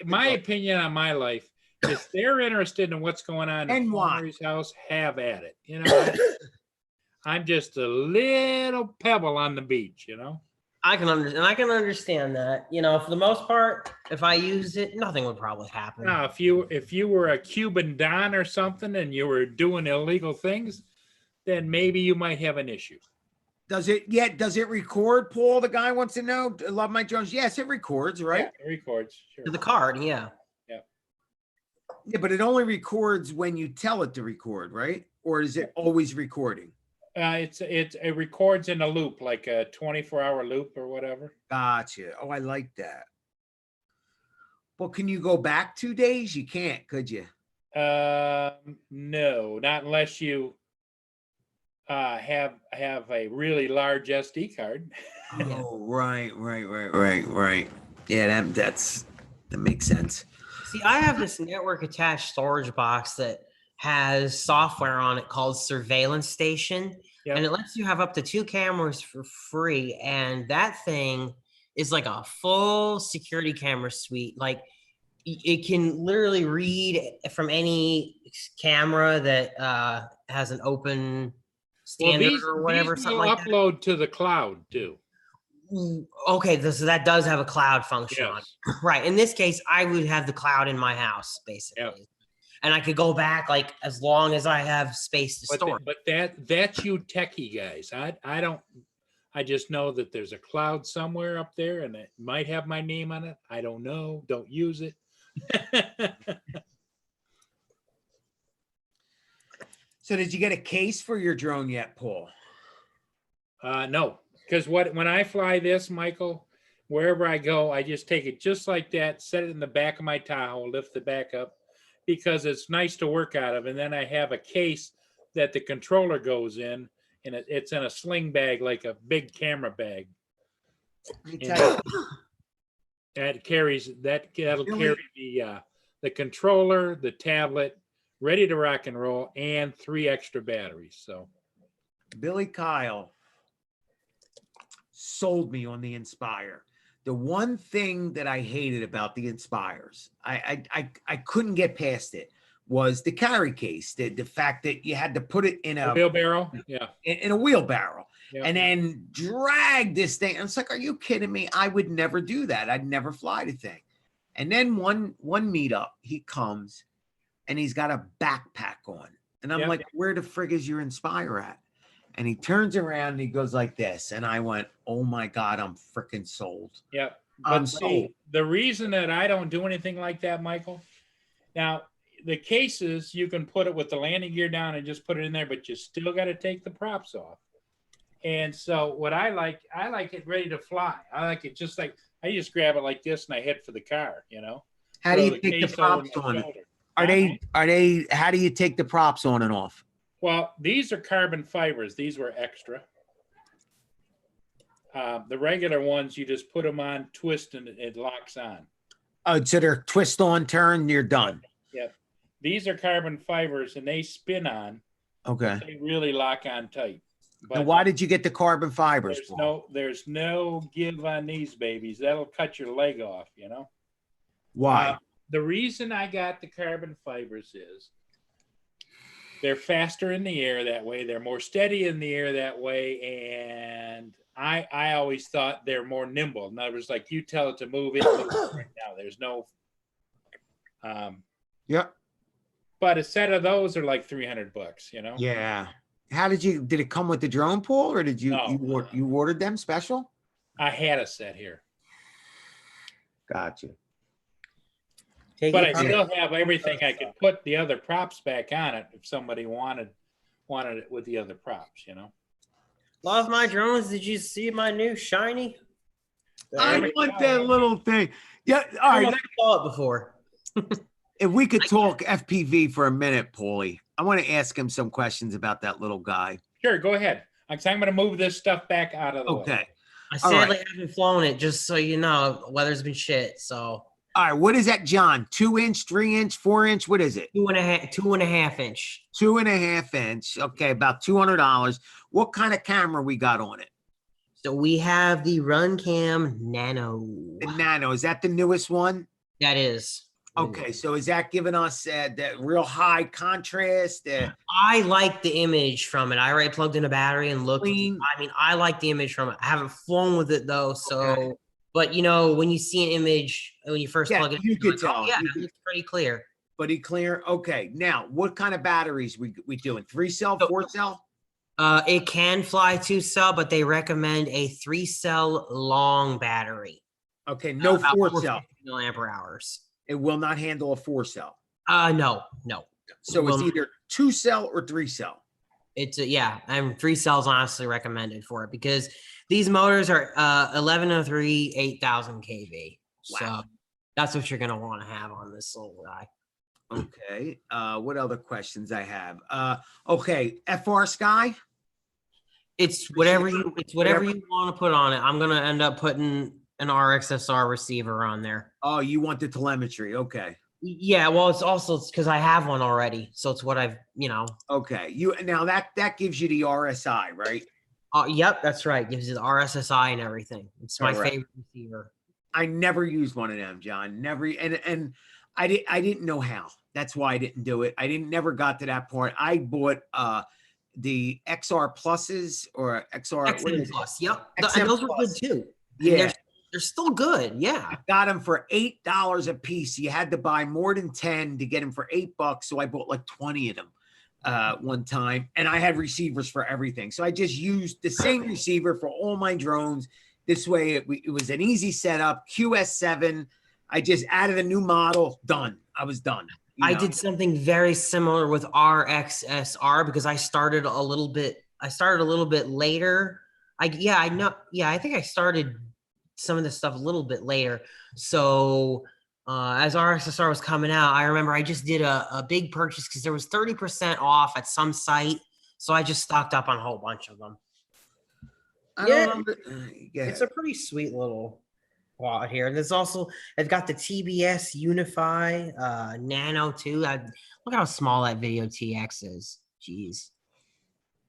my opinion on my life, if they're interested in what's going on in Henry's house, have at it. You know, I'm just a little pebble on the beach, you know? I can understand that. You know, for the most part, if I used it, nothing would probably happen. Now, if you were a Cuban Don or something and you were doing illegal things, then maybe you might have an issue. Does it record, Paul? The guy wants to know. Love Mike Jones. Yes, it records, right? Yeah, it records. Sure. To the card, yeah. Yeah, but it only records when you tell it to record, right? Or is it always recording? It records in a loop, like a 24-hour loop or whatever. Gotcha. Oh, I like that. Well, can you go back 2 days? You can't, could you? No, not unless you have a really large SD card. Oh, right. Yeah, that makes sense. See, I have this network attached storage box that has software on it called Surveillance Station, and it lets you have up to 2 cameras for free. And that thing is like a full security camera suite. Like it can literally read from any camera that has an open standard or whatever. These something will like that. upload to the cloud too. Okay, so that does have a cloud function on Yes. it. Right. In this case, I would have the cloud in my house, basically. And I could go back like as long as I have space to store. But that's you techie guys. I don't. I just know that there's a cloud somewhere up there, and it might have my name on it. I don't know. Don't use it. So did you get a case for your drone yet, Paul? No, because when I fly this, Michael, wherever I go, I just take it just like that, set it in the back of my Tahoe, lift the back up, because it's nice to work out of. And then I have a case that the controller goes in, and it's in a sling bag, like a big camera bag. And that'll carry the controller, the tablet, ready to rock and roll, and 3 extra batteries. So Billy Kyle sold me on the Inspire. The one thing that I hated about the Inspires, I couldn't get past it, was the carry case. The fact that you had to put it in a wheelbarrow, yeah, in a wheelbarrow, yeah. and then drag this thing. And it's like, are you kidding me? I would never do that. I'd never fly the thing. And then one meetup, he comes and he's got a backpack on. And I'm like, where the frig is your Inspire at? And he turns around and he goes like this. And I went, oh my God, I'm freaking sold. Yeah. I'm But see, sold. the reason that I don't do anything like that, Michael, now the cases, you can put it with the landing gear down and just put it in there, but you still got to take the props off. And so what I like it ready to fly. I like it just like, I just grab it like this and I head for the car, you know? How do Throw you the take the case over props my on it? shoulder. Are they, how do you take the props on and off? Well, these are carbon fibers. These were extra. The regular ones, you just put them on, twist, and it locks on. Oh, so they're twist on, turn, you're done. Yep. These are carbon fibers, and they spin on. Okay. They really lock on tight. Now, why did you get the carbon fibers? There's no give on these babies. That'll cut your leg off, you know? Why? The reason I got the carbon fibers is they're faster in the air that way. They're more steady in the air that way. And I always thought they're more nimble. In other words, like you tell it to move, it moves right now. There's no. Yep. But a set of those are like $300, you know? Yeah. How did it come with the drone, Paul, or did you you ordered them special? I had a set here. Gotcha. But I still have everything. I could put the other props back on it if somebody wanted it with the other props, you know? Love My Drones. Did you see my new shiny? I want that little thing. Yeah. All right. I saw it before. If we could talk FPV for a minute, Paulie, I want to ask him some questions about that little guy. Sure, go ahead. I'm going to move this stuff back out of the way. Okay. I sadly haven't flown it, just so you know. Weather's been shit, so. All right, what is that, John? 2 inch, 3 inch, 4 inch? What is it? 2.5 inch. 2.5 inch. Okay, about $200. What kind of camera we got on it? So we have the RunCam Nano. The Nano, is that the newest one? That is. Okay, so is that giving us that real high contrast? I like the image from it. I already plugged in a battery and looked. Clean. I mean, I like the image from it. I haven't flown with it though, so. Okay. But you know, when you see an image when you first Yeah, plug it, you in, could you're like, tell. oh, yeah, You it could- looks pretty clear. Buddy clear. Okay, now what kind of batteries we doing? 3-cell, So- 4-cell? It can fly 2-cell, but they recommend a 3-cell long battery. Okay, no About 4-cell. 450 milliampere hours. It will not handle a 4-cell. No. So it's Well- either 2-cell or 3-cell. It's yeah, and 3-cells honestly recommended for it because these motors are 1103 8000 kV. Wow. So that's what you're gonna want to have on this little guy. Okay. What other questions I have? Okay, FR Sky. It's whatever you want to put on it. I'm gonna end up putting an RXSR receiver on there. Oh, you want the telemetry? Okay. Yeah, well, it's also because I have one already, so it's what I've Okay. You now that gives you the RSI, right? Yep, that's right. Gives you the RSSI and everything. It's my Correct. favorite receiver. I never used one of them, John. Never, and I didn't know how. That's why I didn't do it. I never got to that point. I bought the XR pluses or XR. what XM is it? Plus, yep, XM and those were Plus. good too. And Yeah. they're still good. Yeah. I got them for $8 a piece. You had to buy more than 10 to get them for $8. So I bought like 20 of them one time, and I had receivers for everything. So I just used the same receiver for all my drones. This way, it was an easy setup. QS7. I just added a new model. Done. I was done. I did something very similar with RXSR because I started a little bit later. I think I started some of this stuff a little bit later. So as RXSR was coming out, I remember I just did a big purchase because there was 30% off at some site. So I just stocked up on a whole bunch of them. It's a pretty sweet little plot here. And there's also, it's got the TBS Unify Nano 2. Look how small that Video TX is. Jeez.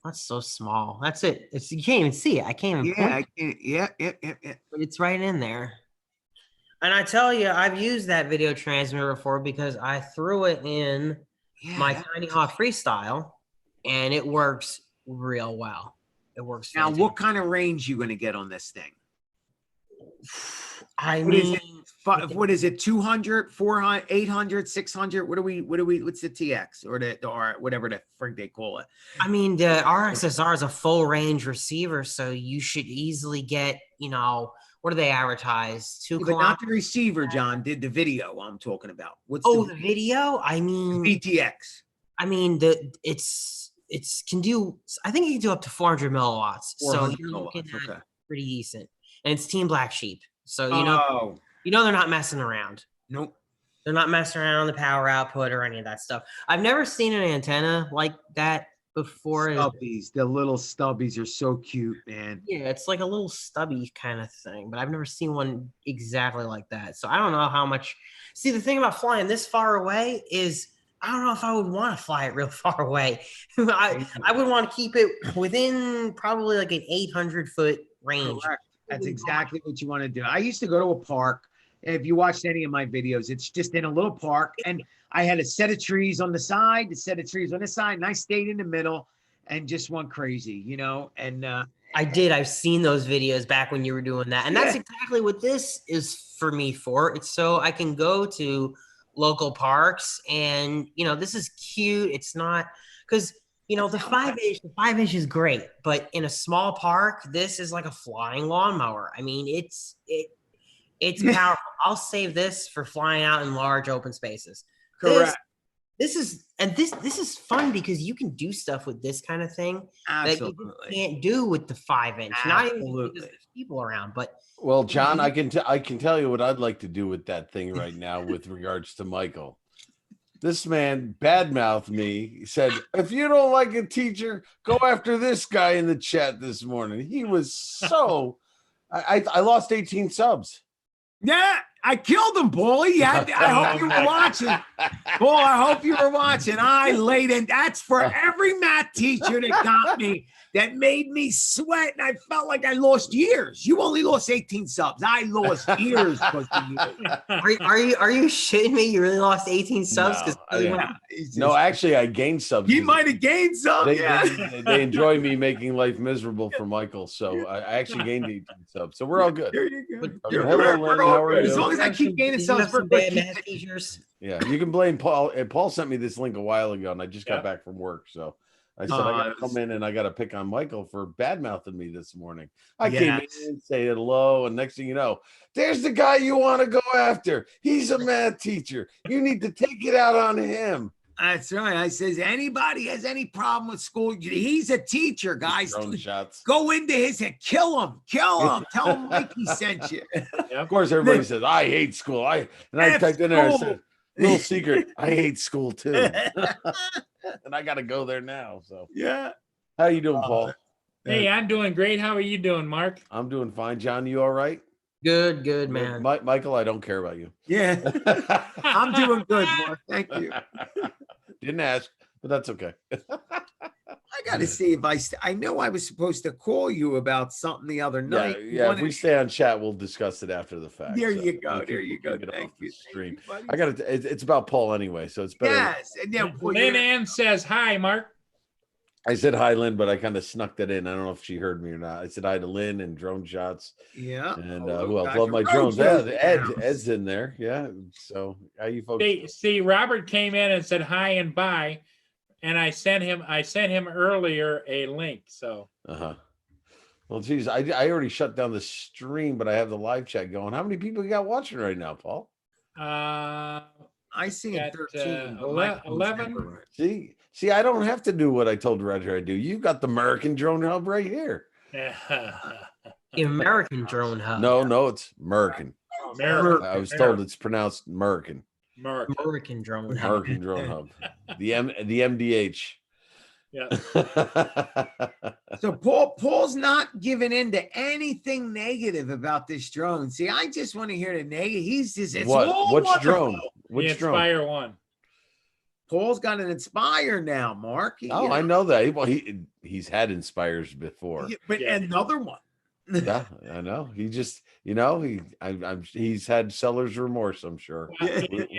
That's so small. That's it. You can't even see it. I can't even point. I can't. Yeah. But it's right in there. And I tell you, I've used that video transmitter before because I threw it in my Tiny Hawk Freestyle, and it works real well. It works. Now, what kind of range you going to get on this thing? What is it? 200, 400, 800, 600? What's the TX or whatever the frig they call it? I mean, the RXSR is a full range receiver, so you should easily get, what do they advertise? But not the receiver, John. Did the video I'm talking about? What's the video? I mean, VTX. I mean, it's can do. I think it can do up to 400 milliwatts. So you're looking at pretty decent, and it's Team Black Sheep. So they're not messing around. Nope. They're not messing around on the power output or any of that stuff. I've never seen an antenna like that before. Stubbies. The little stubbies are so cute, man. Yeah, it's like a little stubby kind of thing, but I've never seen one exactly like that. So I don't know how much. See, the thing about flying this far away is I don't know if I would want to fly it real far away. I would want to keep it within probably like an 800-foot range. Correct. That's exactly what you want to do. I used to go to a park. If you watched any of my videos, it's just in a little park. And I had a set of trees on the side, a set of trees on this side, and I stayed in the middle and just went crazy, and I did. I've seen those videos back when you were doing that. And that's exactly what this is for me for. It's so I can go to local parks and, this is cute. It's not because, the 5-inch is great, but in a small park, this is like a flying lawnmower. I mean, it's powerful. I'll save this for flying out in large open spaces. Correct. This is fun because you can do stuff with this kind of thing that you just can't do with the 5-inch. Not even because there's people around, but well, John, I can tell you what I'd like to do with that thing right now with regards to Michael. This man badmouthed me. He said, if you don't like a teacher, go after this guy in the chat this morning. He was so I lost 18 subs. Yeah, I killed him, Paulie. Yeah, I hope you were watching. Paul, I hope you were watching. I laid in. That's for every math teacher that got me, that made me sweat, and I felt like I lost years. You only lost 18 subs. I lost years because of you. Are you shitting me? You really lost 18 subs? No, actually, I gained subs. He might have gained some. They enjoy me making life miserable for Michael, so I actually gained 18 subs. So we're all good. There you go. Hello, Lynn, how are As you? long as I keep gaining You have subs, some bad math teachers. Yeah, you can blame Paul. And Paul sent me this link a while ago, and I just got back from work, so I said I got to come in and I got to pick on Michael for bad mouthing me this morning. I came in, say hello, and next thing you know, there's the guy you want to go after. He's a math teacher. You need to take it out on him. That's right. I says, anybody has any problem with school, he's a teacher, guys. Drone shots. Go into his head, kill him. Tell him Mikey sent you. Of course, everybody says I hate school. I typed in there, I said, little secret, I hate school too. And I got to go there now. So yeah. How you doing, Paul? Hey, I'm doing great. How are you doing, Mark? I'm doing fine. John, you all right? Good, man. Michael, I don't care about you. Yeah. I'm doing good, Mark. Thank you. Didn't ask, but that's okay. I got to see if I know I was supposed to call you about something the other night. Yeah. If we stay on chat, we'll discuss it after the fact. There So you go. we There can you go. get it Thank off the you. Stream. Thank you, I got it. It's about Paul anyway, so it's better. Yes. And then Lynn Ann says hi, Mark. I said hi, Lynn, but I kind of snuck that in. I don't know if she heard me or not. I said hi to Lynn and Drone Shots. Yeah. And Oh, who else? guys, Love my Drone drones. Shots Yeah, in the house. Ed's in there. Yeah. So how you folks? See, Robert came in and said hi and bye, and I sent him earlier a link. So Well, geez, I already shut down the stream, but I have the live chat going. How many people you got watching right now, Paul? I see got, 13. but 11. See, I don't have to do what I told Roger I do. You've got the American Drone Hub right here. The American Drone Hub. No, it's American. American. I was told it's pronounced American. American Drone Hub. American Drone Hub. The MDH. Yeah. So Paul's not giving in to anything negative about this drone. See, I just want to hear the negative. He's just it's all Which wonderful. drone? Which the drone? Inspire one. Paul's got an Inspire now, Mark. Oh, I know that. Well, he's had Inspires before. But another one. Yeah, I know. He just, he's had seller's remorse. I'm sure.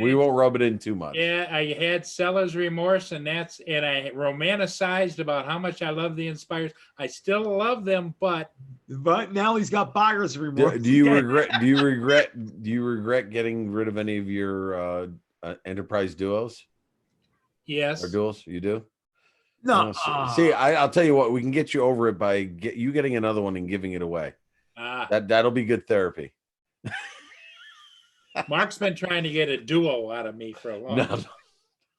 We won't rub it in too much. Yeah, I had seller's remorse, and I romanticized about how much I love the Inspires. I still love them, but now he's got buyer's remorse. Do you regret getting rid of any of your enterprise duos? Yes. Or duels? You do? No. See, I'll tell you what. We can get you over it by you getting another one and giving it away. That'll be good therapy. Mark's been trying to get a duo out of me for a long time.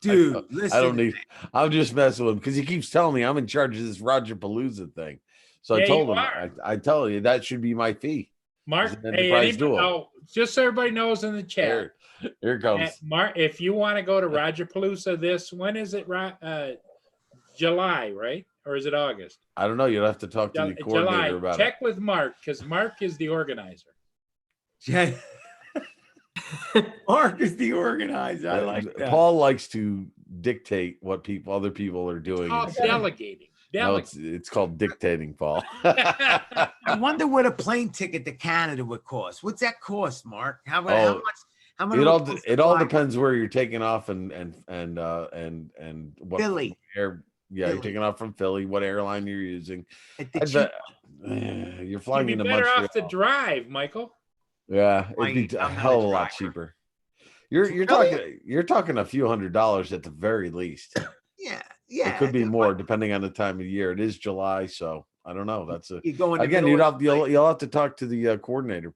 Dude, I don't need. I'm just messing with him because he keeps telling me I'm in charge of this Roger Palooza thing. So I Yeah, told you him, are. I tell you that should be my fee. Mark, It's an enterprise duo. just so everybody knows in the chat. Here it comes. Mark, if you want to go to Roger Palooza, when is it? July, right? Or is it August? I don't know. You'll have to talk to the coordinator July. about Check it. with Mark because Mark is the organizer. Mark is the organizer. I like that. Paul likes to dictate what other people are doing. Called delegating. No, it's called dictating, Paul. I wonder what a plane ticket to Canada would cost. What's that cost, Mark? How much? It all depends where you're taking off and what Philly. You're taking off from Philly. What airline you're using? You're flying You'd into be better Montreal. off to drive, Michael. Yeah, it'd be a hell of a lot cheaper. You're talking a few $100s at the very least. Yeah. It could be more depending on the time of year. It is July, so I don't know. That's You're going again. You'll have to talk to the coordinator.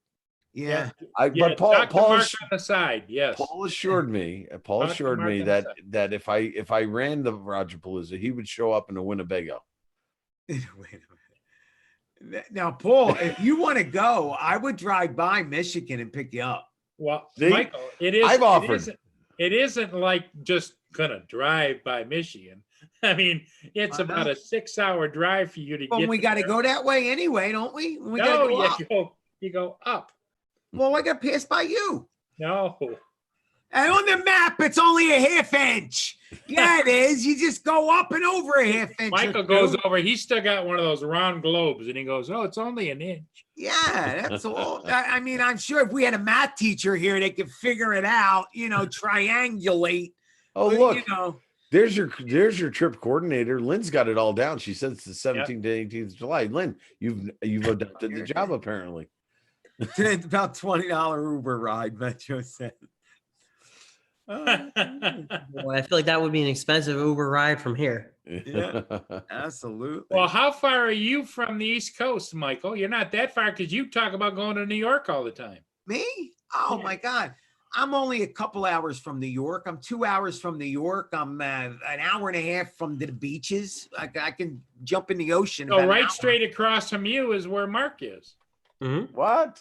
Yeah. But talk to Paul Mark on the side. Yes. Paul assured me. Paul Talk to assured Mark me on the that if I ran the Roger Palooza, he would show up in a Winnebago. Now, Paul, if you want to go, I would drive by Michigan and pick you up. Well, See? Michael, it is. I've offered. It isn't like just gonna drive by Michigan. I mean, it's about a 6-hour drive for you to Well, get. we got to there. go that way anyway, don't we? We No, gotta go up. you go up. Well, I got to pass by you. No. And on the map, it's only a half inch. Yeah, it is. You just go up and over a half inch. Michael goes over. He's still got one of those round globes, and he goes, "Oh, it's only an inch." Yeah, that's all. I mean, I'm sure if we had a math teacher here, they could figure it out. Triangulate. Oh, But, look. There's your trip coordinator. Lynn's got it all down. She says it's the 17th to 18th of July. Lynn, you've adopted the job apparently. It's about $20 Uber ride, Metro said. Boy, I feel like that would be an expensive Uber ride from here. Yeah, absolutely. Well, how far are you from the East Coast, Michael? You're not that far because you talk about going to New York all the time. Me? Oh my God. I'm only a couple hours from New York. I'm 2 hours from New York. I'm an hour and a half from the beaches. I can jump in the ocean. So right straight across from you is where Mark is. What?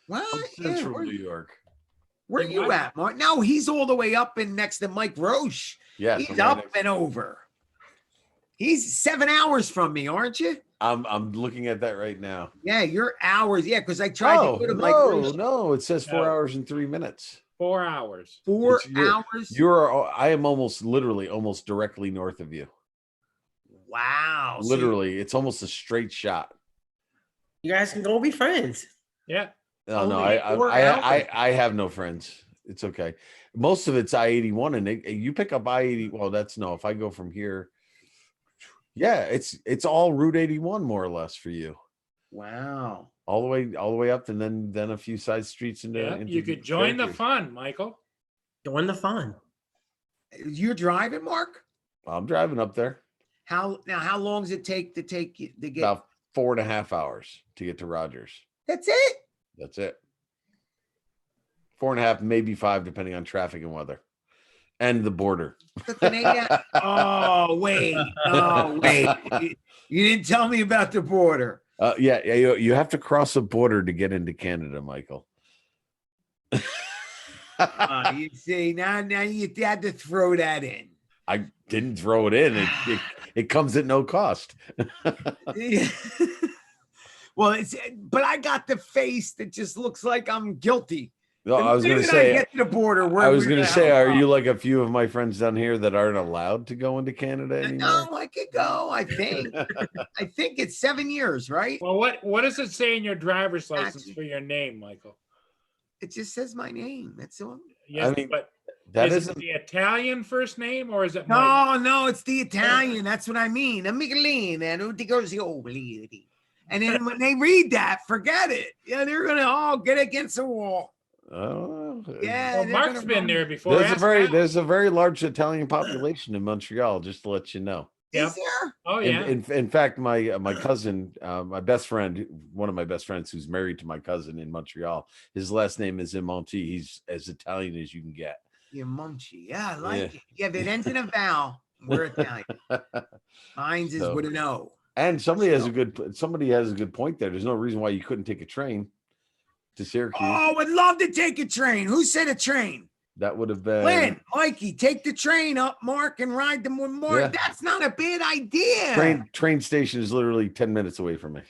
What? I'm Central New York. Where you at, Mark? No, he's all the way up and next to Mike Roche. Yeah, he's up and over. He's 7 hours from me, aren't you? I'm looking at that right now. Yeah, you're hours. Yeah, because I tried to go to Mike Roche. No, it says 4 hours and 3 minutes. 4 hours. 4 hours. I am almost directly north of you. Wow. Literally, it's almost a straight shot. You guys can go be friends. Yeah. No, I have no friends. It's okay. Most of it's I-81, and you pick up I-80. Well, if I go from here, yeah, it's all Route 81 more or less for you. Wow. All the way up, and then a few side streets into. You could join the fun, Michael. Join the fun. You're driving, Mark? I'm driving up there. How long does it take to get about 4.5 hours to get to Rogers? That's it. That's it. 4.5, maybe 5, depending on traffic and weather, and the border. Oh wait! You didn't tell me about the border. Yeah, you have to cross a border to get into Canada, Michael. You see, now you had to throw that in. I didn't throw it in. It comes at no cost. Well, but I got the face that just looks like I'm guilty. No, I was going to say. Get to the border. I was going to say, are you like a few of my friends down here that aren't allowed to go into Canada anymore? No, I could go. I think. I think it's 7 years, right? Well, what does it say in your driver's license for your name, Michael? It just says my name. That's all. Yes, but is it the Italian first name or is it? No, it's the Italian. That's what I mean. And then when they read that, forget it. Yeah, they're gonna all get against the wall. Oh, yeah. Well, Mark's been there before. There's a very large Italian population in Montreal. Just to let you know. Is there? Oh yeah. In fact, my cousin, my best friend, one of my best friends, who's married to my cousin in Montreal, his last name is Imonti. He's as Italian as you can get. Imonti. Yeah, I like it. Yeah, if it ends in a vowel, we're Italian. Mine's is with an O. And somebody has a good point there. There's no reason why you couldn't take a train to Syracuse. Oh, would love to take a train. Who said a train? That would have been Lynn, Mikey, take the train up, Mark, and ride them with Mark. Yeah. That's not a bad idea. Train station is literally 10 minutes away from me.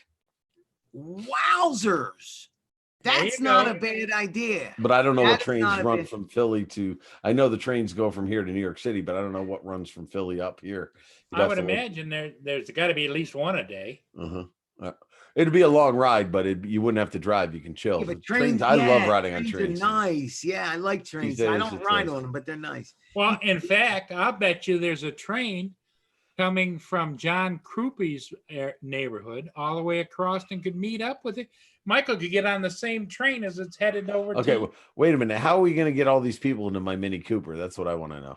Wowzers. That's not a bad idea. But I don't know what trains run from Philly to. I know the trains go from here to New York City, but I don't know what runs from Philly up here. I would imagine there's got to be at least one a day. It'd be a long ride, but you wouldn't have to drive. You can chill. Yeah, but trains, I love riding on trains. They're nice. Yeah, I like trains. I don't ride on them, but they're nice. Well, in fact, I'll bet you there's a train coming from John Krupe's neighborhood all the way across and could meet up with it. Michael could get on the same train as it's headed over to. Okay, well, wait a minute. How are we going to get all these people into my Mini Cooper? That's what I want to know.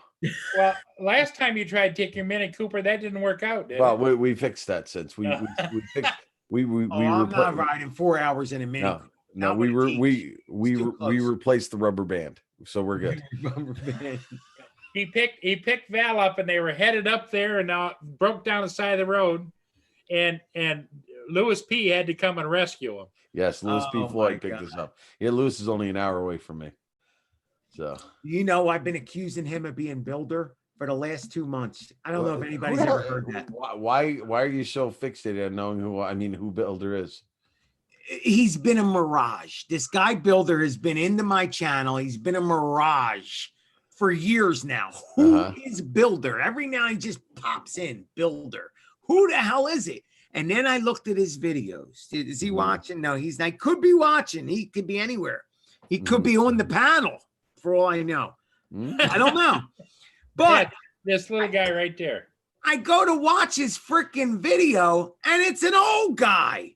Well, last time you tried to take your Mini Cooper, that didn't work out, did it? Well, we fixed that since we fixed. I'm not riding 4 hours in a Mini. No, we replaced the rubber band, so we're good. Rubber band. He picked Val up, and they were headed up there, and now broke down the side of the road, and Lewis P had to come and rescue him. Yes, Lewis P. Floyd picked us up. Yeah, Lewis is only an hour away from me. So I've been accusing him of being Builder for the last 2 months. I don't know if anybody's ever heard that. Why are you so fixated on knowing who Builder is? he's been a mirage. This guy builder has been into my channel. He's been a mirage for years now. Who is builder? Every now he just pops in builder. Who the hell is it? And then I looked at his videos. Is he watching? No, he's not. Could be watching. He could be anywhere. He could be on the panel for all I know. I don't know. But this little guy right there. I go to watch his freaking video and it's an old guy.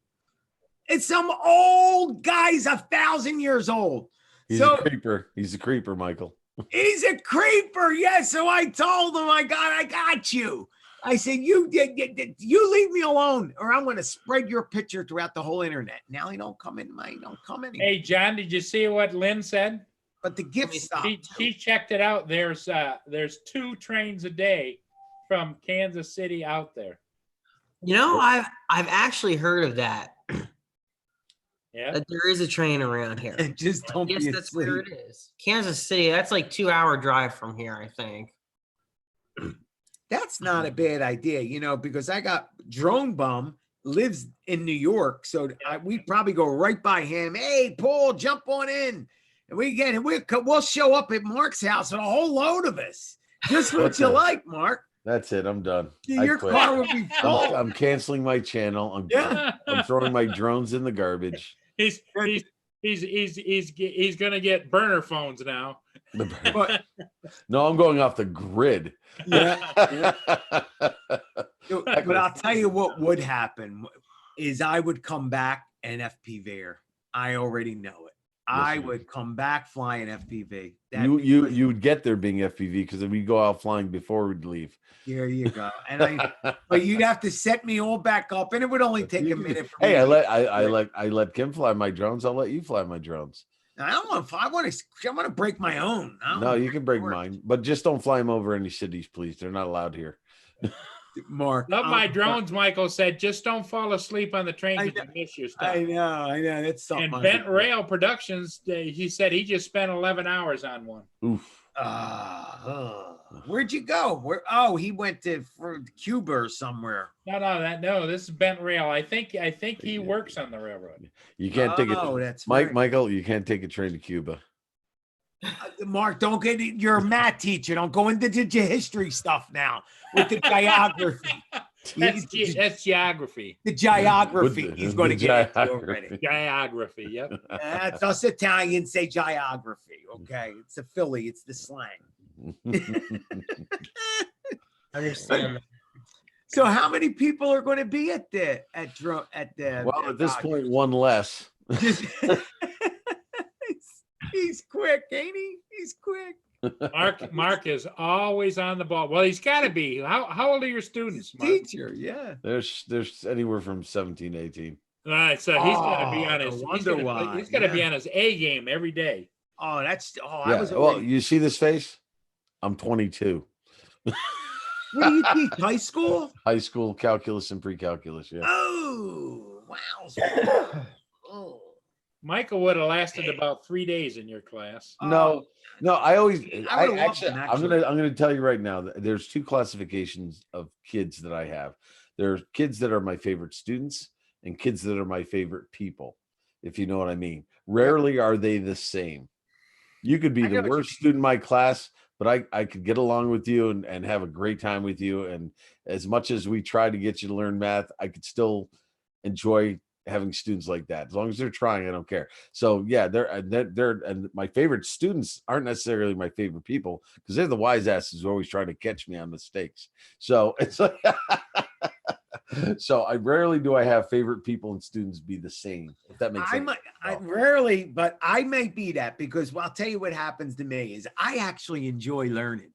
It's some old guy. He's 1,000 years old. He's a creeper. He's a creeper, Michael. He's a creeper. Yes. So I told him, I got you. I said, you leave me alone or I'm going to spread your picture throughout the whole internet. Now he don't come anymore. Hey, John, did you see what Lynn said? But the gift stop. She checked it out. There's 2 trains a day from Kansas City out there. You know, I've actually heard of that. Yeah. That there is a train around here. Just don't I guess be that's asleep. where it is. Kansas City, that's like 2-hour drive from here, I think. That's not a bad idea, because I got Drone Bum lives in New York. So we'd probably go right by him. Hey, Paul, jump on in. And we'll show up at Mark's house with a whole load of us. Just what you like, Mark. That's it. I'm done. I Your quit. car would be full. I'm canceling my channel. I'm throwing my drones in the garbage. He's gonna get burner phones now. No, I'm going off the grid. Yeah. But I'll tell you what would happen is I would come back and FPV. I already know it. I would come back flying FPV. You would get there being FPV because we go out flying before we'd leave. There you go. And but you'd have to set me all back up, and it would only take a minute. For Hey, me I let Kim fly my drones. I'll let you fly my drones. I don't want to. I want to break my own. No, you can break mine, but just don't fly them over any cities, please. They're not allowed here. Mark, love my drones. Michael said, just don't fall asleep on the train because you miss your stuff. I know. That's something. And Bent Rail Productions, he said he just spent 11 hours on one. Oof. Where'd you go? He went for Cuba or somewhere. No, this is Bent Rail. I think he works on the railroad. You can't take it. That's Michael, you can't take a train to Cuba. Mark, don't get it. You're a math teacher. Don't go into the history stuff now with the geography. That's geography. The geography. He's going to get it already. Geography. Yep. That's us Italians say geography. Okay, it's a Philly. It's the slang. Understand. So, how many people are going to be at the? Well, at this point, one less. He's quick, ain't he? He's quick. Mark is always on the ball. Well, he's got to be. How old are your students, Mark? Teacher, yeah. There's anywhere from 17 to 18. All right, so he's got to be on his. He's got to be on his A game every day. I Yeah. was. Well, you see this face? I'm 22. What do you teach? High school? High school calculus and pre-calculus. Yeah. Oh, wow. Michael would have lasted about 3 days in your class. No. I'm actually. gonna tell you right now that there's 2 classifications of kids that I have. There's kids that are my favorite students and kids that are my favorite people, if you know what I mean. Rarely are they the same. You could be the worst student in my class, but I could get along with you and have a great time with you. And as much as we try to get you to learn math, I could still enjoy having students like that. As long as they're trying, I don't care. So yeah, they're and my favorite students aren't necessarily my favorite people because they're the wise asses who are always trying to catch me on mistakes. So it's like so I rarely do I have favorite people and students be the same, if that makes sense. I rarely, but I may be that because I'll tell you what happens to me is I actually enjoy learning.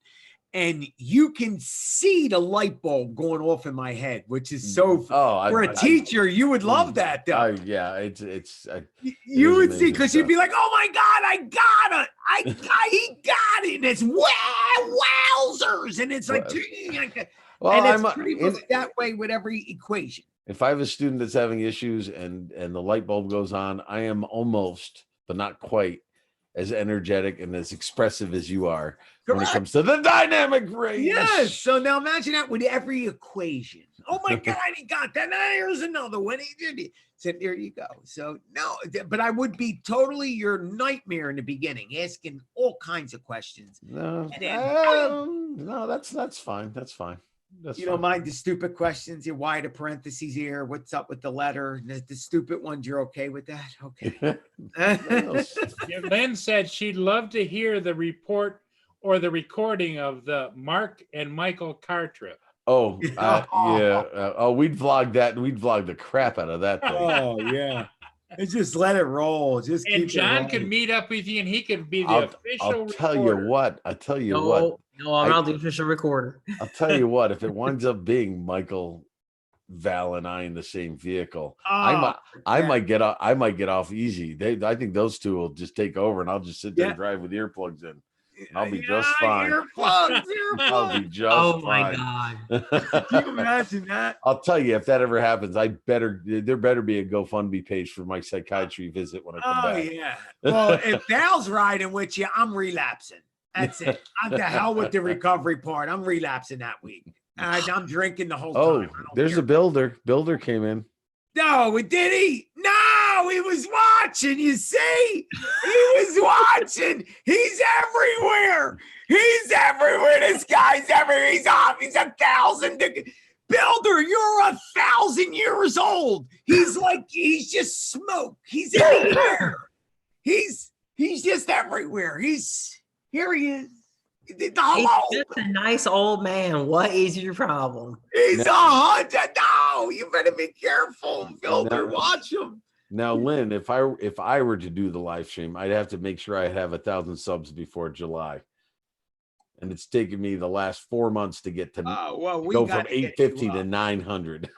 And you can see the light bulb going off in my head, which is so. For a teacher, you would love that, though. Yeah, you would see because you'd be like, "Oh my God, I got it! He got it!" And it's wowzers, and it's like, well, and it's pretty much that way with every equation. If I have a student that's having issues and the light bulb goes on, I am almost, but not quite, as energetic and as expressive as you are when it Correct. comes to the dynamic range. Yes. So now imagine that with every equation. Oh my God, he got that. Now here's another one. He did it. So there you go. So no, but I would be totally your nightmare in the beginning, asking all kinds of questions. No, And then, no, that's fine. That's fine. That's you fine. don't mind the stupid questions. You why the parentheses here? What's up with the letter? The stupid ones. You're okay with that? Okay. Yeah, Lynn said she'd love to hear the report or the recording of the Mark and Michael car trip. Oh, yeah. Oh, we'd vlog that. We'd vlog the crap out of that thing. Oh yeah. Just let it roll. Just And keep John it could meet up with you and he could be the I'll official tell you reporter. what. I tell you what. No, I'm not the official recorder. I'll tell you what. If it winds up being Michael, Val, and I in the same vehicle, I might get off. I might get off easy. I think those two will just take over, and I'll just sit there and drive with earplugs in. I'll be just fine. Earplugs, I'll be just Oh fine. my God. Can you imagine that? I'll tell you, if that ever happens, there better be a GoFundMe page for my psychiatry visit when I come Oh back. yeah. Well, if Val's riding with you, I'm relapsing. That's it. I'm the hell with the recovery part. I'm relapsing that week. I'm drinking the whole Oh, time. I don't there's care. a builder. Builder came in. No, did he? No, he was watching. You see, he was watching. He's everywhere. He's everywhere. This guy's everywhere. He's off. He's 1,000. Builder, you're 1,000 years old. He's just smoke. He's everywhere. He's just everywhere. Here he is. He's just a nice old man. What is your problem? He's 100. No, you better be careful, Builder. No. Watch him. Now, Lynn, if I were to do the live stream, I'd have to make sure I have 1,000 subs before July, and it's taken me the last 4 months to get to Well, we go gotta from get 850 you to up. 900.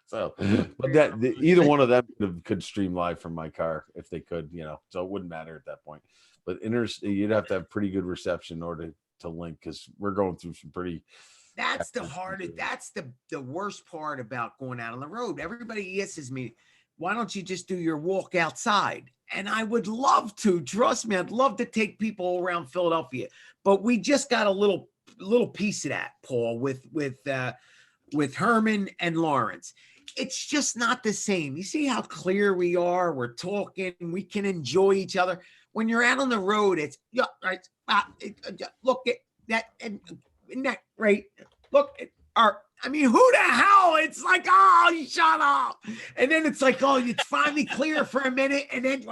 So, but either one of them could stream live from my car if they could, so it wouldn't matter at that point. But you'd have to have pretty good reception in order to link, because we're going through some pretty. That's the hardest. That's the worst part about going out on the road. Everybody asks me, why don't you just do your walk outside? And I would love to. Trust me, I'd love to take people around Philadelphia. But we just got a little piece of that, Paul, with Herman and Lawrence. It's just not the same. You see how clear we are? We're talking. We can enjoy each other. When you're out on the road, it's look at that and that right. Look at our. I mean, who the hell? It's like, oh, you shut up. And then it's like, oh, it's finally clear for a minute, and then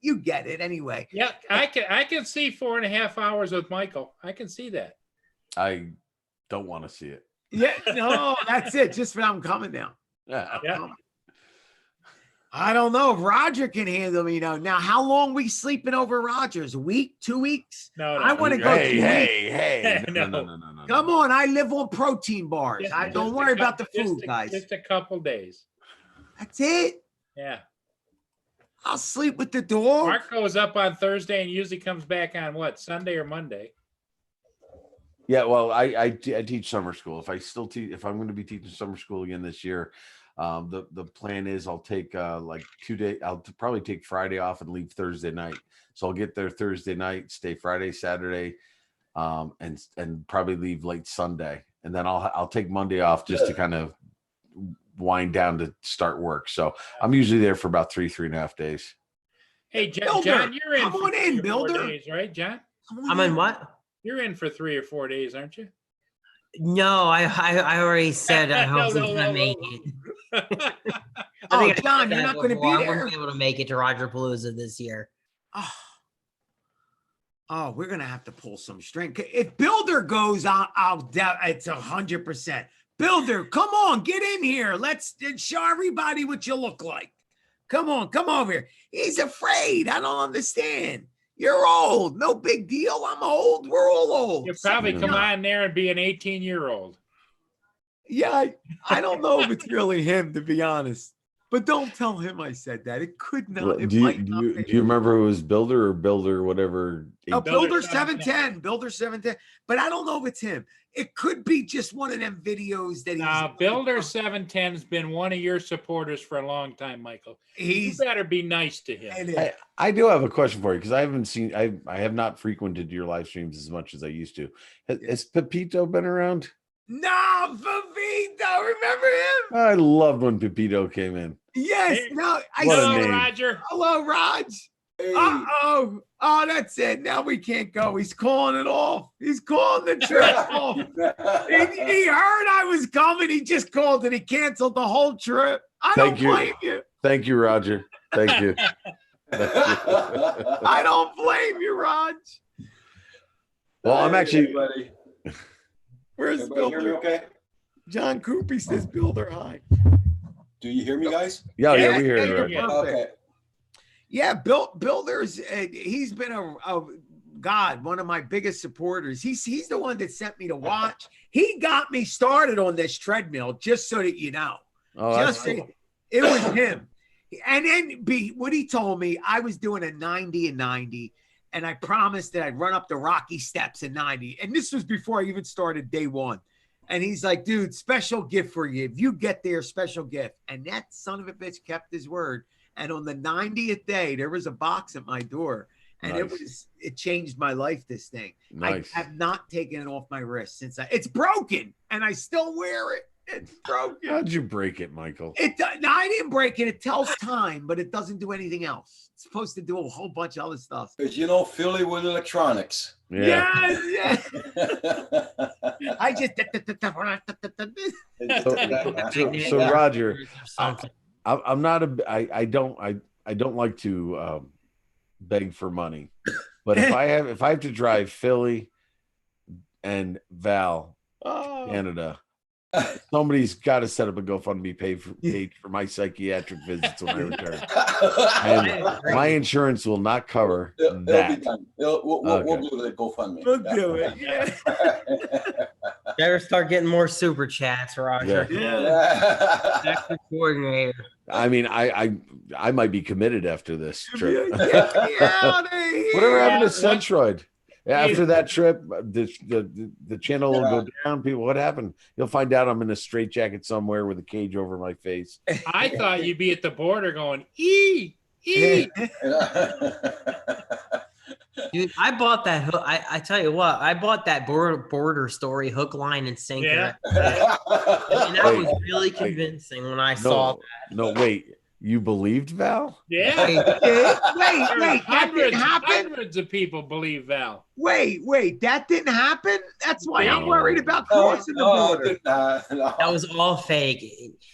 you get it anyway. Yeah, I can see 4.5 hours with Michael. I can see that. I don't want to see it. Yeah, no, that's it. Just for I'm coming now. Yeah. I don't know if Roger can handle me now. Now, how long we sleeping over Rogers? A week, 2 weeks? No, I want to go. 2 weeks. Hey. No. No. Come on, I live on protein bars. Just- Don't just worry a about the couple- food, guys. Just a couple days. That's it. Yeah. I'll sleep with the dog. Mark goes up on Thursday and usually comes back on what, Sunday or Monday? Yeah, well, I teach summer school. If I'm going to be teaching summer school again this year, the plan is I'll take like 2 days. I'll probably take Friday off and leave Thursday night. So I'll get there Thursday night, stay Friday, Saturday, and probably leave late Sunday, and then I'll take Monday off just to kind of wind down to start work. So I'm usually there for about 3.5 days. Hey, Builder, John, you're in. come for on in, 3 or 4 Builder. days, right, John? I'm in what? You're in for 3 or 4 days, aren't you? No, I already said I No, wasn't no, gonna no, make no. it. I Oh, think I John, said you're that not going to before. be I there. wouldn't be able to make it to Roger Palooza this year. Oh, we're gonna have to pull some string. If Builder goes, it's 100%. Builder, come on, get in here. Let's show everybody what you look like. Come on, come over here. He's afraid. I don't understand. You're old. No big deal. I'm old. We're all old. You'll probably come Yeah. on there and be an 18-year-old. Yeah, I don't know if it's really him, to be honest. But don't tell him I said that. It could not. It Do you, might do not you, be. do you remember who was Builder or Builder, whatever? Oh, Builder Builder 710. 710. Builder 710. But I don't know if it's him. it could be just one of them videos that he's Builder 710's been one of your supporters for a long time, Michael. You better be nice to him. I do have a question for you because I haven't seen, I have not frequented your live streams as much as I used to. Has Pepito been around? No, Pepito, remember him? I loved when Pepito came in. Yes. No, What a Hello, name. Roger. Hello, Raj. Uh-oh. Oh, that's it. Now we can't go. He's calling it off. He's calling the trip off. He heard I was coming. He just called and he canceled the whole trip. I Thank don't you. blame you. Thank you, Roger. Thank you. I don't blame you, Raj. Well, I'm actually. Where's Everybody hear me Builder? okay? John Coopy says Builder high. Do you hear me, guys? Yeah, we hear you're you. Roger. perfect. Okay. Yeah, Builder's he's been a God, one of my biggest supporters. He's the one that sent me to watch. He got me started on this treadmill, just so that you know. Oh, that's Just cool. it was him. And then what he told me, I was doing a 90 and 90, and I promised that I'd run up the rocky steps in 90. And this was before I even started day one. And he's like, dude, special gift for you. If you get there, special gift. And that son of a bitch kept his word. And on the 90th day, there was a box at my door. And Nice. it changed my life, this thing. Nice. I have not taken it off my wrist since it's broken and I still wear it. It's broken. How'd you break it, Michael? No, I didn't break it. It tells time, but it doesn't do anything else. It's supposed to do a whole bunch of other stuff. Because you know Philly with electronics. Yeah. Yes, I just So Roger, I'm not I don't like to beg for money, but if I have to drive Philly and Val, Canada, somebody's got to set up a GoFundMe page for my psychiatric visits when I return. And my insurance will not cover It'll be that. done. We'll Okay. do the GoFundMe. We'll do it. Yeah. Better start getting more super chats, Roger. Extra coordinator. I mean, I might be committed after this trip. Get me out of here. Whatever happened to Centroid? After that trip, the channel will go down. People, what happened? You'll find out I'm in a straitjacket somewhere with a cage over my face. I thought you'd be at the border going, E. Dude, I bought that hook. I tell you what, I bought that border story hook, line, and sinker. Yeah. And that was really convincing when I saw that. No, wait. You believed Val? Yeah. Wait, that didn't happen? Hundreds of people believe Val. Wait, that didn't happen? That's why I'm worried about crossing the border. That was all fake.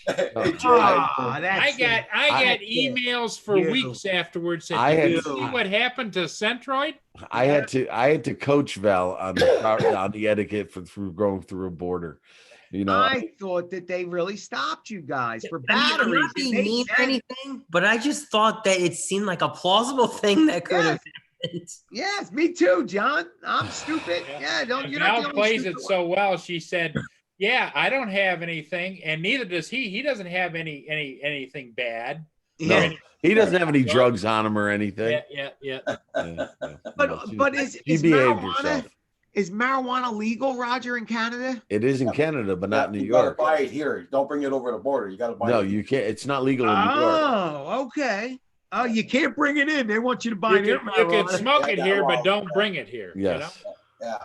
I got emails for weeks afterwards saying, "Did you see what happened to Centroid?" I had to coach Val on the etiquette for going through a border. You know, I thought that they really stopped you guys for I mean, I'm batteries. not being mean or anything, but I just thought that it seemed like a plausible thing that could have happened. Yes, me too, John. I'm stupid. Yeah, don't you're not Val the only plays it stupid so well. She said, "Yeah, I don't have anything, and neither does he. He doesn't have anything bad. no, he doesn't have any drugs on him or anything. Yeah. But is behaved marijuana herself. is marijuana legal, Roger, in Canada? It is in Canada, but not in New You gotta York. buy it here. Don't bring it over the border. You gotta buy No, it. you can't. It's not legal in New York. Oh, okay. Oh, you can't bring it in. They want you to buy You it. can smoke it here, but don't bring it here. Yes. Yeah.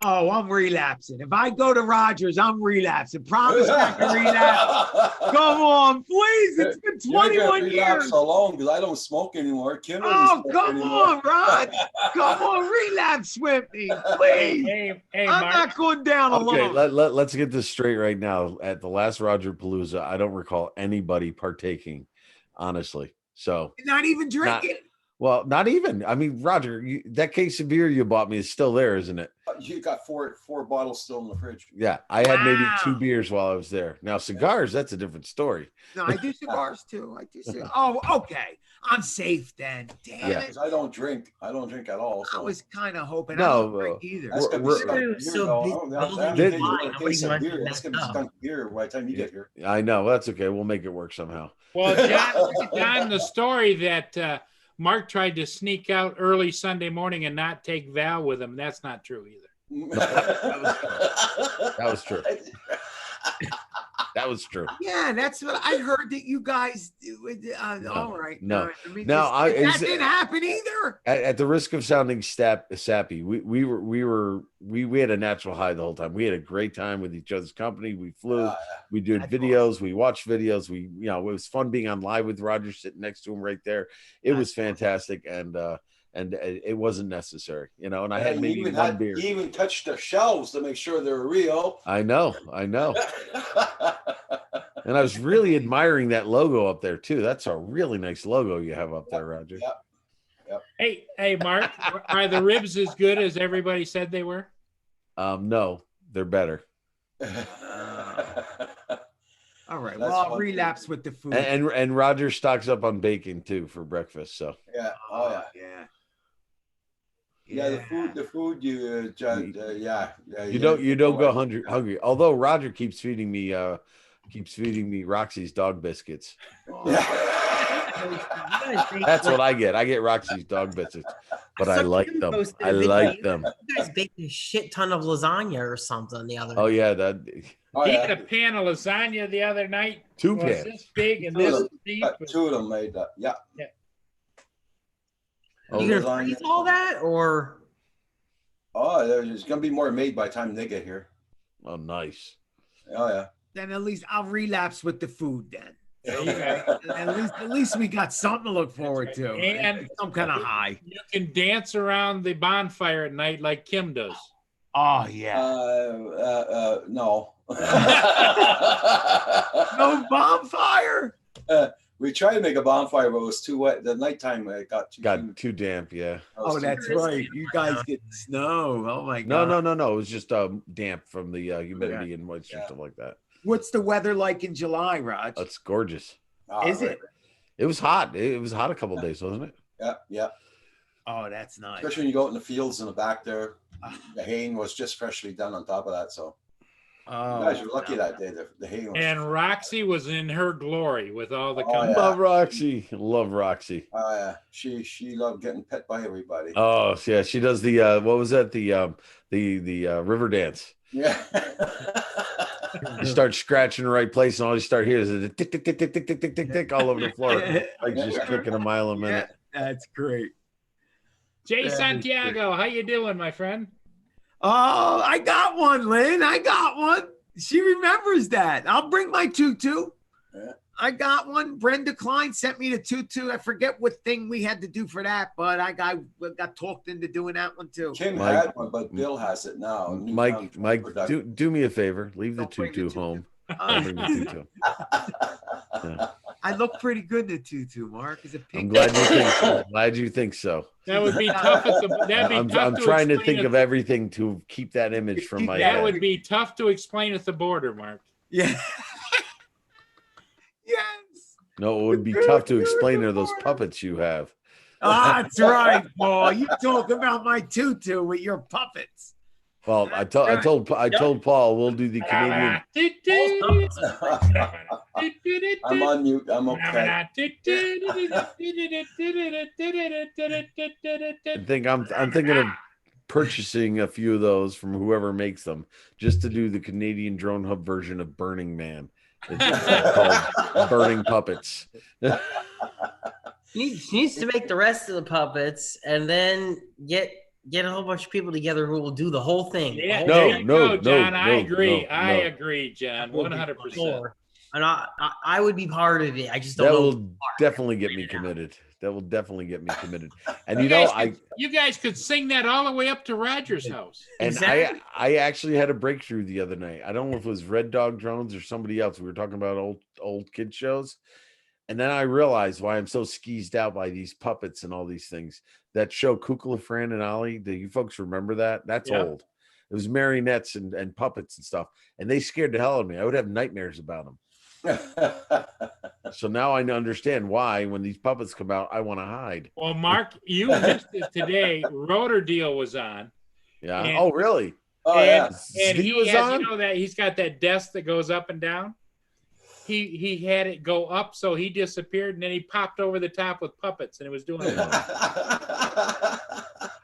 Oh, I'm relapsing. If I go to Rogers, I'm relapsing. Promise me I can relapse. Come on, please. It's been 21 years. So long because I don't smoke anymore. Kim doesn't Oh, smoke come anymore. on, Rod. Come on, relapse with me, please. Hey, I'm Mark. not going down Okay, alone. let's get this straight right now. At the last Roger Palooza, I don't recall anybody partaking, honestly. So Not even drinking. not even. I mean, Roger, that case of beer you bought me is still there, isn't it? You got four bottles still in the fridge. Yeah, I had maybe Wow. 2 beers while I was there. Now cigars, that's a different story. No, I do cigars too. I do cigars. Oh, okay. I'm safe then. Damn Yeah. it. Because I don't drink. I don't drink at all. I So. was kind of hoping. No, I don't drink either. That's gonna be We're- skunk we're- beer, so though. big- I don't know, building that- Did- you get a nobody case of wants beer. to That's gonna be mess up. skunk beer by the time you get here. I know that's okay. We'll make it work somehow. Well, John, the story that Mark tried to sneak out early Sunday morning and not take Val with him, that's not true either. That was true. That was true. Yeah, that's what I heard that you guys do. All right. no. all right, let me No, just- it's- that didn't happen either. At the risk of sounding sappy, we had a natural high the whole time. We had a great time with each other's company. We flew, we did videos, we watched videos. It was fun being on live with Roger sitting next to him right there. It was fantastic, and it wasn't necessary, and I had maybe one beer. He even touched the shelves to make sure they were real. I know. And I was really admiring that logo up there too. That's a really nice logo you have up there, Roger. Hey, Mark, are the ribs as good as everybody said they were? No, they're better. All right. That's Well, I'll one relapse with the food. And Roger stocks up on bacon too for breakfast. So Yeah. Oh yeah. yeah. Yeah, the food you you don't go hungry. Although Roger keeps feeding me Roxy's dog biscuits. That's what I get. I get Roxy's dog biscuits, but I like them. I like them. You guys baked a shit ton of lasagna or something the other Oh night. yeah, that He had a pan of lasagna the other night. Two It was pans. this big and Two of this them. deep. Two of them made that. Yeah. You gonna freeze all that or? Oh, there's gonna be more made by the time they get here. Oh, nice. Oh yeah. Then at least I'll relapse with the food then. There you go. At least we got something to look forward to. And some kind of high. You can dance around the bonfire at night like Kim does. Oh yeah. No. No bonfire. We tried to make a bonfire, but it was too wet. The nighttime it got too damp. Yeah. Oh, that's right. You guys get snow. Oh my No, god. no. It was just damp from the humidity and moisture stuff like that. What's the weather like in July, Raj? It's gorgeous. Is it? It was hot. It was hot a couple of days, wasn't it? Yeah. Oh, that's nice. Especially when you go out in the fields in the back there. The haying was just freshly done on top of that. So you guys were lucky that day. The haying was. And Roxy was in her glory with all the Oh, company. yeah. Love Roxy. Love Roxy. Oh yeah, she loved getting pet by everybody. Oh yeah, she does the what was that? The river dance. Yeah. You start scratching the right place, and all you start hearing is a tick tick tick tick tick tick tick tick tick all over the floor, like just clicking a mile a minute. That's great. Jay Santiago, how you doing, my friend? Oh, I got one, Lynn. I got one. She remembers that. I'll bring my tutu. Yeah. I got one. Brenda Klein sent me the tutu. I forget what thing we had to do for that, but I got talked into doing that one too. Kim Mike- had one, but Bill has it now. Mike, Production. do me a favor. Leave the Don't bring the tutu tutu. home. Don't bring the tutu. Yeah. I look pretty good in the tutu, Mark. Is it I'm pink? glad you think so. Glad you think so. That would be tough. That'd be I'm tough trying to explain think at of everything to keep that image from my That head. would be tough to explain at the border, Mark. Yeah. Yes. No, it would be tough to explain to those puppets you have. That's right, Paul. You talk about my tutu with your puppets. Well, I told Paul we'll do the Canadian. I'm on mute. I'm okay. I'm thinking of purchasing a few of those from whoever makes them, just to do the Canadian Drone Hub version of Burning Man. It's called Burning Puppets. She needs to make the rest of the puppets and then get a whole bunch of people together who will do the whole thing. Yeah, No, there you no, go, John. no, I no, agree. no, I no. agree, John. 100%. And I would be part of it. I just don't That know. will definitely get me committed. That will definitely get me committed. And You you know, guys you guys could sing that all the way up to Roger's house. And Exactly. I actually had a breakthrough the other night. I don't know if it was Red Dog Drones or somebody else. We were talking about old kid shows. And then I realized why I'm so skeezed out by these puppets and all these things. That show Kukla, Fran, and Ollie, do you folks remember that? That's Yeah. old. It was marionettes and puppets and stuff. And they scared the hell out of me. I would have nightmares about them. So now I understand why when these puppets come out, I want to hide. Well, Mark, you missed it today. Rotor Deal was on. Yeah. And- Oh, really? Oh yeah. And Zvi he was has, on? you know that he's got that desk that goes up and down. He had it go up, so he disappeared, and then he popped over the top with puppets, and it was doing it. I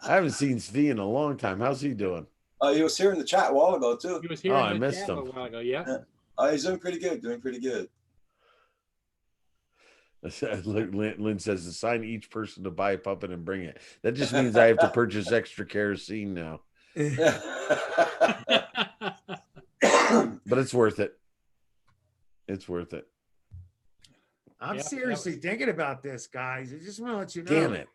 haven't seen Zvi in a long time. How's he doing? He was here in the chat a while ago too. He was here. Oh, I in the missed chat a him. while ago. Yeah. He's doing pretty good. Doing pretty good. Lynn says to sign each person to buy a puppet and bring it. That just means I have to purchase extra kerosene now. But it's worth it. It's worth it. I'm Yep, seriously thinking about this, guys. I just want to let you know. Damn it.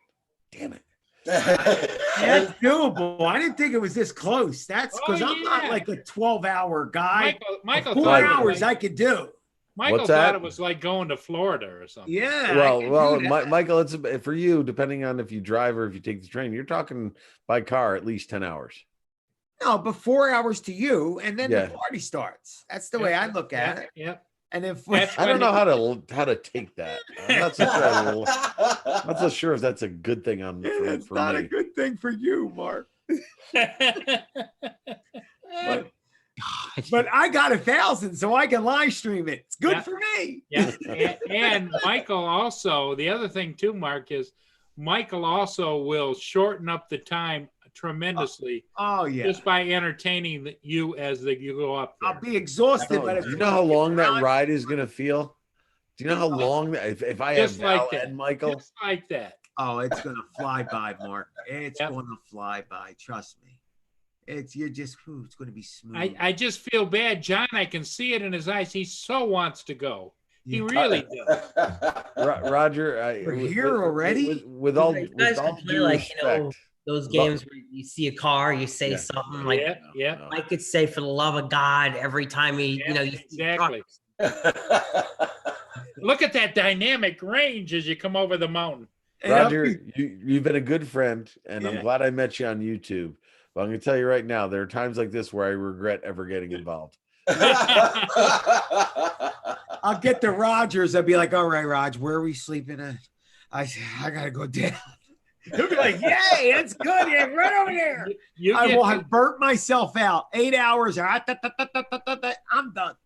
Damn it. That's doable. I didn't think it was this close. That's because Oh, I'm not yeah. like a 12-hour guy. Michael 4 thought it was hours like- I could do. Michael What's thought that? it was like going to Florida or something. Yeah. I Well, could do that. Michael, it's for you, depending on if you drive or if you take the train, you're talking by car at least 10 hours. No, but 4 hours to you, and then Yeah. the party starts. That's the way I look at it. Yep. And if That's I don't when know how to take that. I'm not so sure. I'm not so sure if that's a good thing it's for not me. a good thing for you, Mark. But I got 1,000, so I can live stream it. It's good Yeah. for me. Yeah, and Michael also, the other thing too, Mark, is Michael also will shorten up the time tremendously Oh yeah. just by entertaining you as you go up there. I'll be exhausted, but Do you know how long that ride is going to feel? Do you know how long that if I have Just like Val that. and Michael? Just like that. Oh, it's gonna fly by, Mark. It's Yep. gonna fly by. Trust me. It's gonna be smooth. I just feel bad. John, I can see it in his eyes. He so wants to go. He Yeah. really does. Roger, We're here already? With all, You guys with all can play due like, you know, respect. those games where you see a car, you say Yeah. something like, Yeah, yeah. I could say for the love of God every time you Yeah, you see exactly. Look at that dynamic range as you come over the mountain. And I'll Roger, be- you've been a good friend, and I'm Yeah. glad I met you on YouTube. But I'm going to tell you right now, there are times like this where I regret ever getting involved. I'll get to Rogers. I'll be like, all right, Rog, where are we sleeping at? I gotta go down. He'll be like, yay, that's good. Yeah, right over there. You I get will to- have burnt myself out. 8 hours. I'm done.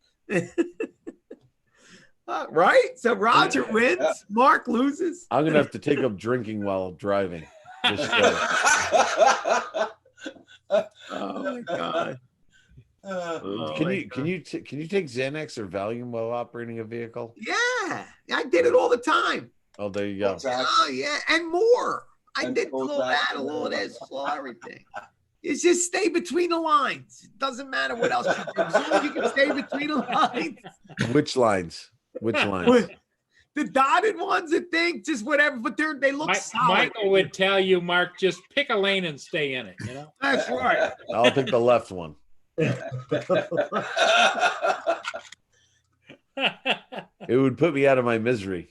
Right? So Roger wins. Mark loses. I'm going to have to take up drinking while driving. Just, Oh my God. Oh, can my you God. can you take Xanax or Valium while operating a vehicle? Yeah, I did it all the time. Oh, there you go. Oh yeah, and more. I And did a little that, a little this, a little everything. It's just stay between the lines. It doesn't matter what else you do. As long as you can stay between the lines. Which lines? Which lines? The dotted ones, I think, just whatever, but they look solid. Michael would tell you, Mark, just pick a lane and stay in it. You know. That's right. I'll pick the left one. It would put me out of my misery.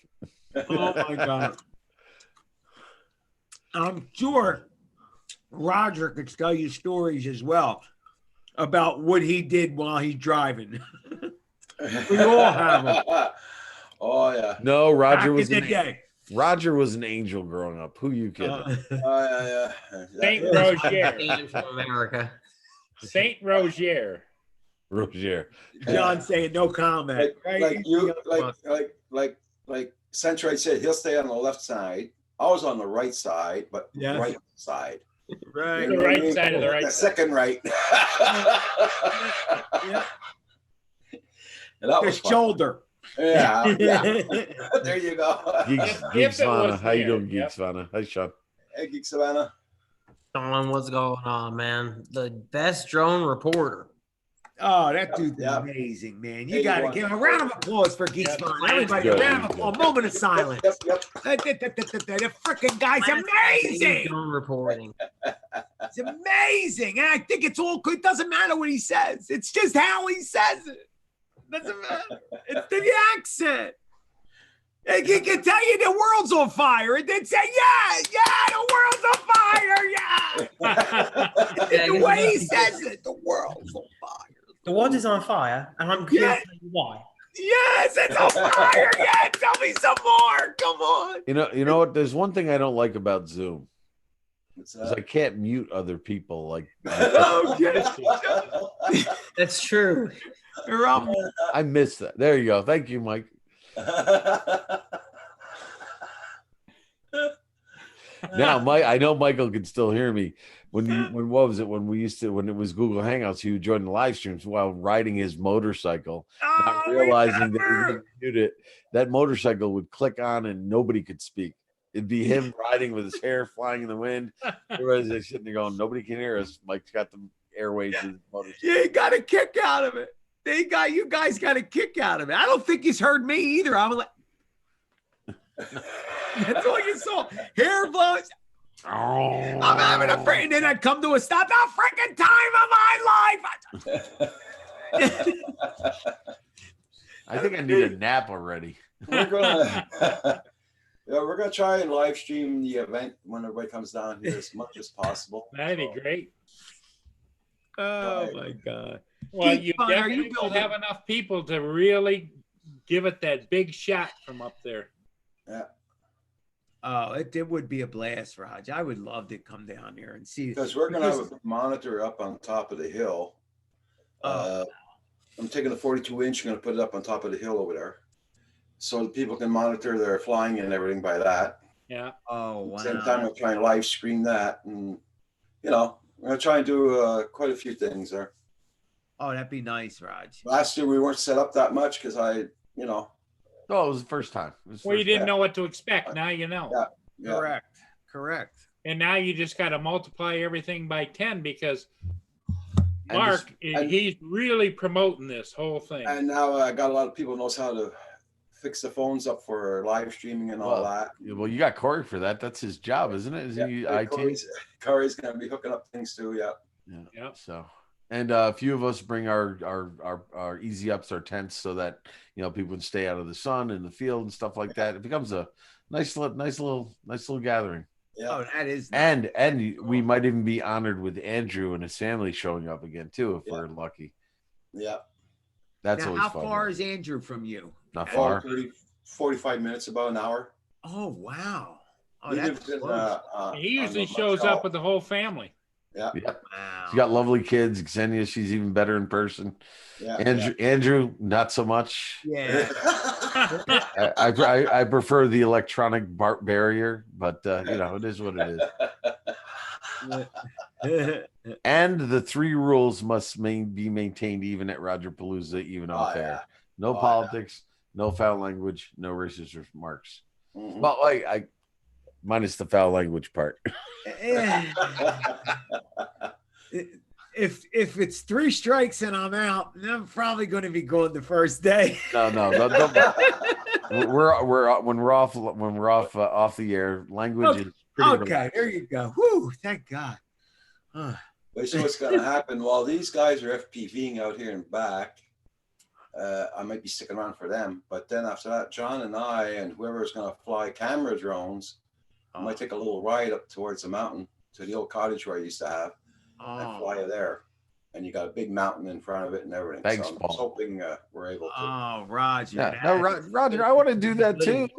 Oh my God. I'm sure Roger could tell you stories as well about what he did while he's driving. We all have them. Oh yeah. No, Roger Back was in the day. Roger was an angel growing up. Who you kidding? Yeah. Saint Roger. games from America. Saint Roger. Roger. John saying no comment. Like Centrite said, he'll stay on the left side. I was on the right side, but Yeah. right side. Right. The right side of the right The side. second right. Yeah. And that The was fun. shoulder. Yeah. There you go. Geeks, If Geeks it was Vana. How you there, doing, yep. Geeks Vana? Hi, Sean. Hey, Geek Savannah. Sean, what's going on, man? The best drone reporter. Oh, that dude's Yeah. amazing, man. Hey, You got to you give want- a round of applause for Geeks Yeah. Vaughn. Everybody, a Good. round of applause. Moment of silence. Yep. The freaking guy's amazing. Drone reporting. It's amazing. And I think it's all good. It doesn't matter what he says. It's just how he says it. Doesn't matter. It's the accent. He can tell you the world's on fire. And then say, yeah, the world's on fire. Yeah. The way he says it, the world's on fire. The world is on fire, and I'm here Yeah. to tell you why. Yes, it's on fire. Yeah, tell me some more. Come on. You know what? There's one thing I don't like about Zoom. What's Is I can't mute other people. Like Oh, yes. That's true. Rob, I miss that. There you go. Thank you, Mike. Now, Mike, I know Michael can still hear me, when what was it when it was Google Hangouts, he would join the live streams while riding his motorcycle, not realizing that he didn't mute it. That motorcycle would click on and nobody could speak. It'd be him riding with his hair flying in the wind. Everybody's like sitting there going, nobody can hear us. Mike's got the airways of his motorcycle. You got a kick out of it. You guys got a kick out of it. I don't think he's heard me either. I'm like, that's all you saw. Hair blows. I'm having a freaking, and then I'd come to a stop. The freaking time of my life. I think I need a nap already. We're gonna try and live stream the event when everybody comes down here as much as possible. That'd be great. Oh my God. Well, Keith, you are definitely you will building? have enough people to really give it that big shot from up there. Yeah. Oh, it would be a blast, Raj. I would love to come down there and see. Because we're gonna have a monitor up on top of the hill. I'm taking the 42-inch, I'm gonna put it up on top of the hill over there, so that people can monitor their flying and everything by that. Yeah. Oh wow. At the same time, we're trying to live stream that, and we're gonna try and do quite a few things there. Oh, that'd be nice, Raj. Last year we weren't set up that much because Oh, it was the first time. Well, you didn't know what to expect. Now you know. Yeah. Correct. And now you just got to multiply everything by 10 because Mark, he's really promoting this whole thing. And now I got a lot of people knows how to fix the phones up for live streaming and all that. Well, you got Corey for that. That's his job, isn't it? Isn't he IT? Corey's going to be hooking up things too. Yeah. Yeah. So, and a few of us bring our easy ups, our tents, so that people can stay out of the sun in the field and stuff like that. It becomes a nice little gathering. Yeah. Oh, that is nice. And we might even be honored with Andrew and his family showing up again too, if we're lucky. Yeah. That's now, always how fun. far is Andrew from you? Not far. 45 minutes, about an hour. Oh wow. Oh, He that's lives in, close. He usually shows up with the whole family. Yeah. Yep. Wow. She's got lovely kids. Xenia, she's even better in person. Yeah. Andrew, not so much. Yeah. I prefer the electronic barrier, but it is what it is. And the 3 rules must be maintained even at Roger Palooza, even on fair. Yeah. No politics, no foul language, no racist remarks. Mhm. Well, I minus the foul language part. If it's 3 strikes and I'm out, then I'm probably going to be going the first day. No, don't. When we're off off the air, language is pretty Okay, relaxed. there you go. Whoo, thank God. But so what's going to happen while these guys are FPVing out here and back? I might be sticking around for them, but then after that, John and I and whoever is going to fly camera drones, I might take a little ride up towards the mountain to the old cottage where I used to have and fly there. And you got a big mountain in front of it and everything. Thanks, so I'm Paul. hoping we're able to. Oh, Roger. Yeah, no, Roger, I want to do that too.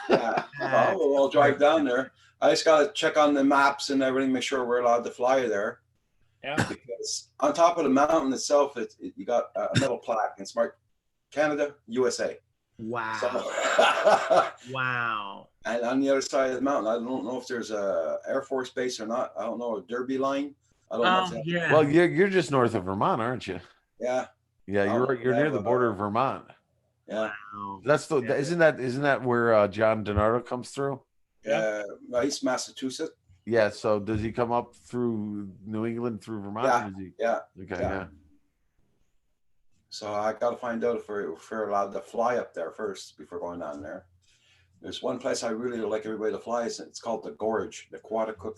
Yeah, well, I'll drive down there. I just got to check on the maps and everything, make sure we're allowed to fly there. Yeah. Because on top of the mountain itself, you got a metal plaque and it's marked Canada, USA. Wow. So, Wow. and on the other side of the mountain, I don't know if there's a Air Force base or not. I don't know, a Derby line. I don't know. If yeah. Well, you're just north of Vermont, aren't you? Yeah. Yeah, you're near the border of Vermont. Yeah. Wow. Isn't that where John DiNardo comes through? East Massachusetts. Yeah. So does he come up through New England through Vermont? Yeah. Or is he... Yeah. Okay. Yeah. Yeah. So I got to find out if we're allowed to fly up there first before going down there. There's one place I really would like everybody to fly. It's called the Gorge, the Quaticook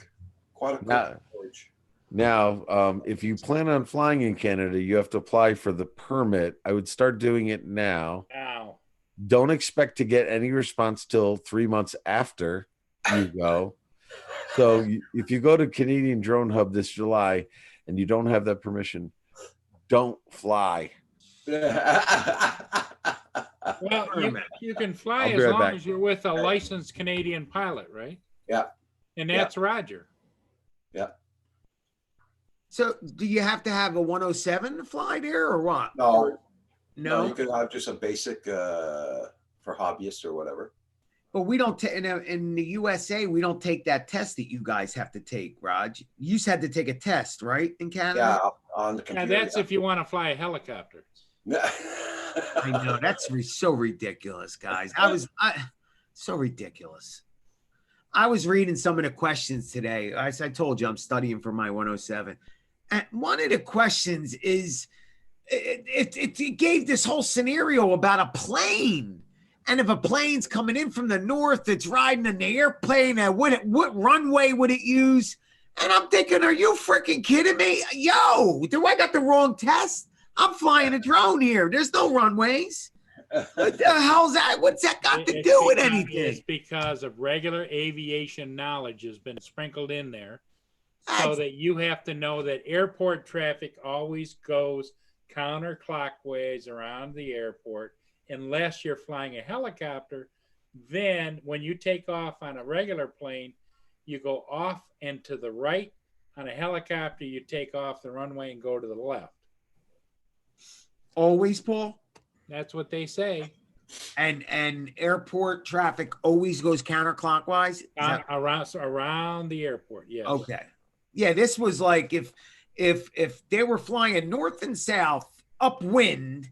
Gorge. Now, if you plan on flying in Canada, you have to apply for the permit. I would start doing it now. Wow. Don't expect to get any response till 3 months after you go. So if you go to Canadian Drone Hub this July and you don't have that permission, don't fly. Well, you can fly I'll be as right long back. as you're with a licensed Canadian pilot, right? Yeah. And that's Roger. Yeah. So do you have to have a 107 to fly there or what? No. No. You could have just a basic for hobbyists or whatever. But we don't take in the USA. We don't take that test that you guys have to take, Raj. You just had to take a test, right, in Yeah, Canada? on the Now computer. that's if you want to fly a helicopter. I know that's so ridiculous, guys. So ridiculous. I was reading some of the questions today. As I told you, I'm studying for my 107, and one of the questions is it gave this whole scenario about a plane. And if a plane's coming in from the north, it's riding in the airplane. What runway would it use? And I'm thinking, are you freaking kidding me? Yo, do I got the wrong test? I'm flying a drone here. There's no runways. What the hell's that? What's that got to do with anything? It's because of regular aviation knowledge has been sprinkled in there, so that you have to know that airport traffic always goes counterclockwise around the airport. Unless you're flying a helicopter, then when you take off on a regular plane, you go off and to the right. On a helicopter, you take off the runway and go to the left. Always, Paul? That's what they say. And airport traffic always goes counterclockwise? Around the airport, yes. Okay. Yeah, this was like if they were flying north and south upwind,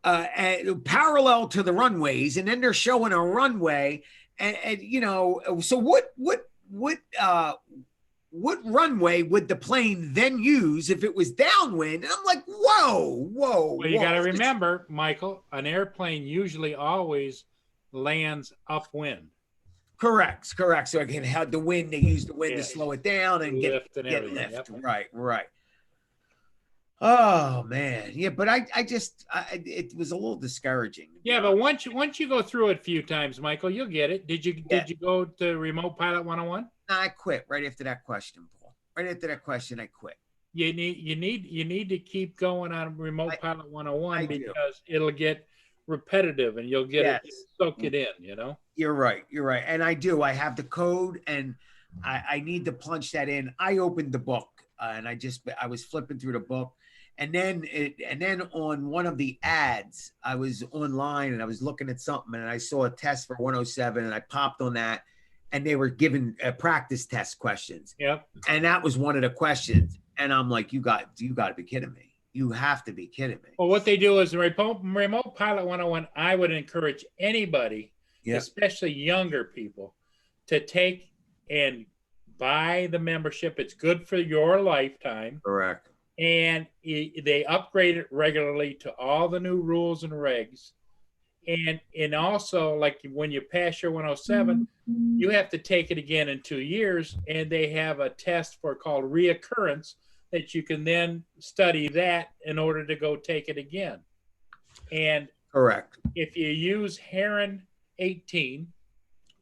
parallel to the runways, and then they're showing a runway, and you know, so what runway would the plane then use if it was downwind? And I'm like, whoa. Well, you got to remember, Michael, an airplane usually always lands upwind. Correct. So I can have the wind. They use the wind to slow it down and get lift. Yep. Right. Oh man, yeah, but it was a little discouraging. Yeah, but once you go through it a few times, Michael, you'll get it. Did you go to Remote Pilot 101? I quit right after that question, Paul. Right after that question, I quit. You need to keep going on Remote Pilot 101 because it'll get repetitive and you'll get it, soak it in. You know. You're right, and I do. I have the code, and I need to punch that in. I opened the book, and I was flipping through the book. And then on one of the ads, I was online and I was looking at something and I saw a test for 107 and I popped on that and they were giving practice test questions. Yep. And that was one of the questions. And I'm like, you got to be kidding me. You have to be kidding me. Well, what they do is Remote Pilot 101, I would encourage anybody, especially younger people, to take and buy the membership. It's good for your lifetime. Correct. And they upgrade it regularly to all the new rules and regs. And also, like when you pass your 107, you have to take it again in 2 years. And they have a test called reoccurrence that you can then study that in order to go take it again. And correct. If you use Heron 18,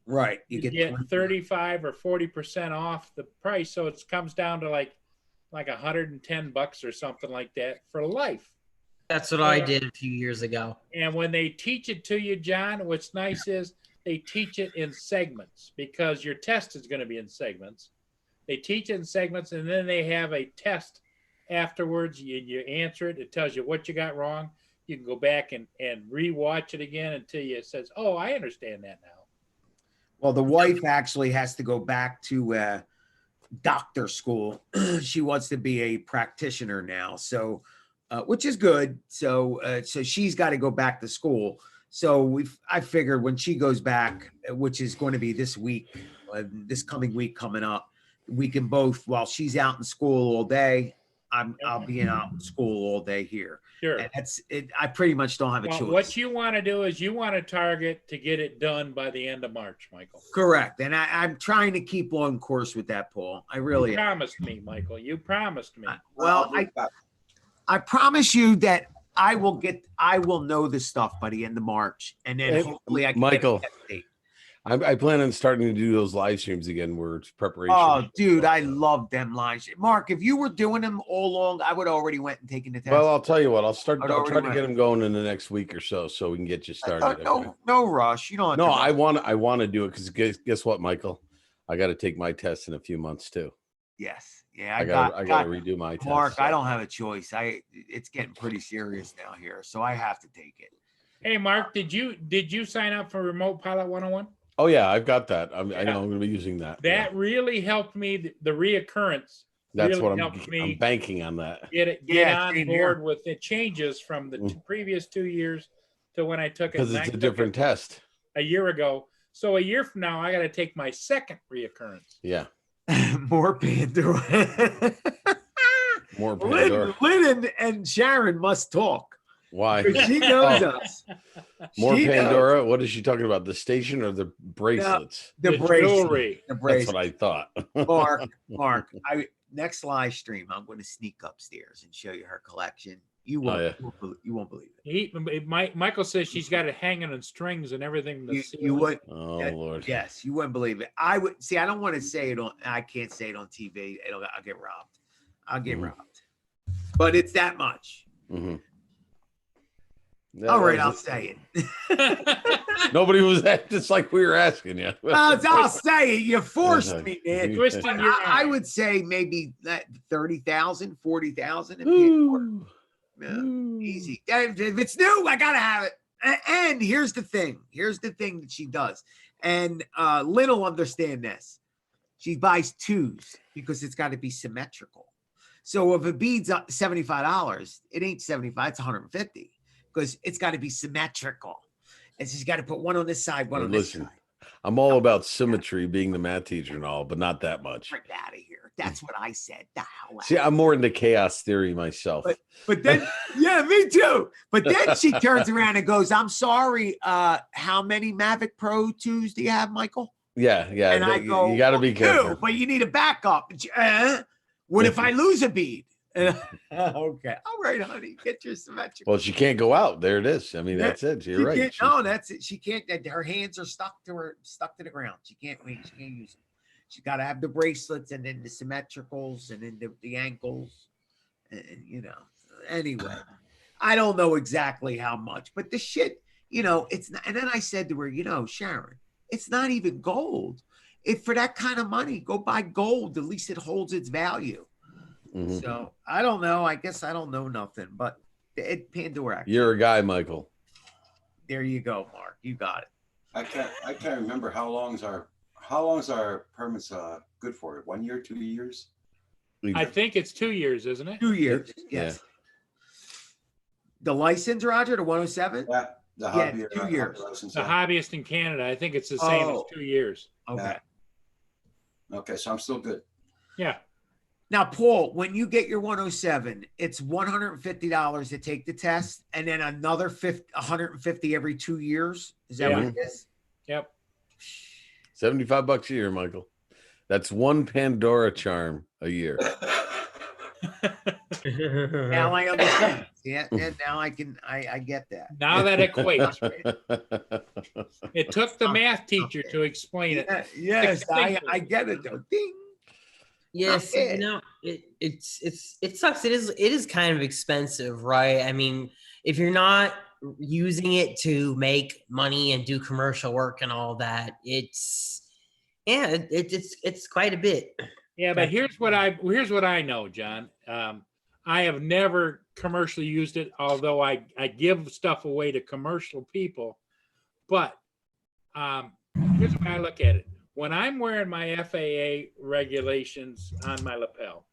right, you get 35 or 40% off the price. So it comes down to like $110 or something like that for life. That's what I did a few years ago. And when they teach it to you, John, what's nice is they teach it in segments because your test is going to be in segments. They teach it in segments, and then they have a test afterwards. You answer it. It tells you what you got wrong. You can go back and re-watch it again until it says, oh, I understand that now. Well, the wife actually has to go back to doctor school. She wants to be a practitioner now, so which is good. So she's got to go back to school. So I figured when she goes back, which is going to be this week, this coming week coming up, we can both, while she's out in school all day, I'll be out in school all day here. Sure. And that's it. I pretty much don't have a choice. What you want to do is you want to target to get it done by the end of March, Michael. Correct. And I'm trying to keep on course with that, Paul. I really You promised me, Michael. You promised me. I promise you that I will know this stuff by the end of March. And then hopefully I can Michael, get a date. I plan on starting to do those live streams again where it's preparation. Oh, dude, I love them live. Mark, if you were doing them all along, I would already went and taken the test. Well, I'll tell you what, I'll try to get them going in the next week or so we can get you started. No rush. You don't. I want to do it because guess what, Michael? I got to take my test in a few months too. Yes. Yeah. I got to redo my test. Mark, I don't have a choice. It's getting pretty serious now here, so I have to take it. Hey, Mark, did you sign up for Remote Pilot 101? Oh yeah, I've got that. I know I'm going to be using that. Yeah. That really helped me. The reoccurrence That's really what helped me I'm banking on that. get Yeah, on same board here. with the changes from the previous 2 years to when I took it. Because And it's I a took different it test. a year ago. So a year from now, I got to take my second reoccurrence. Yeah. More Pandora. More Pandora. Lynn and Sharon must talk. Why? Because she knows Oh, us. more She knows. Pandora. What is she talking about? The station or the bracelets? The The bracelet. jewelry. The That's bracelet. what I thought. Mark, next live stream, I'm going to sneak upstairs and show you her collection. You won't, yeah. you won't believe it. Michael says she's got it hanging on strings and everything. You would, Oh Lord. yes, you wouldn't believe it. I would see. I don't want to say it on. I can't say it on TV. I'll get robbed. I'll get Mhm. robbed. But it's that much. Mm-hmm. All right, I'll say it. Nobody was just like we were asking you. I'll say it. You forced me, man. Twisting But your I arm. would say maybe that 30,000, 40,000. Ooh. Easy. If it's new, I gotta have it. And here's the thing. Here's the thing that she does. And Lynn will understand this. She buys twos because it's got to be symmetrical. So if a bead's $75, it ain't 75, it's 150 because it's got to be symmetrical. And she's got to put one on this side, one on this Listen, side. I'm all about symmetry, being the math teacher and all, but not that much. Get out of here. That's what I said. The hell out. See, I'm more into chaos theory myself. But then, yeah, me too. But then she turns around and goes, I'm sorry. How many Mavic Pro 2s do you have, Michael? Yeah. And I go, you got to be "Well, careful. two, but you need a backup. What if I lose a bead? Okay. All right, honey. Get your symmetrical. Well, she can't go out. There it is. I mean, that's it. You're right. No, that's it. She can't. Her hands are stuck to the ground. She can't use them. She's got to have the bracelets and then the symmetricals and then the ankles. And, anyway, I don't know exactly how much, but the shit, it's not. And then I said to her, Sharon, it's not even gold. If for that kind of money, go buy gold. At least it holds its value. Mhm. So I don't know. I guess I don't know nothing, but Pandora. You're a guy, Michael. There you go, Mark. You got it. I can't remember how long's our permits good for? 1 year, 2 years? I think it's 2 years, isn't it? 2 years. Yes. The license, Roger, the 107? Yeah. The hobby, 2 years. license, The yeah. hobbyist in Canada. I think it's the same as Oh. 2 years. Okay. Okay, so I'm still good. Yeah. Now, Paul, when you get your 107, it's $150 to take the test, and then another 150 every 2 years. Is that what it is? Yep. $75 a year, Michael. That's one Pandora charm a year. Now I understand. Yeah, now I get that. Now that equates. It took the math teacher to explain it. Yes, I get it though. Ding. Yes, it sucks. It is kind of expensive, right? I mean, if you're not using it to make money and do commercial work and all that, it's quite a bit. Yeah, but here's what I know, John. I have never commercially used it, although I give stuff away to commercial people. But here's the way I look at it. When I'm wearing my FAA regulations on my lapel,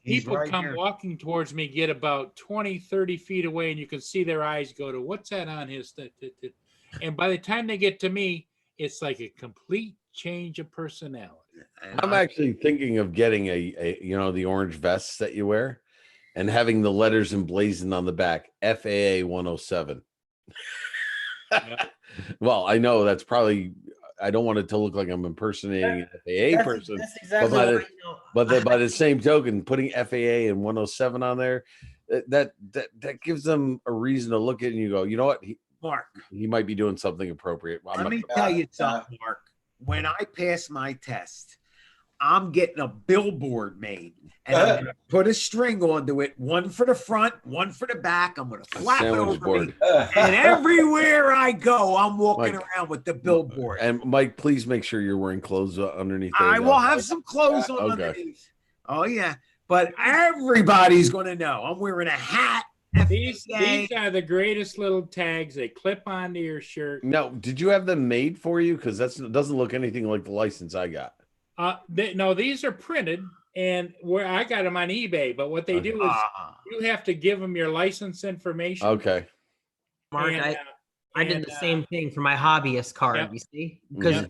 people right come here. walking towards me, get about 20, 30 feet away, and you can see their eyes go to, what's that on his? And by the time they get to me, it's like a complete change of personality. I'm actually thinking of getting a the orange vests that you wear and having the letters emblazoned on the back, FAA 107. Well, I know that's probably, I don't want it to look like I'm impersonating an FAA person. That's exactly but by the same token, putting FAA and 107 on there, that gives them a reason to look at it and you go, you know what? Mark, he might be doing something appropriate. let me tell you something, Mark. When I pass my test, I'm getting a billboard made and I'm going to put a string onto it, one for the front, one for the back. I'm going to flap it sandwich over board. me. And everywhere I go, I'm walking around with the billboard. And Mike, please make sure you're wearing clothes underneath. I those. will have some clothes on Okay. underneath. Oh, yeah. But everybody's going to know I'm wearing a hat These are the greatest little tags. They clip onto your shirt. No, did you have them made for you? Because that doesn't look anything like the license I got. No, these are printed, and where I got them on eBay. But what they do is you have to give them your license information. Okay. Mark, And, I did the same thing for my hobbyist card. Yep. You see, because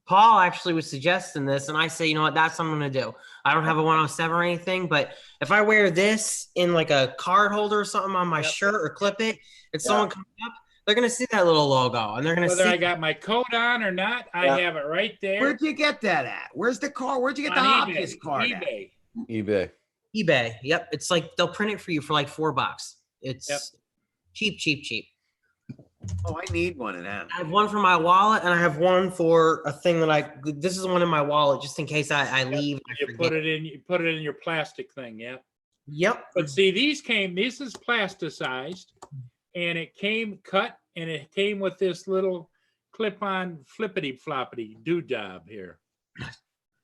Paul actually was suggesting this, and I say, you know what, that's what I'm gonna do. I don't have a 107 or anything, but if I wear this in like a card holder or something on my shirt or clip it, if someone comes up, they're gonna see that little logo, and they're gonna Whether see. I got my coat on or not, I have it right there. Where'd you get that at? Where's the car? Where'd you get the On hobbyist card at? eBay. eBay. eBay. Yep, it's like they'll print it for you for like $4. It's cheap. Oh, I need one of them. I have one for my wallet, and I have one for a thing that this is one in my wallet just in case I leave. And I You forget. put it in your plastic thing. Yeah. Yep. But see, this is plasticized, and it came cut, and it came with this little clip-on flippity floppity doodad here.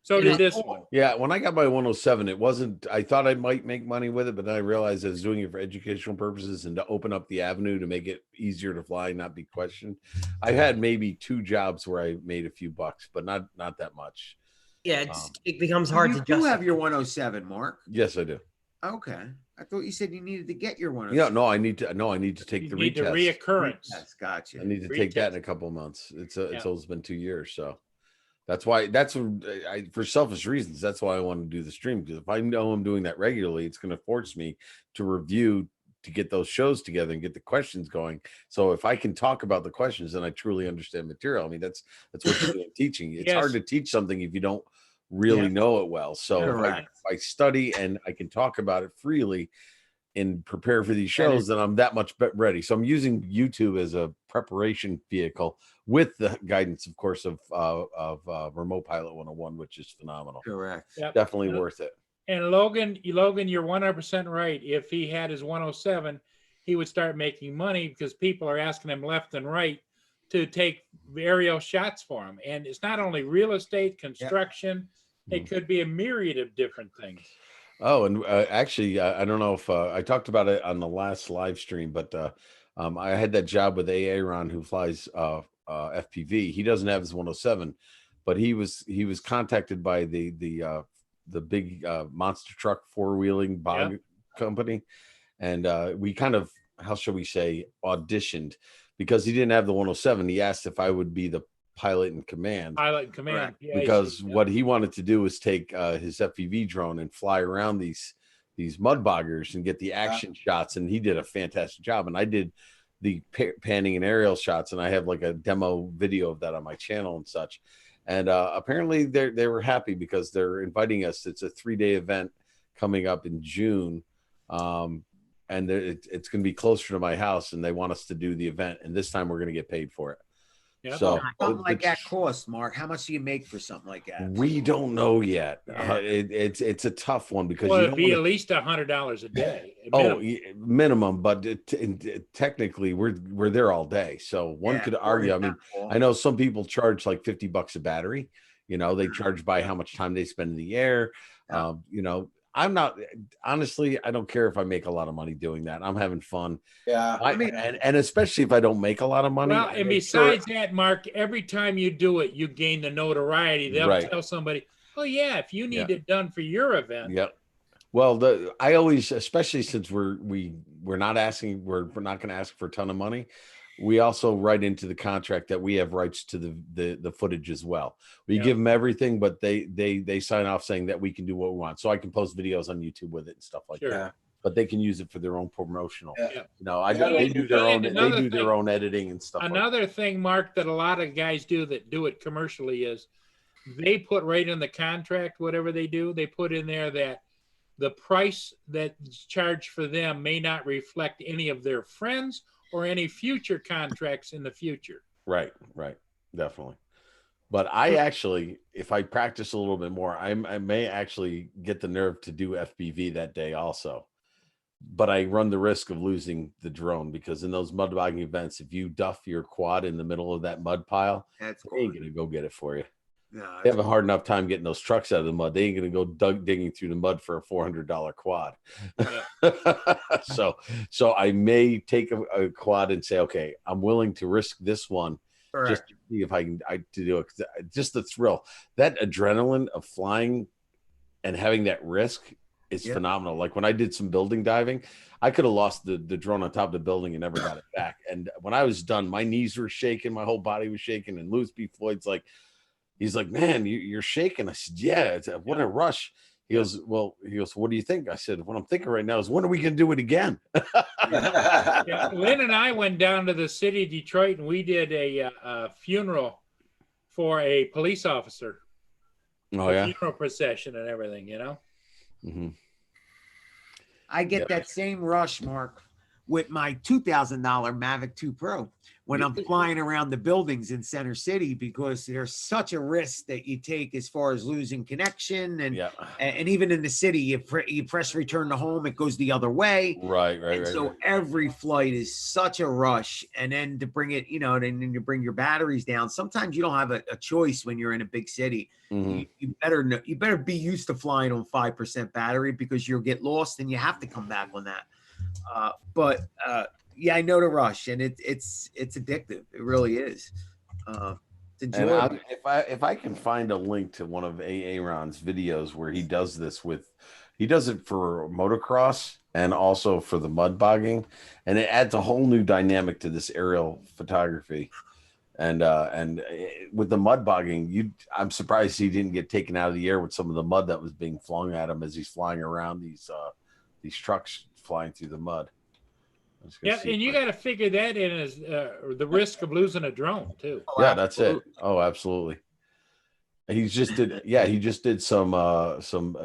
So did this one. Yeah, when I got my 107, it wasn't, I thought I might make money with it, but then I realized I was doing it for educational purposes and to open up the avenue to make it easier to fly, not be questioned. I had maybe 2 jobs where I made a few bucks, but not that much. Yeah, it becomes hard to You justify. have your 107, Mark. Yes, I do. Okay. I thought you said you needed to get your 107. Yeah, no, I need to take You the need the retest. reoccurrence. Yes, gotcha. I need to take that in a couple of months. It's been 2 years, so that's why for selfish reasons, that's why I want to do the stream, because if I know I'm doing that regularly, it's going to force me to review, to get those shows together and get the questions going. So if I can talk about the questions, then I truly understand material. I mean, that's what you're doing teaching. It's hard to teach something if you don't really know it well. So if I study and I can talk about it freely and prepare for these shows, then I'm that much ready. So I'm using YouTube as a preparation vehicle with the guidance, of course, of Remote Pilot 101, which is phenomenal. Correct. Yep. Definitely worth it. And Logan, you're 100% right. If he had his 107, he would start making money because people are asking him left and right to take aerial shots for him. And it's not only real estate, construction, it could be a myriad of different things. Oh, and actually, I don't know if I talked about it on the last live stream, but I had that job with Aaron who flies FPV. He doesn't have his 107, but he was contacted by the big monster truck 4-wheeling bog company, and we kind of, how shall we say, auditioned because he didn't have the 107. He asked if I would be the pilot in command. Yeah, because what he wanted to do was take his FPV drone and fly around these mud boggers and get the action shots, and he did a fantastic job. And I did the panning and aerial shots, and I have like a demo video of that on my channel and such. And apparently they were happy because they're inviting us. It's a 3-day event coming up in June, and it's going to be closer to my house, and they want us to do the event. And this time we're going to get paid for it. Yep. So something like that costs, Mark. How much do you make for something like that? we don't know yet. It's a tough one because you Well, it'd don't be wanna- at least $100 a day. minimum, but technically we're there all day. So one could argue. I mean, I know some people charge like $50 a battery. You know, they charge by how much time they spend in the air. You know, I'm not, honestly, I don't care if I make a lot of money doing that. I'm having fun. Yeah. I mean, and especially if I don't make a lot of money. Well, I and make sure- besides that, Mark, every time you do it, you gain the notoriety. They'll Right. tell somebody, oh yeah, if you need it done for your event. Yep. Well, I always, especially since we're not asking, we're not going to ask for a ton of money. We also write into the contract that we have rights to the footage as well. We give them everything, but they sign off saying that we can do what we want. So I can post videos on YouTube with it and stuff like that. But they can use it for their own promotional. Yeah. You know, they do their own. They Another do their thing- own editing and stuff. Another thing, Mark, that a lot of guys do that do it commercially is they put right in the contract, whatever they do, they put in there that the price that's charged for them may not reflect any of their friends or any future contracts in the future. Right, definitely. But I actually, if I practice a little bit more, I may actually get the nerve to do FPV that day also. But I run the risk of losing the drone because in those mud bogging events, if you duff your quad in the middle of that mud pile, That's they ain't gonna go get it for you. No, They have a hard enough time getting those trucks out of the mud. They ain't gonna go digging through the mud for a $400 quad. so I may take a quad and say, okay, I'm willing to risk this one just to see if I can to do it. Just the thrill, that adrenaline of flying and having that risk is phenomenal. Like when I did some building diving, I could have lost the drone on top of the building and never got it back. And when I was done, my knees were shaking, my whole body was shaking. And Louis B. Floyd's like, he's like, man, you're shaking. I said, yeah, what a rush. He goes, what do you think? I said, what I'm thinking right now is, when are we going to do it again? Yeah, Lynn and I went down to the city of Detroit and we did a funeral for a police officer. Oh, yeah. Funeral procession and everything, you know? Mm-hmm. I get that same rush, Mark, with my $2,000 Mavic 2 Pro when I'm flying around the buildings in Center City, because there's such a risk that you take as far as losing connection, and even in the city, you press return to home, it goes the other way. Right. So every flight is such a rush, and then to bring it, then you bring your batteries down. Sometimes you don't have a choice when you're in a big city. Mm-hmm. You better be used to flying on 5% battery, because you'll get lost and you have to come back on that. Yeah, I know the rush, and it's addictive. It really is. It's enjoyable. If I can find a link to one of Aaron's videos where he does this he does it for motocross and also for the mud bogging, and it adds a whole new dynamic to this aerial photography. And with the mud bogging, I'm surprised he didn't get taken out of the air with some of the mud that was being flung at him as he's flying around these trucks flying through the mud. Yeah, and you got to figure that in as the risk of losing a drone too. Yeah, that's it. Oh, absolutely. He just did. Yeah, he just did some.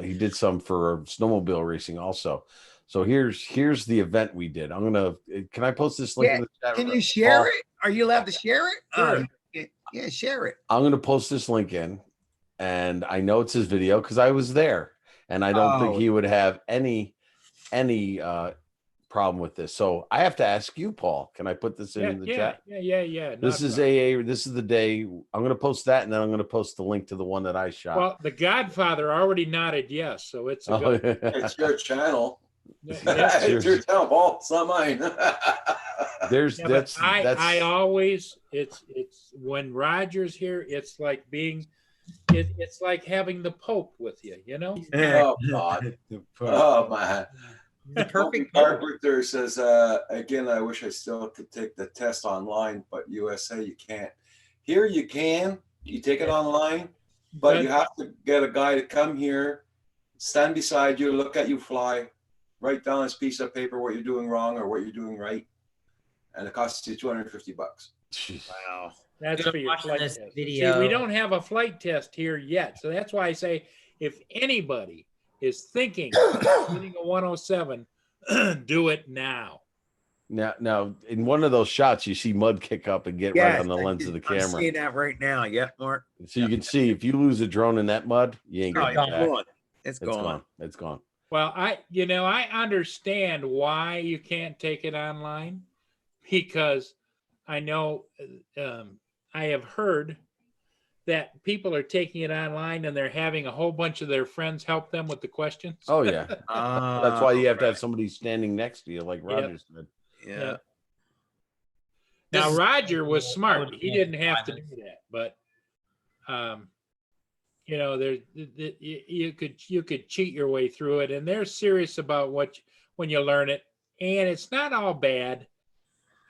He did some for snowmobile racing also. So here's the event we did. Can I post this link in the chat? Can you share it? Are you allowed to share it? Sure. Yeah, share it. I'm gonna post this link in, and I know it's his video because I was there, and I don't think he would have any problem with this. So I have to ask you, Paul. Can I put this in the chat? Yeah. This is AA. This is the day. I'm going to post that, and then I'm going to post the link to the one that I shot. Well, the Godfather already nodded yes, so it's it's your channel. Yeah. It's your channel, Paul. It's not mine. I always it's when Roger's here, it's like being it's like having the Pope with you, you know? Oh God. Oh man. The perfect Carpenter says, again, I wish I still could take the test online, but USA you can't. Here you can. You take it online, but you have to get a guy to come here, stand beside you, look at you fly, write down this piece of paper what you're doing wrong or what you're doing right, and it costs you $250. Wow. That's for your flight test. See, we don't have a flight test here yet, so that's why I say if anybody is thinking getting a 107, do it now. Now, in one of those shots, you see mud kick up and get right on the lens of the camera. I'm seeing that right now. Yeah, Mark. So you can see if you lose a drone in that mud, you ain't getting it back. It's gone. It's gone. Well, I understand why you can't take it online, because I know I have heard that people are taking it online and they're having a whole bunch of their friends help them with the questions. Oh yeah. That's why you have to have somebody standing next to you, like Roger said. Yeah. Now Roger was smart. He didn't have to do that, but you could cheat your way through it, and they're serious about when you learn it, and it's not all bad.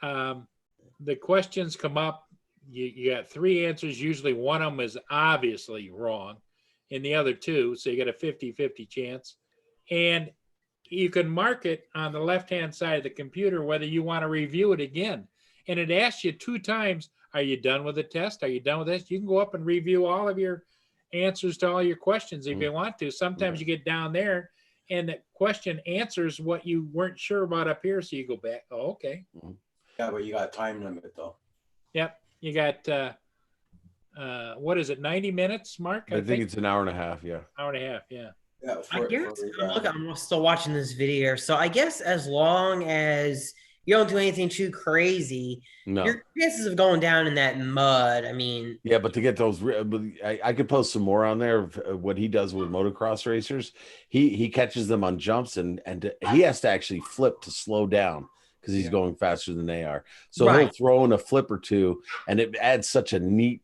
The questions come up. You got 3 answers. Usually one of them is obviously wrong and the other 2. So you got a 50-50 chance. And you can mark it on the left-hand side of the computer whether you want to review it again. And it asks you 2 times, are you done with the test? Are you done with this? You can go up and review all of your answers to all your questions if you want to. Sometimes you get down there and the question answers what you weren't sure about up here. So you go back. Oh, okay. Yeah, but you got a time limit though. Yep. You got, what is it, 90 minutes, Mark? I think it's an hour and a half, yeah. Hour and a half, yeah. Yeah. I'm still watching this video. So I guess as long as you don't do anything too crazy, No. your chances of going down in that mud, I mean, Yeah, but to get those, I could post some more on there of what he does with motocross racers. He catches them on jumps and he has to actually flip to slow down because he's going faster than they are. So he'll Right. throw in a flip or two, and it adds such a neat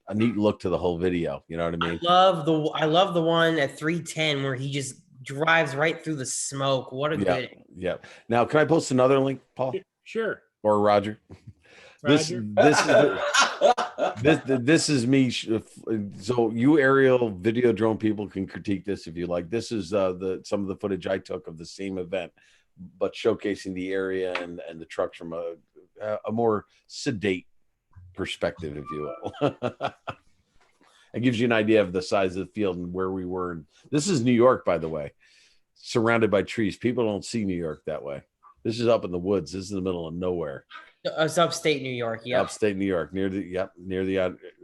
look to the whole video. You know what I mean? I love the one at 310 where he just drives right through the smoke. What a Yeah, good. yeah. Now, can I post another link, Paul Sure. or Roger? Roger. This is me. So you aerial video drone people can critique this if you like. This is some of the footage I took of the same event, but showcasing the area and the trucks from a more sedate perspective, if you will. It gives you an idea of the size of the field and where we were. This is New York, by the way, surrounded by trees. People don't see New York that way. This is up in the woods. This is in the middle of nowhere. It's upstate New York. Yeah. Upstate New York, near the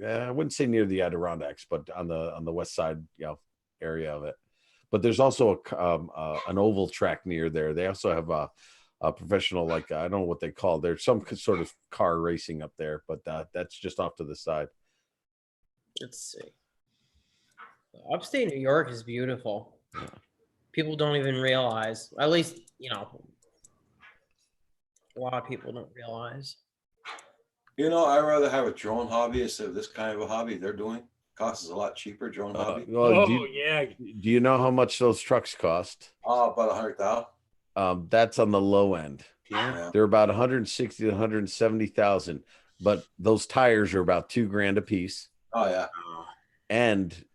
I wouldn't say near the Adirondacks, but on the west side, area of it. But there's also an oval track near there. They also have a professional, I don't know what they call. There's some sort of car racing up there, but that's just off to the side. Let's see. Upstate New York is beautiful. People don't even realize, at least, a lot of people don't realize. I'd rather have a drone hobby instead of this kind of a hobby they're doing. Costs a lot cheaper, drone hobby. Yeah. Do you know how much those trucks cost? Oh, about 100,000. That's on the low end. Yeah. They're about 160 to 170,000, but those tires are about $2,000 a piece. Oh yeah. And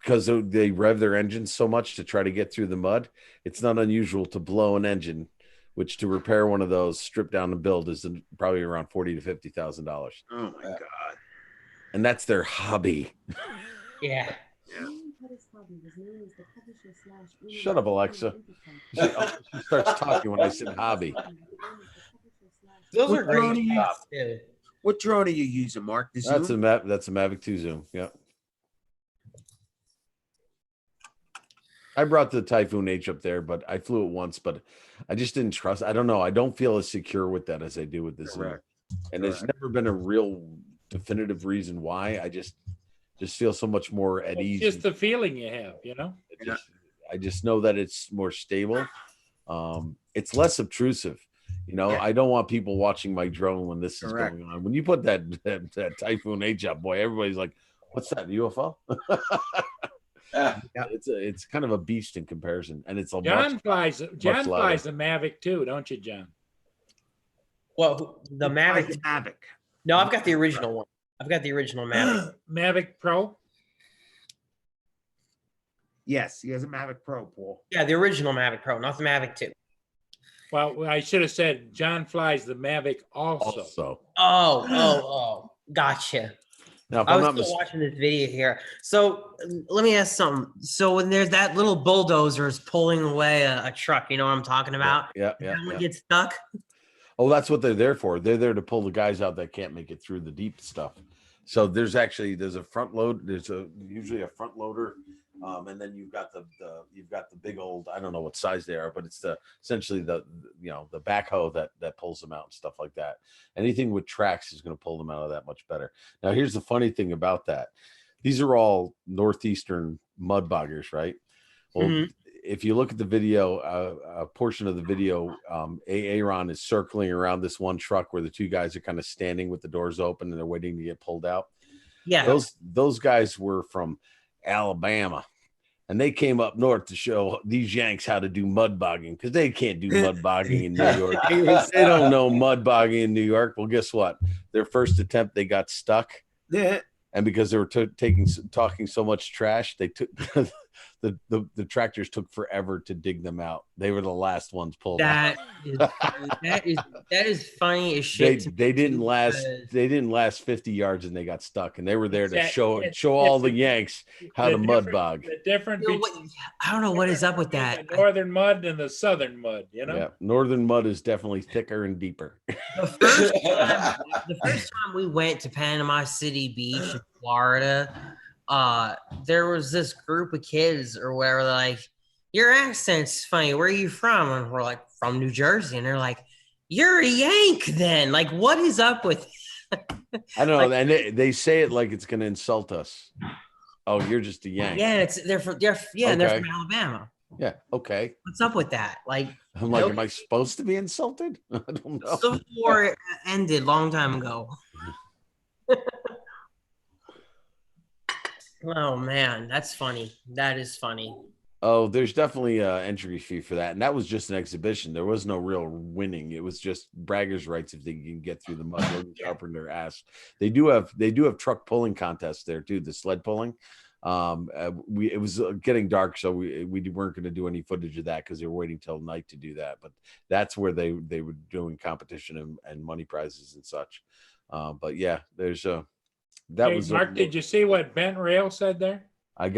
because they rev their engines so much to try to get through the mud, it's not unusual to blow an engine, which to repair one of those, strip down and build, is probably around $40,000 to $50,000. Oh my God. And that's their hobby. Yeah. Shut up, Alexa. She starts talking when I said hobby. Those What are great drone are you- shots, too. What drone are you using, Mark? The That's Zoom? a Mavic 2 Zoom. Yeah. I brought the Typhoon H up there, but I flew it once, but I just didn't trust. I don't know. I don't feel as secure with that as I do with this. Zoom. And there's never been a real definitive reason why. I just feel so much more at ease. Just the feeling you have, I just know that it's more stable. It's less obtrusive. I don't want people watching my drone when this is going on. When you put that Typhoon H up, boy, everybody's like, "What's that, UFO?" Yeah. It's kind of a beast in comparison, and it's a John flies louder. the Mavic too, don't you, John? Well, the Mavic. The Mavic. No, I've got the original one. I've got the original Mavic. Mavic Pro. Yes, he has a Mavic Pro, Paul. Yeah, the original Mavic Pro, not the Mavic 2. Well, I should have said John flies the Mavic also. Oh, gotcha. Now, if I I'm was not still mis- watching this video here. So let me ask something. So when there's that little bulldozer is pulling away a truck, you know what I'm talking about? yeah. That one gets stuck. Oh, that's what they're there for. They're there to pull the guys out that can't make it through the deep stuff. So there's a front load. There's usually a front loader, and then you've got the big old, I don't know what size they are, but it's essentially the backhoe that pulls them out and stuff like that. Anything with tracks is going to pull them out of that much better. Now, here's the funny thing about that. These are all northeastern mud boggers, right? Well, if you look at the video, a portion of the video, Aaron is circling around this one truck where the two guys are kind of standing with the doors open and they're waiting to get pulled out. Yeah. Those guys were from Alabama, and they came up north to show these Yanks how to do mud bogging because they can't do mud bogging in New York. They don't know mud bogging in New York. Well, guess what? Their first attempt, they got stuck. Yeah. And because they were talking so much trash, they took the tractors took forever to dig them out. They were the last ones pulled out. That is funny as shit. They didn't last 50 yards and they got stuck. And they were there to show all the Yanks how to mud bog. The difference I don't know what is up with that. the northern mud and the southern mud, Yeah, northern mud is definitely thicker and deeper. The first time we went to Panama City Beach in Florida, there was this group of kids or whatever, like, your accent's funny. Where are you from? And we're like, from New Jersey, and they're like, "You're a Yank, then? Like, what is up with?" I don't know, and they say it like it's going to insult us. Oh, you're just a Yank. Yeah, they're from and they're Okay. from Alabama. Yeah. Okay. What's up with that? Like, I'm like, am I supposed to be insulted? I don't know. Civil War ended long time ago. Oh man, that's funny. That is funny. Oh, there's definitely an entry fee for that, and that was just an exhibition. There was no real winning. It was just braggers' rights if they can get through the mud. Logan Carpenter asked. They do have truck pulling contests there too. The sled pulling. It was getting dark, so we weren't going to do any footage of that because they were waiting till night to do that. But that's where they were doing competition and money prizes and such. But yeah, there's that Hey, was Mark, did you see what Bent Rail said there? I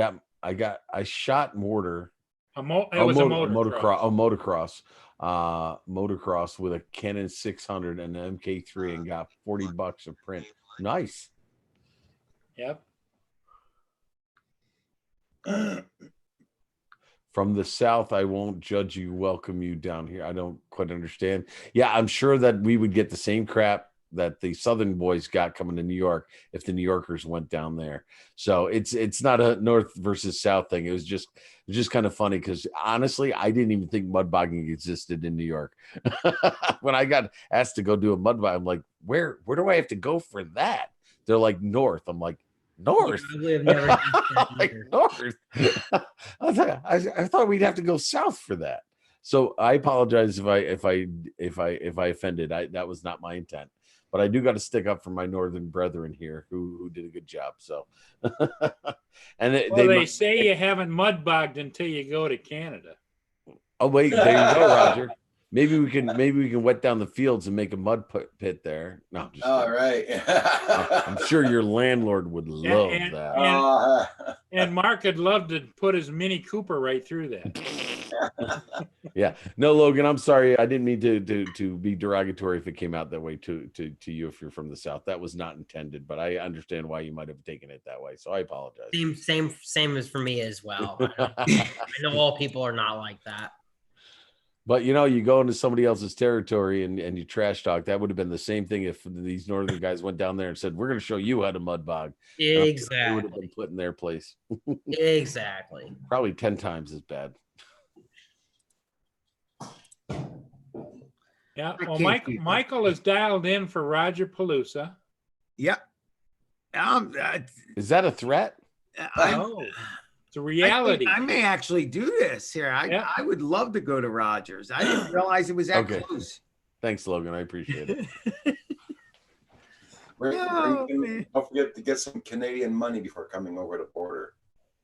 shot mortar. It was a motocross. Motocross with a Canon 600 and an MK3 and got $40 a print. Nice. Yep. From the South, I won't judge you, welcome you down here. I don't quite understand. Yeah, I'm sure that we would get the same crap that the Southern boys got coming to New York if the New Yorkers went down there. So it's not a North versus South thing. It was just kind of funny because honestly, I didn't even think mud bogging existed in New York. When I got asked to go do a mud bog, I'm like, where do I have to go for that? They're like North. I'm like, North. We've never done that Like either. North. I thought we'd have to go south for that. So I apologize if I offended. That was not my intent. But I do got to stick up for my northern brethren here who did a good job. So, and They say you haven't mud bogged until you go to Canada. Oh wait, there you go, Roger. Maybe we can wet down the fields and make a mud pit there. No, I'm just All kidding. right. I'm sure your landlord would love and- that. And Mark would love to put his Mini Cooper right through that. Yeah, no, Logan, I'm sorry. I didn't mean to be derogatory if it came out that way to you if you're from the South. That was not intended, but I understand why you might have taken it that way. So I apologize. Same as for me as well. I know all people are not like that. But you go into somebody else's territory and you trash talk. That would have been the same thing if these northern guys went down there and said, "We're going to show you how to mud bog." They would have Exactly. been put in their place. Exactly. Probably 10 times as bad. Yeah. I Well, can't keep up. Michael is dialed in for Roger Palooza. Yep. Is that a threat? Oh, it's a reality. I may actually do this here. I would love to go to Rogers. I didn't realize it was that Okay. close. Thanks, Logan. I appreciate it. Don't forget to get some Canadian money before coming over the border.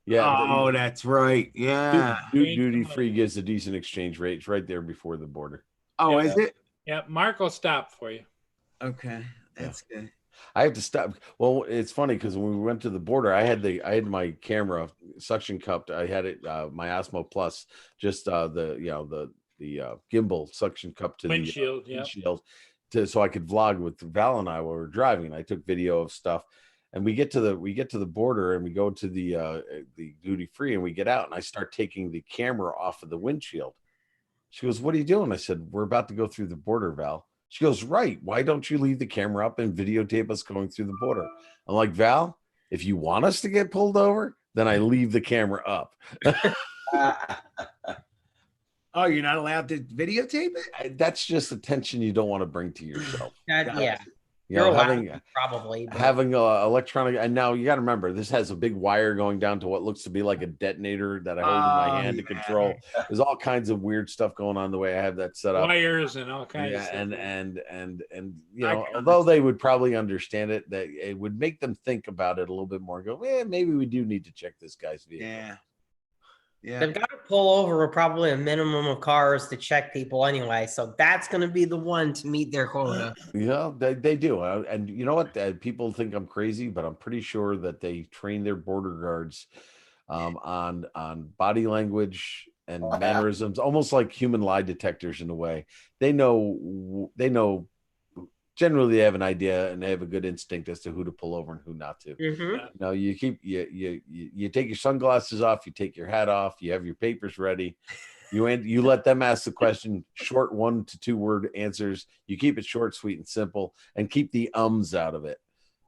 Yeah. Oh, that's right. Yeah. Duty free gives a decent exchange rate. It's right there before the border. Oh, Yeah. is it? Yeah, Mark will stop for you. Okay. That's good. I have to stop. Well, it's funny because when we went to the border, I had my camera suction cupped. I had it my Osmo Plus, just the gimbal suction cup to Windshield, the yeah. windshield, so I could vlog with Val and I while we were driving. And I took video of stuff, and we get to the border and we go to the duty free and we get out and I start taking the camera off of the windshield. She goes, "What are you doing?" I said, "We're about to go through the border, Val." She goes, "Right. Why don't you leave the camera up and videotape us going through the border?" I'm like, "Val, if you want us to get pulled over, then I leave the camera up." Oh, you're not allowed to videotape it? That's just attention you don't want to bring to yourself. Yeah. You know, You're allowed having to, probably. but- having electronic, and now you got to remember this has a big wire going down to what looks to be like a detonator that I hold in my hand to control. There's all kinds of weird stuff going on the way I have that set up. Wires and all kinds of Yeah, stuff. and although they would probably understand it, that it would make them think about it a little bit more. And go, maybe we do need to check this guy's vehicle. Yeah. Yeah. They've got to pull over probably a minimum of cars to check people anyway. So that's going to be the one to meet their quota. Yeah, they do. And you know what? People think I'm crazy, but I'm pretty sure that they train their border guards on body language and mannerisms, almost like human lie detectors in a way. They know generally they have an idea and they have a good instinct as to who to pull over and who not to. Mhm. You take your sunglasses off, you take your hat off, you have your papers ready, You let them ask the question, short 1 to 2 word answers. You keep it short, sweet, and simple, and keep the ums out of it.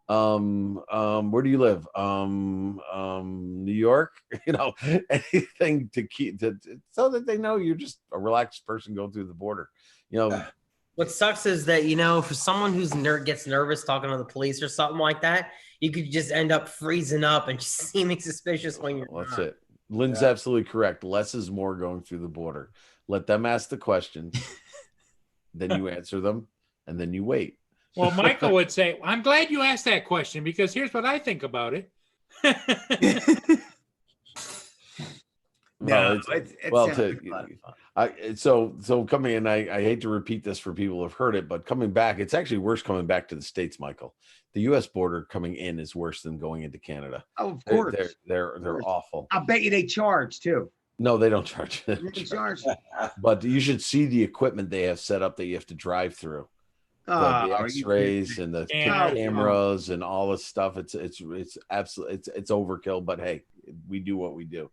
Where do you live? New York. You know, anything to keep so that they know you're just a relaxed person going through the border. You know, What sucks is that, you know, for someone who's gets nervous talking to the police or something like that, you could just end up freezing up and just seeming suspicious when you're that's not. it. Lynn's absolutely correct. Less is more going through the border. Let them ask the questions, then you answer them, and then you wait. Well, Michael would say, I'm glad you asked that question because here's what I think about it. Well, it's so coming in, I hate to repeat this for people who've heard it, but coming back, it's actually worse coming back to the States, Michael. The U.S. border coming in is worse than going into Canada. Oh, of course. They're awful. I'll bet you they charge too. No, they don't charge. They charge. But you should see the equipment they have set up that you have to drive through. The Oh, X-rays and the cameras and all this stuff. It's absolutely it's overkill. But hey, we do what we do.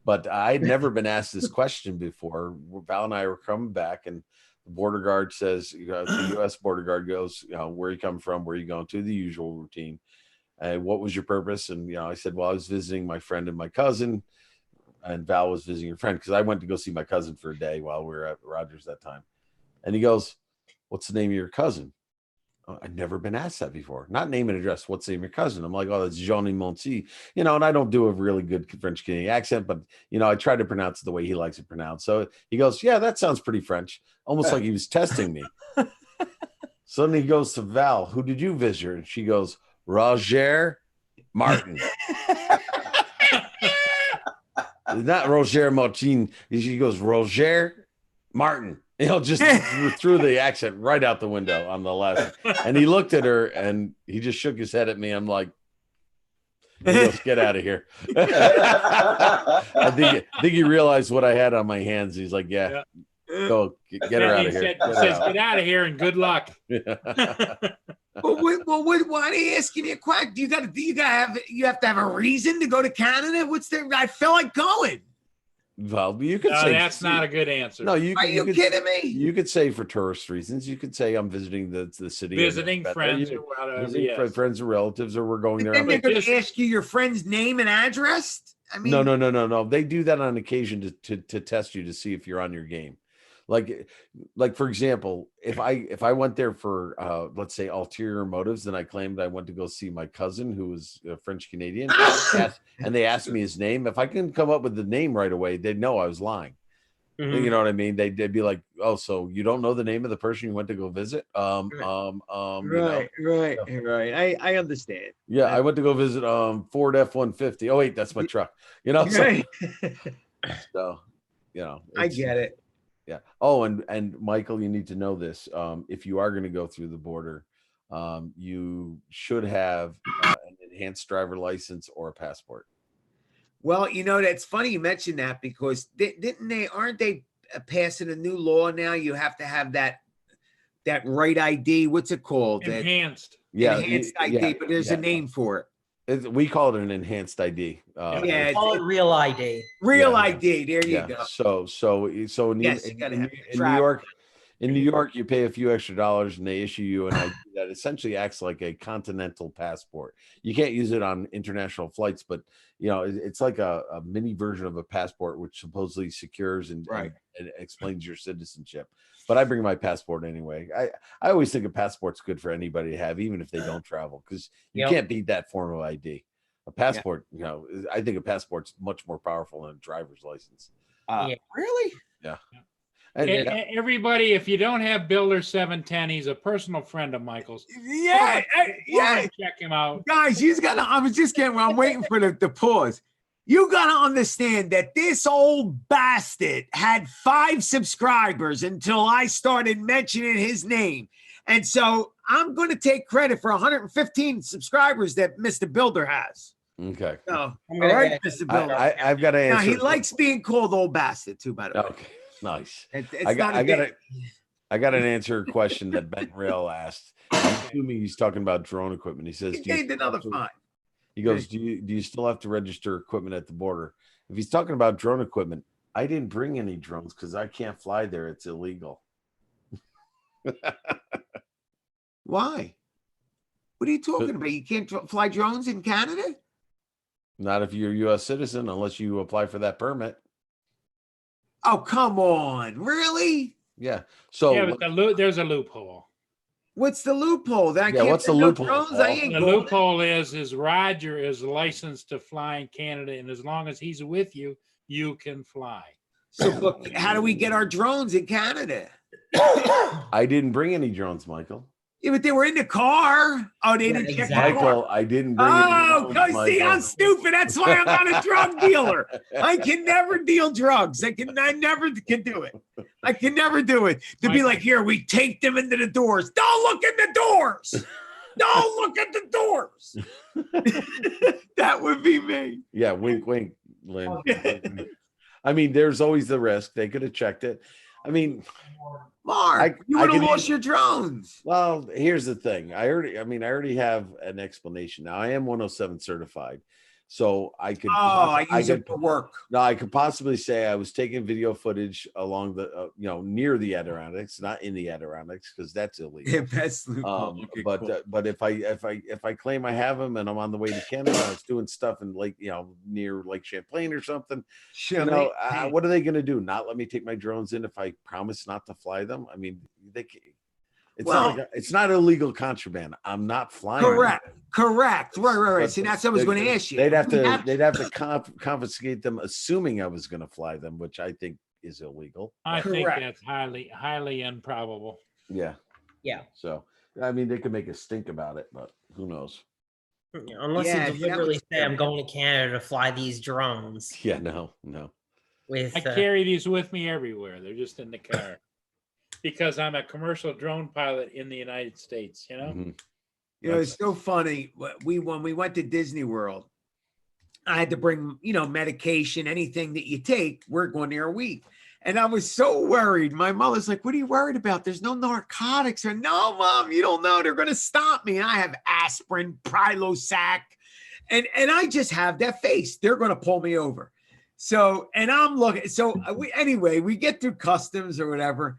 But I'd never been asked this question before. Val and I were coming back, and the border guard says, the U.S. border guard goes, where you come from, where you going to, the usual routine. What was your purpose? And I said, well, I was visiting my friend and my cousin, and Val was visiting her friend because I went to go see my cousin for a day while we were at Rogers that time. And he goes, what's the name of your cousin? I'd never been asked that before. Not name and address. What's the name of your cousin? I'm like, oh, that's Johnny Monty. And I don't do a really good French Canadian accent, but I try to pronounce it the way he likes it pronounced. So he goes, yeah, that sounds pretty French. Almost like he was testing me. So then he goes to Val, who did you visit? And she goes, Roger Martin. Not Roger Martin. She goes, Roger Martin. Just threw the accent right out the window on the left. And he looked at her and he just shook his head at me. I'm like, he goes, get out of here. I think he realized what I had on my hands. He's like, yeah. Go get her out of here. Says, get out of here and good luck. Why are they asking you a question? You have to have a reason to go to Canada? I feel like going. Well, you could say that's not a good answer. No, are you kidding me? You could say for tourist reasons. You could say I'm visiting the city, visiting friends or whatever, visiting friends or relatives, or we're going there. Then they're going to ask you your friend's name and address. I mean, no. They do that on occasion to test you to see if you're on your game. Like for example, if I went there for let's say ulterior motives, then I claimed I went to go see my cousin who was French Canadian, and they asked me his name. If I couldn't come up with the name right away, they'd know I was lying. Mm-hmm. You know what I mean? They'd be like, "Oh, so you don't know the name of the person you went to go visit?" Right. I understand. Yeah, I went to go visit Ford F-150. Oh wait, that's my truck. Right. So I get it. Yeah. Oh, and Michael, you need to know this. If you are going to go through the border, you should have an enhanced driver license or a passport. Well, that's funny you mentioned that because aren't they passing a new law now? You have to have that right ID. What's it called? Enhanced. Enhanced ID, but there's a name for it. We call it an enhanced ID. Call it real ID. Real ID. There you go. So in New York, you pay a few extra dollars and they issue you an ID that essentially acts like a continental passport. You can't use it on international flights, but it's like a mini version of a passport, which supposedly secures and explains your citizenship. But I bring my passport anyway. I always think a passport's good for anybody to have, even if they don't travel, because you can't beat that form of ID. A passport, I think a passport's much more powerful than a driver's license. Really? Yeah. And everybody, if you don't have Builder 710, he's a personal friend of Michael's. Yeah. Check him out. Guys, I'm waiting for the pause. You got to understand that this old bastard had 5 subscribers until I started mentioning his name. And so I'm going to take credit for 115 subscribers that Mr. Builder has. Okay. So, all right, Mr. Builder. I've got to answer. Now, he likes being called old bastard too, by the way. Okay, nice. I got an answer question that Ben Rail asked. I'm assuming he's talking about drone equipment. He says, he gained another 5. He goes, do you still have to register equipment at the border? If he's talking about drone equipment, I didn't bring any drones because I can't fly there. It's illegal. Why? What are you talking about? You can't fly drones in Canada? Not if you're a U.S. citizen, unless you apply for that permit. Oh, come on. Really? Yeah. So Yeah, but there's a loophole. What's the loophole? That I Yeah, can't what's the send no loophole, drones? Paul? I ain't The going. loophole is Roger is licensed to fly in Canada, and as long as he's with you, you can fly. So, but how do we get our drones in Canada? I didn't bring any drones, Michael. Yeah, but they were in the car. Oh, they didn't check the Michael, car. I didn't bring any Oh, drones, because see, I'm Michael. stupid. That's why I'm not a drug dealer. I can never deal drugs. I never can do it. I can never do it. To be like, here, we take them into the doors. Don't look in the doors. Don't look at the doors. That would be me. Yeah, wink, wink, Lynn. I mean, there's always the risk. They could have checked it. I mean, Mark, you would have could lost use- your drones. Well, here's the thing. I already have an explanation. Now I am 107 certified. So I could, I use it for work. No, I could possibly say I was taking video footage along the, near the Adirondacks, not in the Adirondacks, because that's illegal. Yeah, that's loophole. Okay, But cool. but if I claim I have them and I'm on the way to Canada, I was doing stuff in near Lake Champlain or something. Champlain. What are they going to do? Not let me take my drones in if I promise not to fly them? I mean, it's not illegal contraband. I'm not flying. Correct. Right. But See, that's what I was going to ask you. They'd have to confiscate them, assuming I was going to fly them, which I think is illegal. I think that's highly improbable. Yeah. Yeah. So, I mean, they could make a stink about it, but who knows? Unless Yeah, you deliberately say, I'm going to Canada to fly these drones. Yeah, no. With I carry these with me everywhere. They're just in the car because I'm a commercial drone pilot in the United States. Mhm. It's so funny. When we went to Disney World, I had to bring, medication, anything that you take. We're going there a week. And I was so worried. My mother's like, what are you worried about? There's no narcotics. Or no, Mom, you don't know. They're going to stop me. And I have aspirin, Prilosec. And I just have that face. They're going to pull me over. So, and I'm looking. So we get through customs or whatever.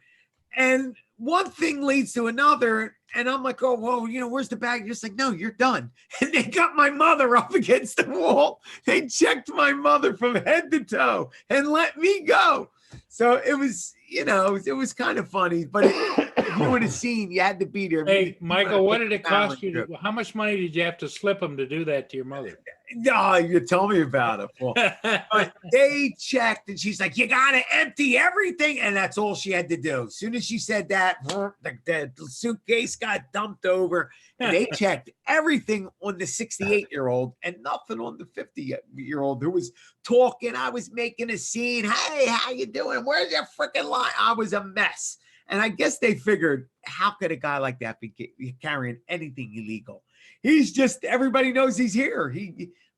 And one thing leads to another. And I'm like, oh, whoa, where's the bag? Just like, no, you're done. And they got my mother up against the wall. They checked my mother from head to toe and let me go. So it was, it was kind of funny, but if you would have seen, you had to be there. Hey, Michael, what did it cost you? How much money did you have to slip them to do that to your mother? No, you tell me about it. Paul. But they checked and she's like, you got to empty everything. And that's all she had to do. As soon as she said that, the suitcase got dumped over and they checked everything on the 68-year-old and nothing on the 50-year-old who was talking. I was making a scene. Hey, how you doing? Where's your freaking line? I was a mess. And I guess they figured, how could a guy like that be carrying anything illegal? He's just, everybody knows he's here.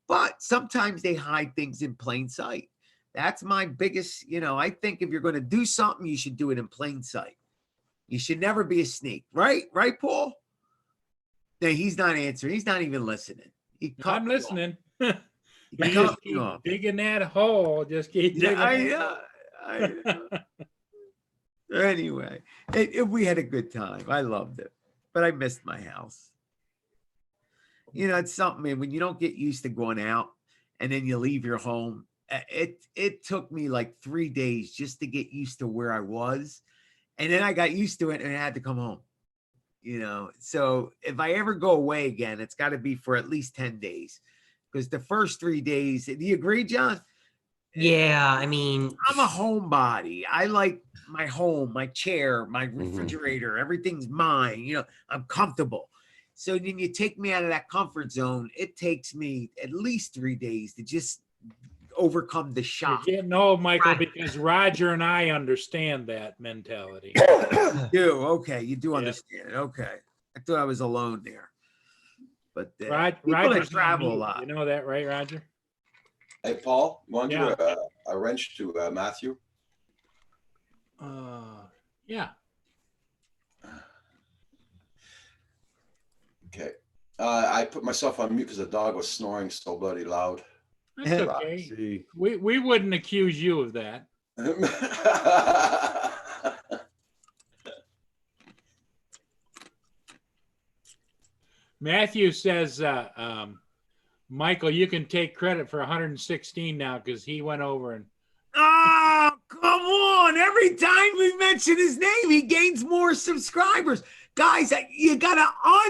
But sometimes they hide things in plain sight. That's my biggest, I think if you're going to do something, you should do it in plain sight. You should never be a sneak, right? Right, Paul? No, he's not answering. He's not even listening. I'm listening. He You cut just me keep off. digging that hole. Just keep digging. I know. Anyway, we had a good time. I loved it, but I missed my house. It's something, man, when you don't get used to going out and then you leave your home. It took me like 3 days just to get used to where I was. And then I got used to it and I had to come home. So if I ever go away again, it's got to be for at least 10 days. Because the first 3 days, do you agree, John? Yeah, I mean, I'm a homebody. I like my home, my chair, my refrigerator, everything's mine. I'm comfortable. So then you take me out of that comfort zone. It takes me at least 3 days to just overcome the shock. You're getting old, Michael, because Roger and I understand that mentality. You do understand it. Okay. I thought I was alone there. But people Roger's that travel not a me. lot. You know that, right, Roger? Hey, Paul, you want to Yeah. do a wrench to Matthew? Yeah. Okay. I put myself on mute because the dog was snoring so bloody loud. That's okay. We wouldn't accuse you of that. Matthew says, Michael, you can take credit for 116 now because he went over and Oh, come on. Every time we mention his name, he gains more subscribers. Guys, you got to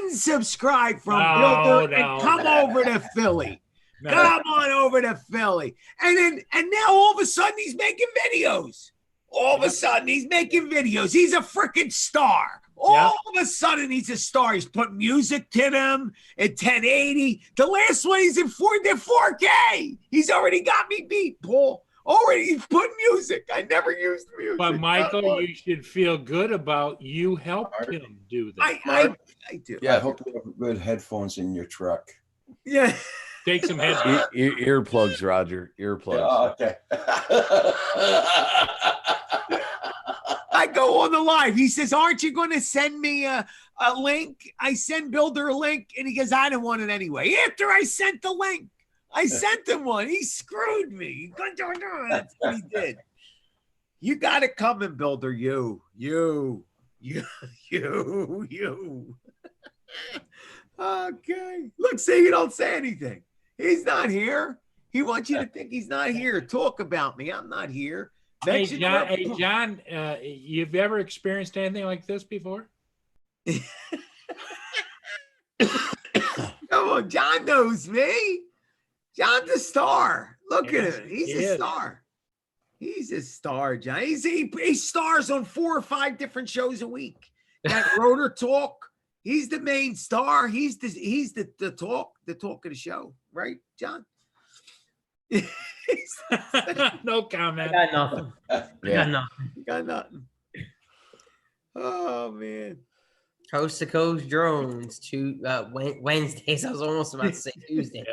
unsubscribe from Builder and come over to Philly. No. Come on over to Philly. And now all of a sudden he's making videos. All of a sudden he's making videos. He's a freaking star. All of a sudden he's a star. He's put music to them at 1080. The last one he's in 4K. He's already got me beat, Paul. Already he's put music. I never used music. But Michael, you should feel good about you helped him do that. I do. Yeah, I hope you have good headphones in your truck. Yeah. Take some headphones. Earplugs, Roger. Earplugs. Oh, okay. I go on the live. He says, "Aren't you going to send me a link?" I send Builder a link, and he goes, "I didn't want it anyway." After I sent the link, I sent him one. He screwed me. That's what he did. You got to come and Builder. You. Okay. Look, see, you don't say anything. He's not here. He wants you to think he's not here. Talk about me. I'm not here. Hey, John, you've ever experienced anything like this before? Come on, John knows me. John's a star. Look at him. He's a star. He's a star, John. He stars on 4 or 5 different shows a week. That Rotor Talk. He's the main star. He's the talk of the show, right, John? No comment. I got nothing. You got nothing. Oh man. Coast to Coast Drones to Wednesdays. I was almost about to say Tuesday.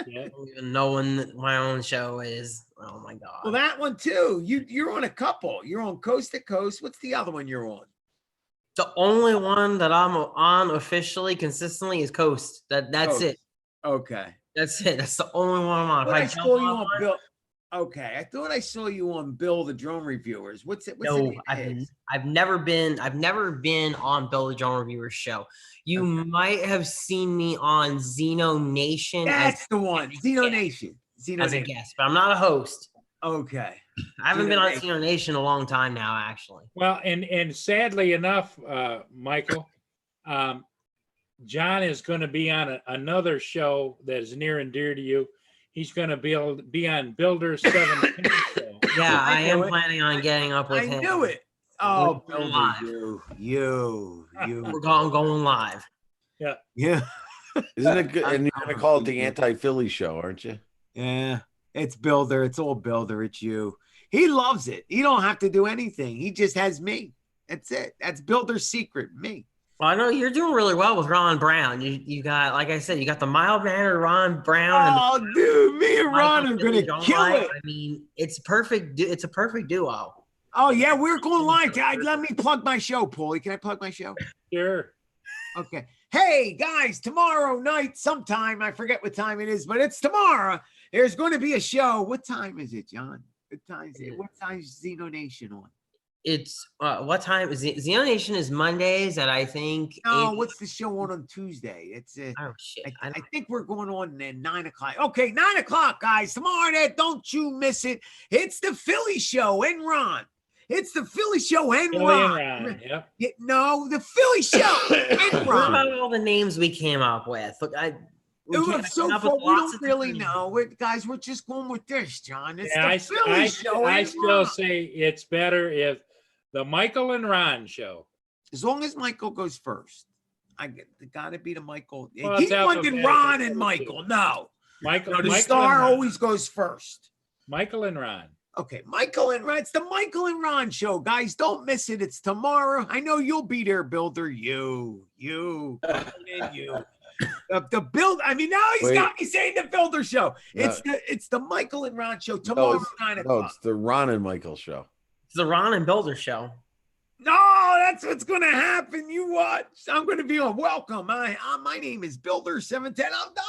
Yeah. I don't even know when my own show is. Oh my god. Well, that one too. You're on a couple. You're on Coast to Coast. What's the other one you're on? The only one that I'm on officially consistently is Coast. That's Coast. it. Okay. That's it. That's the only one I'm on. I If I saw jump you on on one- Bill. Okay, I thought I saw you on Bill the Drone Reviewers. What's it? What's No, it? I've never been on Bill the Drone Reviewer's show. You might have seen me on Xeno Nation. That's the one. Xeno Nation. Xeno as a Nation. guest, but I'm not a host. Okay. I haven't Xeno been on Nation. Xeno Nation a long time now, actually. Well, and sadly enough, Michael, John is going to be on another show that is near and dear to you. He's going to be on Builder 17 show. Yeah, I am knew it. planning on getting up with I him. knew it. Oh, We're going Builder, live. you. We're going live. Yeah. Yeah. Isn't it good? And you're gonna call it the anti-Philly show, aren't you? Yeah. It's Builder. It's all Builder. It's you. He loves it. He don't have to do anything. He just has me. That's it. That's Builder's secret. Me. Well, I know you're doing really well with Ron Brown. You got, like I said, you got the mild-mannered Ron Brown. Oh, dude, me and Ron are Michael gonna Philly kill John Light. it. I mean, it's perfect. It's a perfect duo. Oh yeah, we're going live. Let me plug my show, Paulie. Can I plug my show? Sure. Okay. Hey guys, tomorrow night, sometime, I forget what time it is, but it's tomorrow. There's going to be a show. What time is it, John? What time is it? What time is Xeno Nation on? It's what time is Xeno Nation is Mondays at I think. No, 8 what's the show on Tuesday? It's Oh shit! I think we're going on at 9 o'clock. Okay, 9 o'clock, guys. Tomorrow night, don't you miss it. It's the Philly show and Ron. It's the Philly show and Philly Ron. and Ron, yep. Yeah, no, the Philly show and What Ron. about all the names we came up with? Look, we It came was so up with far, we lots don't of really different- know. Guys, we're just going with this, John. It's Yeah, the Philly show I and still Ron. say it's better if the Michael and Ron show. As long as Michael goes first. Got to be the Michael. Well, He it's wanted alphabetical Ron and too. Michael. No. Michael, No, the Michael star and Ron. always goes first. Michael and Ron. Okay, Michael and Ron. It's the Michael and Ron show, guys. Don't miss it. It's tomorrow. I know you'll be there, Builder. You. The build. I mean, now he's Wait. got me saying the Builder show. No. It's the Michael and Ron show No, tomorrow, it's, 9 no, o'clock. it's the Ron and Michael show. It's the Ron and Builder show. No, that's what's going to happen. You watch. I'm going to be on. Welcome. My name is Builder 710. I'm done.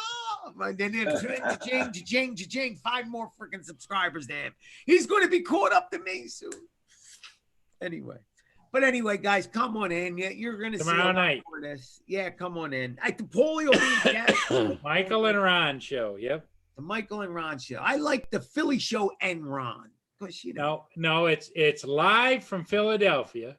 Cha-ching, 5 more freaking subscribers to him. He's going to be caught up to me soon. Anyway. But anyway, guys, come on in. Yeah, you're going to see Tomorrow night. for this. Yeah, come on in. Paulie will be guest. Michael and Ron show. Yep. The Michael and Ron show. I like the Philly show and Ron. You know. No, it's live from Philadelphia.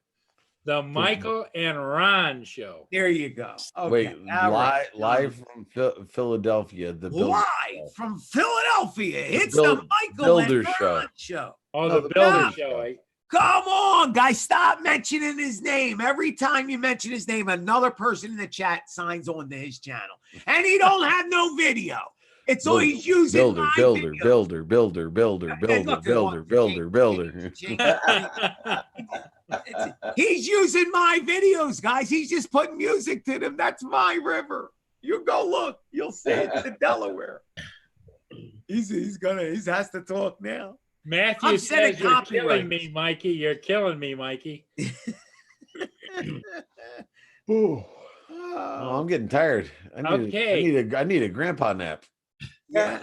The Michael and Ron show. There you go. Okay. Wait, all right. live from Philadelphia. The Builder Live from Philadelphia. It's Buil- the Michael Builder and Ron show. Oh, the the Builder Builder show. Eh? Come on, guys. Stop mentioning his name. Every time you mention his name, another person in the chat signs on to his channel. And he don't have no video. It's all he's using. Builder. He's using my videos, guys. He's just putting music to them. That's my river. You go look. You'll see it's the Delaware. He has to talk now. Matthew says you're killing me, Mikey. You're killing me, Mikey. Oh, I'm getting tired. I need a grandpa nap. Yeah.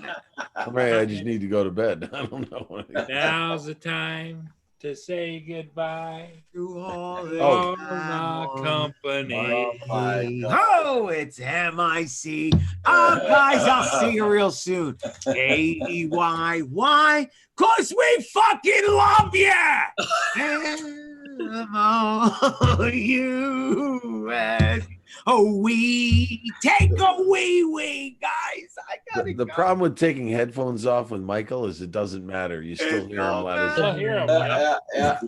I just need to go to bed. I don't know. Now's the time to say goodbye to all the company. Oh, it's MIC. Guys, I'll see you real soon. AEYY, cause we fucking love you. M-O-U-S. Oh, we take a wee, guys. The problem with taking headphones off with Michael is it doesn't matter. You still hear him loud as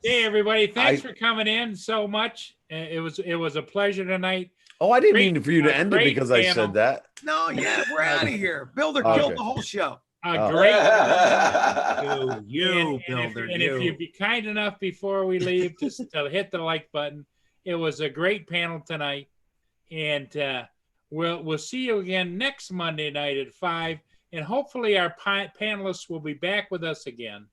Hey, everybody! Thanks for coming in so much. It was a pleasure tonight. Oh, I didn't mean for you to end it because I said that. No, yeah, we're out of here. Builder killed the whole show. Great. Builder. And if you'd be kind enough before we leave to hit the like button. It was a great panel tonight, and we'll see you again next Monday night at 5, and hopefully our panelists will be back with us again.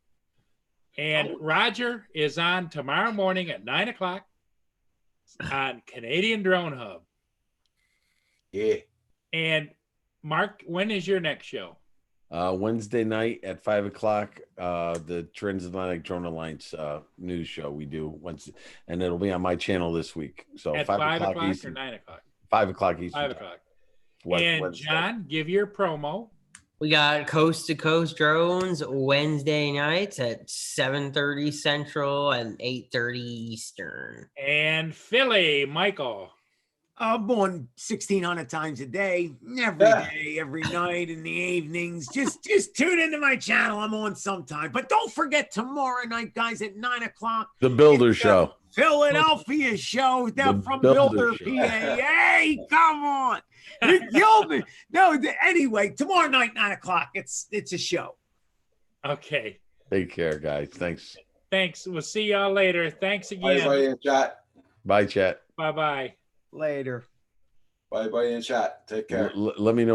And Roger is on tomorrow morning at 9 o'clock on Canadian Drone Hub. Yeah. And Mark, when is your next show? Wednesday night at 5 o'clock, the Transatlantic Drone Alliance news show we do once, and it'll be on my channel this week. So at 5 o'clock Eastern. Or 9 o'clock? 5 o'clock Eastern. 5 o'clock. And John, give your promo. We got Coast to Coast Drones Wednesday nights at 7:30 Central and 8:30 Eastern. And Philly, Michael. I'm on 1,600 times a day, every day, every night in the evenings. Just tune into my channel. I'm on sometime. But don't forget tomorrow night, guys, at 9 o'clock. The Builder Show. Philadelphia show down from Builder PA. Hey, come on. You killed me. No, anyway, tomorrow night, 9 o'clock. It's a show. Okay. Take care, guys. Thanks. Thanks. We'll see y'all later. Thanks again. Everybody in chat. Bye, chat. Bye-bye. Later. Bye in chat. Take care. Let me know.